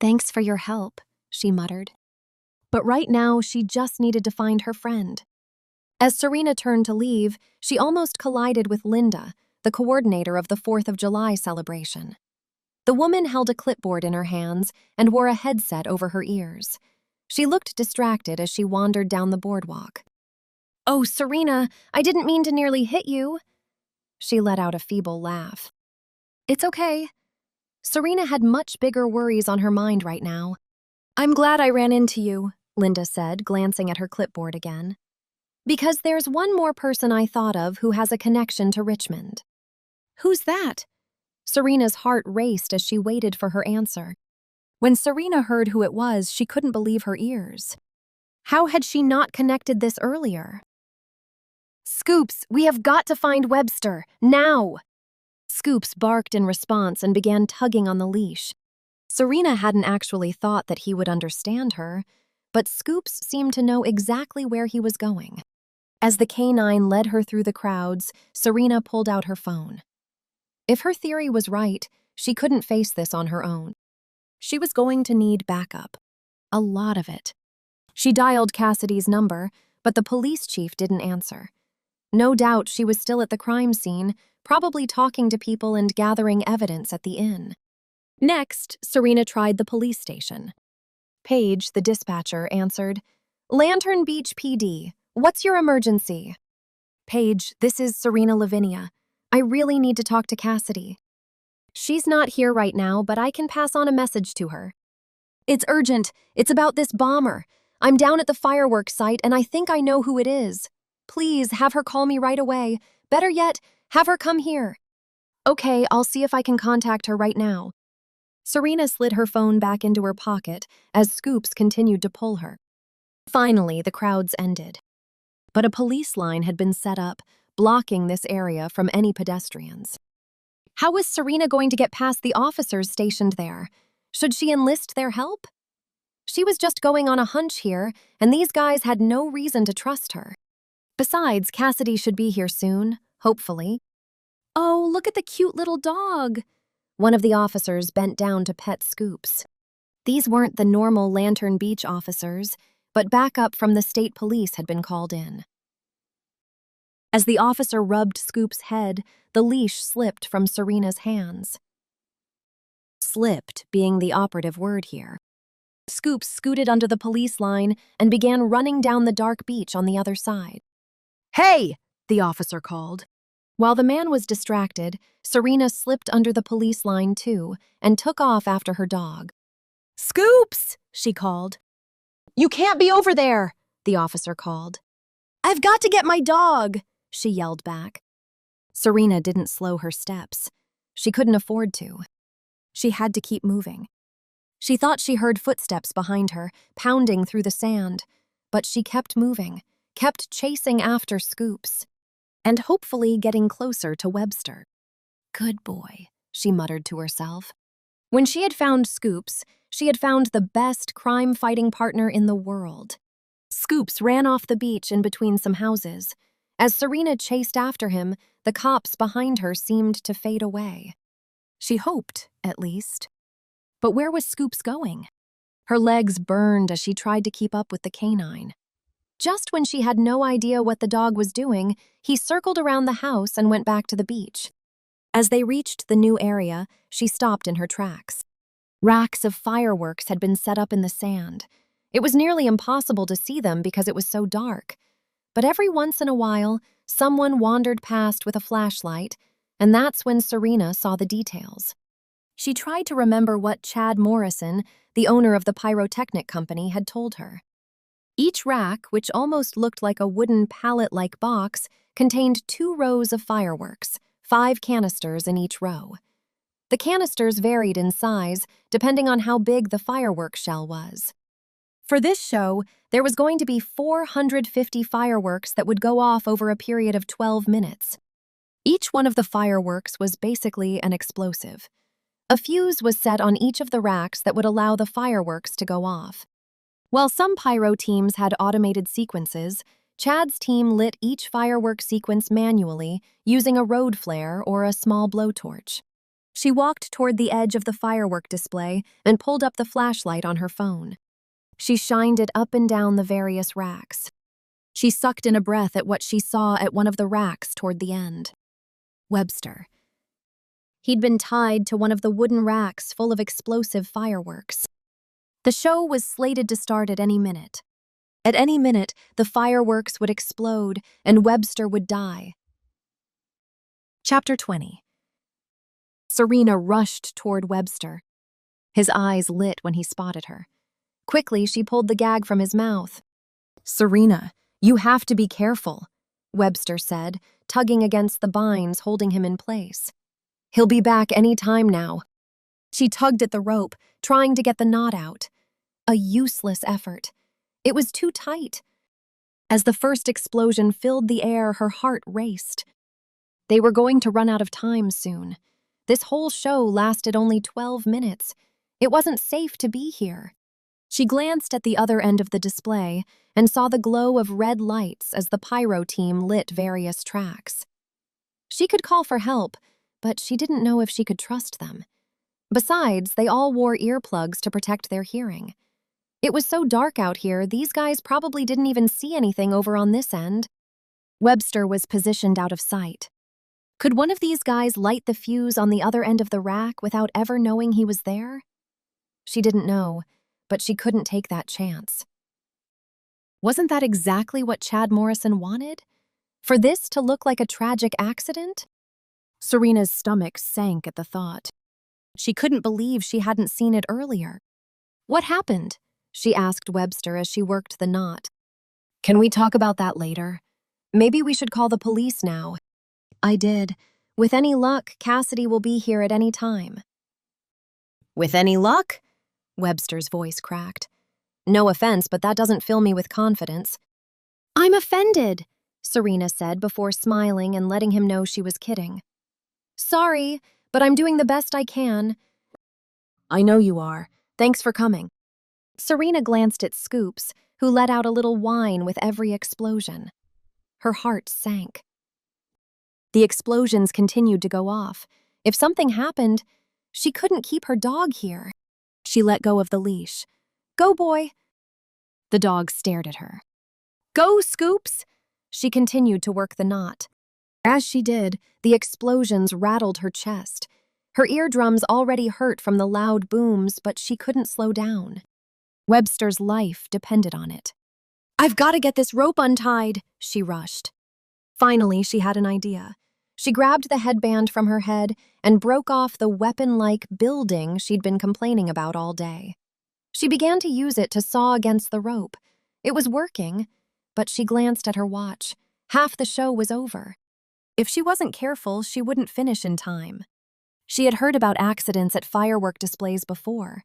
"Thanks for your help," she muttered. But right now, she just needed to find her friend. As Serena turned to leave, she almost collided with Linda, the coordinator of the 4th of July celebration. The woman held a clipboard in her hands and wore a headset over her ears. She looked distracted as she wandered down the boardwalk. "Oh, Serena, I didn't mean to nearly hit you." She let out a feeble laugh. "It's okay." Serena had much bigger worries on her mind right now. "I'm glad I ran into you," Linda said, glancing at her clipboard again. "Because there's one more person I thought of who has a connection to Richmond." "Who's that?" Serena's heart raced as she waited for her answer. When Serena heard who it was, she couldn't believe her ears. How had she not connected this earlier? "Scoops, we have got to find Webster, now!" Scoops barked in response and began tugging on the leash. Serena hadn't actually thought that he would understand her, but Scoops seemed to know exactly where he was going. As the canine led her through the crowds, Serena pulled out her phone. If her theory was right, she couldn't face this on her own. She was going to need backup. A lot of it. She dialed Cassidy's number, but the police chief didn't answer. No doubt she was still at the crime scene, probably talking to people and gathering evidence at the inn. Next, Serena tried the police station. Paige, the dispatcher, answered, "Lantern Beach PD. What's your emergency?" "Paige, this is Serena Lavinia. I really need to talk to Cassidy." "She's not here right now, but I can pass on a message to her." "It's urgent. It's about this bomber. I'm down at the fireworks site and I think I know who it is. Please have her call me right away. Better yet, have her come here." "Okay, I'll see if I can contact her right now." Serena slid her phone back into her pocket as Scoops continued to pull her. Finally, the crowds ended. But a police line had been set up, blocking this area from any pedestrians. How was Serena going to get past the officers stationed there? Should she enlist their help? She was just going on a hunch here, and these guys had no reason to trust her. Besides, Cassidy should be here soon, hopefully. "Oh, look at the cute little dog." One of the officers bent down to pet Scoops. These weren't the normal Lantern Beach officers, but backup from the state police had been called in. As the officer rubbed Scoops' head, the leash slipped from Serena's hands. Slipped being the operative word here. Scoops scooted under the police line and began running down the dark beach on the other side. "Hey!" the officer called. While the man was distracted, Serena slipped under the police line too and took off after her dog. "Scoops!" she called. "You can't be over there!" the officer called. "I've got to get my dog!" she yelled back. Serena didn't slow her steps. She couldn't afford to. She had to keep moving. She thought she heard footsteps behind her, pounding through the sand, but she kept moving, kept chasing after Scoops, and hopefully getting closer to Webster. "Good boy," she muttered to herself. When she had found Scoops, she had found the best crime-fighting partner in the world. Scoops ran off the beach in between some houses. As Serena chased after him, the cops behind her seemed to fade away. She hoped, at least. But where was Scoops going? Her legs burned as she tried to keep up with the canine. Just when she had no idea what the dog was doing, he circled around the house and went back to the beach. As they reached the new area, she stopped in her tracks. Racks of fireworks had been set up in the sand. It was nearly impossible to see them because it was so dark. But every once in a while, someone wandered past with a flashlight, and that's when Serena saw the details. She tried to remember what Chad Morrison, the owner of the pyrotechnic company, had told her. Each rack, which almost looked like a wooden pallet-like box, contained 2 rows of fireworks, 5 canisters in each row. The canisters varied in size, depending on how big the firework shell was. For this show, there was going to be 450 fireworks that would go off over a period of 12 minutes. Each one of the fireworks was basically an explosive. A fuse was set on each of the racks that would allow the fireworks to go off. While some pyro teams had automated sequences, Chad's team lit each firework sequence manually using a road flare or a small blowtorch. She walked toward the edge of the firework display and pulled up the flashlight on her phone. She shined it up and down the various racks. She sucked in a breath at what she saw at one of the racks toward the end. Webster. He'd been tied to one of the wooden racks full of explosive fireworks. The show was slated to start at any minute. At any minute, the fireworks would explode and Webster would die. Chapter 20. Serena rushed toward Webster. His eyes lit when he spotted her. Quickly, she pulled the gag from his mouth. "Serena, you have to be careful," Webster said, tugging against the binds holding him in place. "He'll be back any time now." She tugged at the rope, trying to get the knot out. A useless effort. It was too tight. As the first explosion filled the air, her heart raced. They were going to run out of time soon. This whole show lasted only 12 minutes. It wasn't safe to be here. She glanced at the other end of the display and saw the glow of red lights as the pyro team lit various tracks. She could call for help, but she didn't know if she could trust them. Besides, they all wore earplugs to protect their hearing. It was so dark out here, these guys probably didn't even see anything over on this end. Webster was positioned out of sight. Could one of these guys light the fuse on the other end of the rack without ever knowing he was there? She didn't know, but she couldn't take that chance. Wasn't that exactly what Chad Morrison wanted? For this to look like a tragic accident? Serena's stomach sank at the thought. She couldn't believe she hadn't seen it earlier. "What happened?" she asked Webster as she worked the knot. "Can we talk about that later? Maybe we should call the police now." "I did. With any luck, Cassidy will be here at any time." "With any luck?" Webster's voice cracked. "No offense, but that doesn't fill me with confidence." "I'm offended," Serena said before smiling and letting him know she was kidding. "Sorry, but I'm doing the best I can." "I know you are. Thanks for coming." Serena glanced at Scoops, who let out a little whine with every explosion. Her heart sank. The explosions continued to go off. If something happened, she couldn't keep her dog here. She let go of the leash. "Go, boy." The dog stared at her. "Go, Scoops!" She continued to work the knot. As she did, the explosions rattled her chest. Her eardrums already hurt from the loud booms, but she couldn't slow down. Webster's life depended on it. "I've got to get this rope untied," she rushed. Finally, she had an idea. She grabbed the headband from her head and broke off the weapon-like building she'd been complaining about all day. She began to use it to saw against the rope. It was working, but she glanced at her watch. Half the show was over. If she wasn't careful, she wouldn't finish in time. She had heard about accidents at firework displays before.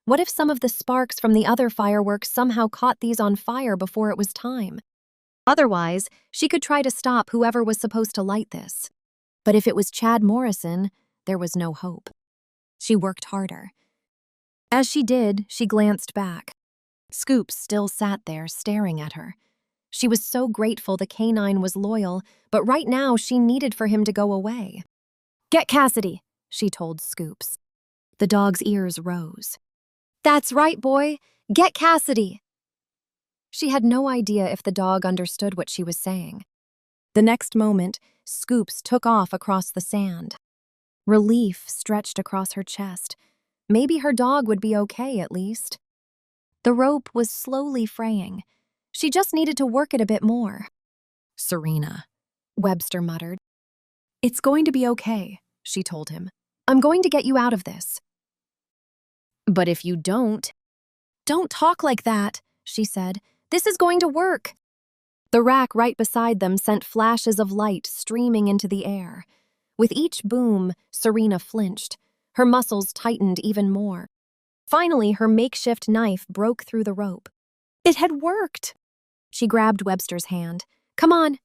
What if some of the sparks from the other fireworks somehow caught these on fire before it was time? Otherwise, she could try to stop whoever was supposed to light this. But if it was Chad Morrison, there was no hope. She worked harder. As she did, she glanced back. Scoops still sat there, staring at her. She was so grateful the canine was loyal, but right now she needed for him to go away. "Get Cassidy," she told Scoops. The dog's ears rose. "That's right, boy. Get Cassidy." She had no idea if the dog understood what she was saying. The next moment, Scoops took off across the sand. Relief stretched across her chest. Maybe her dog would be okay, at least. The rope was slowly fraying. She just needed to work it a bit more. "Serena," Webster muttered. "It's going to be okay," she told him. "I'm going to get you out of this." "But if you don't..." "Don't talk like that," she said. This is going to work. The rack right beside them sent flashes of light streaming into the air. With each boom, Serena flinched. Her muscles tightened even more. Finally, her makeshift knife broke through the rope. It had worked! She grabbed Webster's hand. Come on.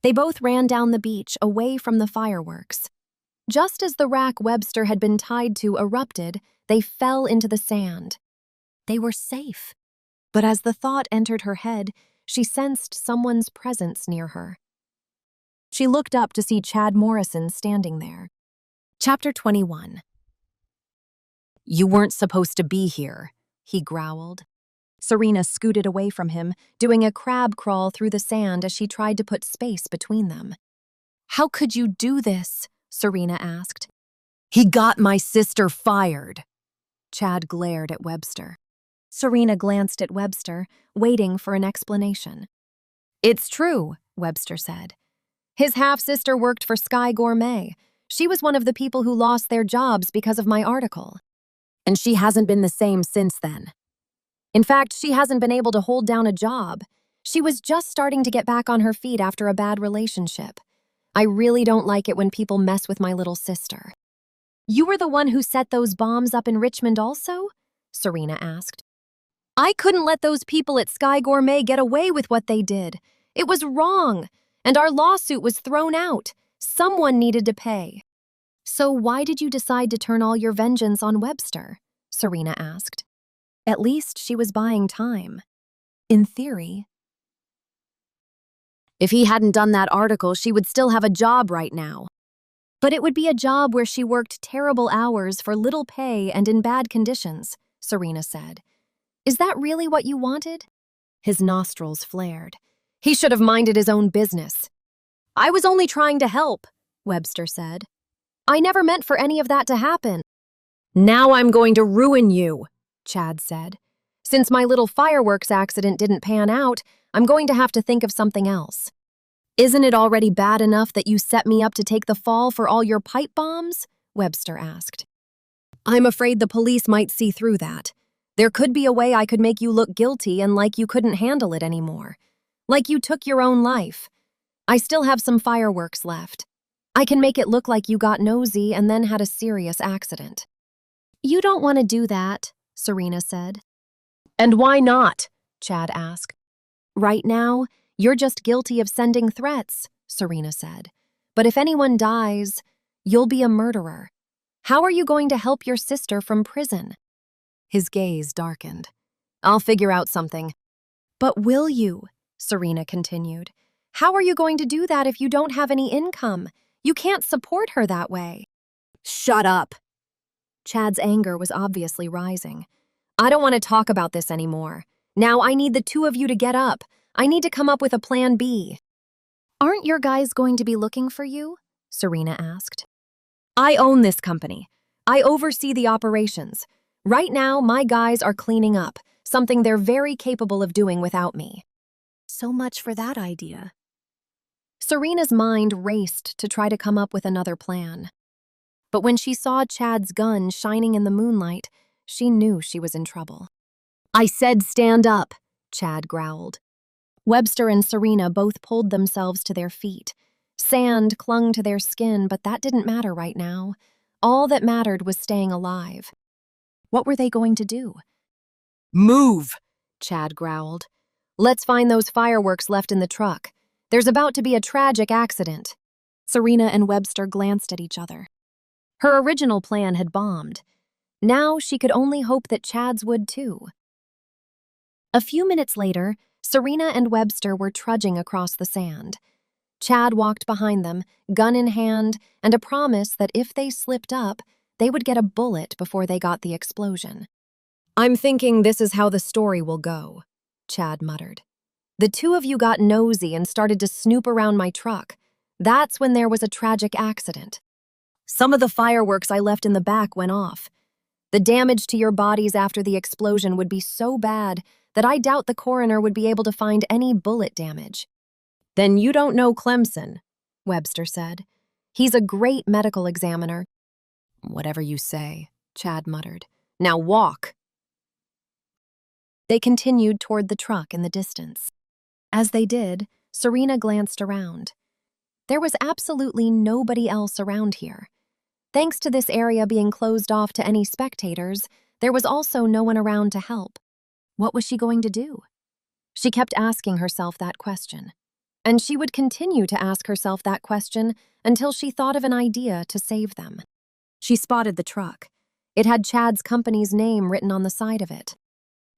They both ran down the beach, away from the fireworks. Just as the rack Webster had been tied to erupted, they fell into the sand. They were safe. But as the thought entered her head, she sensed someone's presence near her. She looked up to see Chad Morrison standing there. Chapter 21. You weren't supposed to be here, he growled. Serena scooted away from him, doing a crab crawl through the sand as she tried to put space between them. How could you do this? Serena asked. He got my sister fired. Chad glared at Webster. Serena glanced at Webster, waiting for an explanation. It's true, Webster said. His half-sister worked for Sky Gourmet. She was one of the people who lost their jobs because of my article. And she hasn't been the same since then. In fact, she hasn't been able to hold down a job. She was just starting to get back on her feet after a bad relationship. I really don't like it when people mess with my little sister. You were the one who set those bombs up in Richmond also? Serena asked. I couldn't let those people at Sky Gourmet get away with what they did. It was wrong, and our lawsuit was thrown out. Someone needed to pay. So why did you decide to turn all your vengeance on Webster? Serena asked. At least she was buying time. In theory. If he hadn't done that article, she would still have a job right now. But it would be a job where she worked terrible hours for little pay and in bad conditions, Serena said. Is that really what you wanted? His nostrils flared. He should have minded his own business. I was only trying to help, Webster said. I never meant for any of that to happen. Now I'm going to ruin you, Chad said. Since my little fireworks accident didn't pan out, I'm going to have to think of something else. Isn't it already bad enough that you set me up to take the fall for all your pipe bombs? Webster asked. I'm afraid the police might see through that. There could be a way I could make you look guilty and like you couldn't handle it anymore. Like you took your own life. I still have some fireworks left. I can make it look like you got nosy and then had a serious accident. You don't want to do that, Serena said. And why not? Chad asked. Right now, you're just guilty of sending threats, Serena said. But if anyone dies, you'll be a murderer. How are you going to help your sister from prison? His gaze darkened. I'll figure out something. But will you? Serena continued. How are you going to do that if you don't have any income? You can't support her that way. Shut up. Chad's anger was obviously rising. I don't want to talk about this anymore. Now I need the two of you to get up. I need to come up with a plan B. Aren't your guys going to be looking for you? Serena asked. I own this company. I oversee the operations. Right now, my guys are cleaning up, something they're very capable of doing without me. So much for that idea. Serena's mind raced to try to come up with another plan. But when she saw Chad's gun shining in the moonlight, she knew she was in trouble. I said stand up, Chad growled. Webster and Serena both pulled themselves to their feet. Sand clung to their skin, but that didn't matter right now. All that mattered was staying alive. What were they going to do? Move, Chad growled. Let's find those fireworks left in the truck. There's about to be a tragic accident. Serena and Webster glanced at each other. Her original plan had bombed. Now she could only hope that Chad's would too. A few minutes later, Serena and Webster were trudging across the sand. Chad walked behind them, gun in hand, and a promise that if they slipped up, they would get a bullet before they got the explosion. I'm thinking this is how the story will go, Chad muttered. The two of you got nosy and started to snoop around my truck. That's when there was a tragic accident. Some of the fireworks I left in the back went off. The damage to your bodies after the explosion would be so bad that I doubt the coroner would be able to find any bullet damage. Then you don't know Clemson, Webster said. He's a great medical examiner. Whatever you say, Chad muttered. Now walk. They continued toward the truck in the distance. As they did, Serena glanced around. There was absolutely nobody else around here. Thanks to this area being closed off to any spectators, there was also no one around to help. What was she going to do? She kept asking herself that question. And she would continue to ask herself that question until she thought of an idea to save them. She spotted the truck. It had Chad's company's name written on the side of it.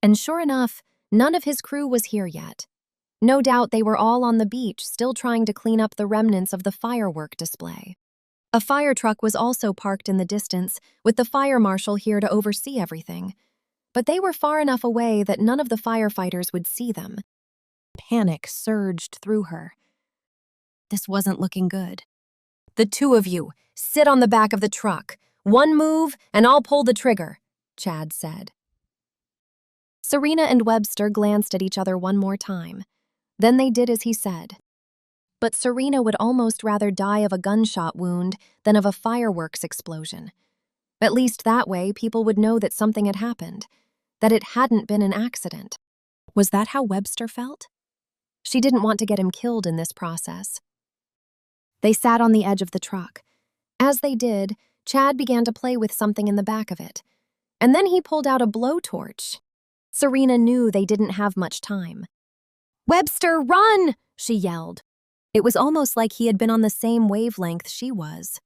And sure enough, none of his crew was here yet. No doubt they were all on the beach, still trying to clean up the remnants of the firework display. A fire truck was also parked in the distance, with the fire marshal here to oversee everything. But they were far enough away that none of the firefighters would see them. Panic surged through her. This wasn't looking good. "The two of you, sit on the back of the truck. One move, and I'll pull the trigger," Chad said. Serena and Webster glanced at each other one more time. Then they did as he said. But Serena would almost rather die of a gunshot wound than of a fireworks explosion. At least that way, people would know that something had happened, that it hadn't been an accident. Was that how Webster felt? She didn't want to get him killed in this process. They sat on the edge of the truck. As they did, Chad began to play with something in the back of it. And then he pulled out a blowtorch. Serena knew they didn't have much time. "Webster, run!" she yelled. It was almost like he had been on the same wavelength she was.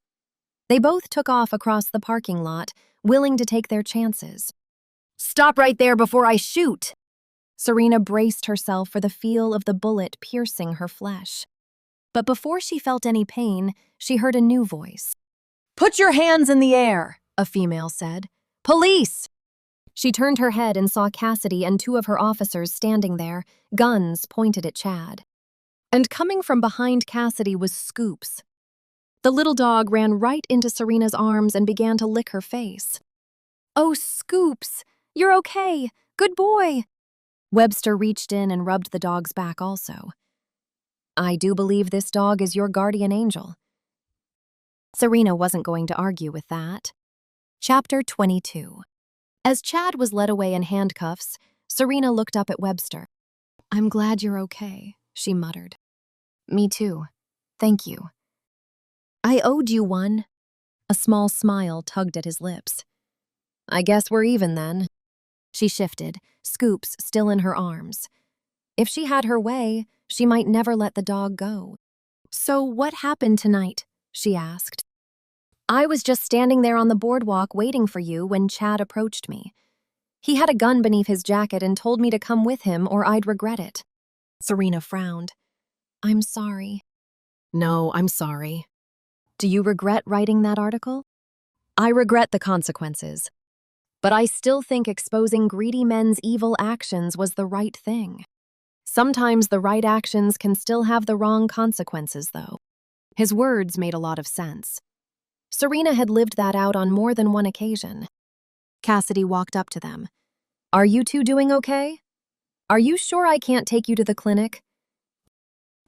They both took off across the parking lot, willing to take their chances. "Stop right there before I shoot!" Serena braced herself for the feel of the bullet piercing her flesh. But before she felt any pain, she heard a new voice. "Put your hands in the air," a female said. "Police!" She turned her head and saw Cassidy and two of her officers standing there, guns pointed at Chad. And coming from behind Cassidy was Scoops. The little dog ran right into Serena's arms and began to lick her face. "Oh, Scoops, you're okay. Good boy." Webster reached in and rubbed the dog's back also. "I do believe this dog is your guardian angel." Serena wasn't going to argue with that. Chapter 22. As Chad was led away in handcuffs, Serena looked up at Webster. "I'm glad you're okay," she muttered. "Me too. Thank you." "I owed you one." A small smile tugged at his lips. "I guess we're even then." She shifted, Scoops still in her arms. If she had her way, she might never let the dog go. "So what happened tonight?" she asked. "I was just standing there on the boardwalk waiting for you when Chad approached me. He had a gun beneath his jacket and told me to come with him or I'd regret it." Serena frowned. "I'm sorry." "No, I'm sorry." "Do you regret writing that article?" "I regret the consequences. But I still think exposing greedy men's evil actions was the right thing. Sometimes the right actions can still have the wrong consequences, though." His words made a lot of sense. Serena had lived that out on more than one occasion. Cassidy walked up to them. "Are you two doing okay? Are you sure I can't take you to the clinic?"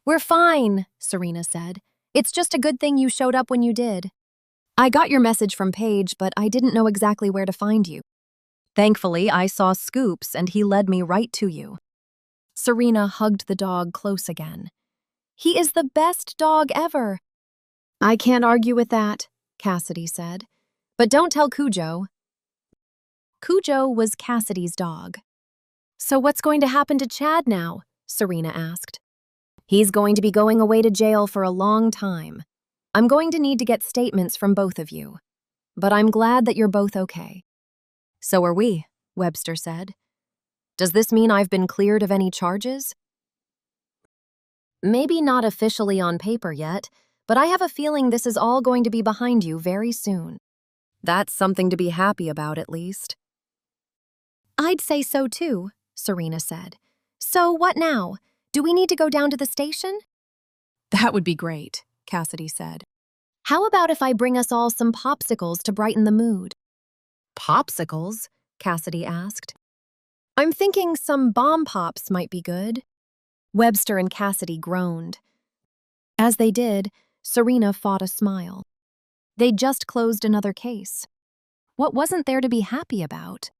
"We're fine," Serena said. "It's just a good thing you showed up when you did. I got your message from Paige, but I didn't know exactly where to find you. Thankfully, I saw Scoops and he led me right to you." Serena hugged the dog close again. "He is the best dog ever." "I can't argue with that," Cassidy said. "But don't tell Cujo." Cujo was Cassidy's dog. "So what's going to happen to Chad now?" Serena asked. "He's going to be going away to jail for a long time. I'm going to need to get statements from both of you. But I'm glad that you're both okay." "So are we," Webster said. "Does this mean I've been cleared of any charges?" "Maybe not officially on paper yet, but I have a feeling this is all going to be behind you very soon." "That's something to be happy about, at least." "I'd say so too," Serena said. "So what now? Do we need to go down to the station?" "That would be great," Cassidy said. "How about if I bring us all some popsicles to brighten the mood?" "Popsicles?" Cassidy asked. "I'm thinking some bomb pops might be good." Webster and Cassidy groaned. As they did, Serena fought a smile. They'd just closed another case. What wasn't there to be happy about?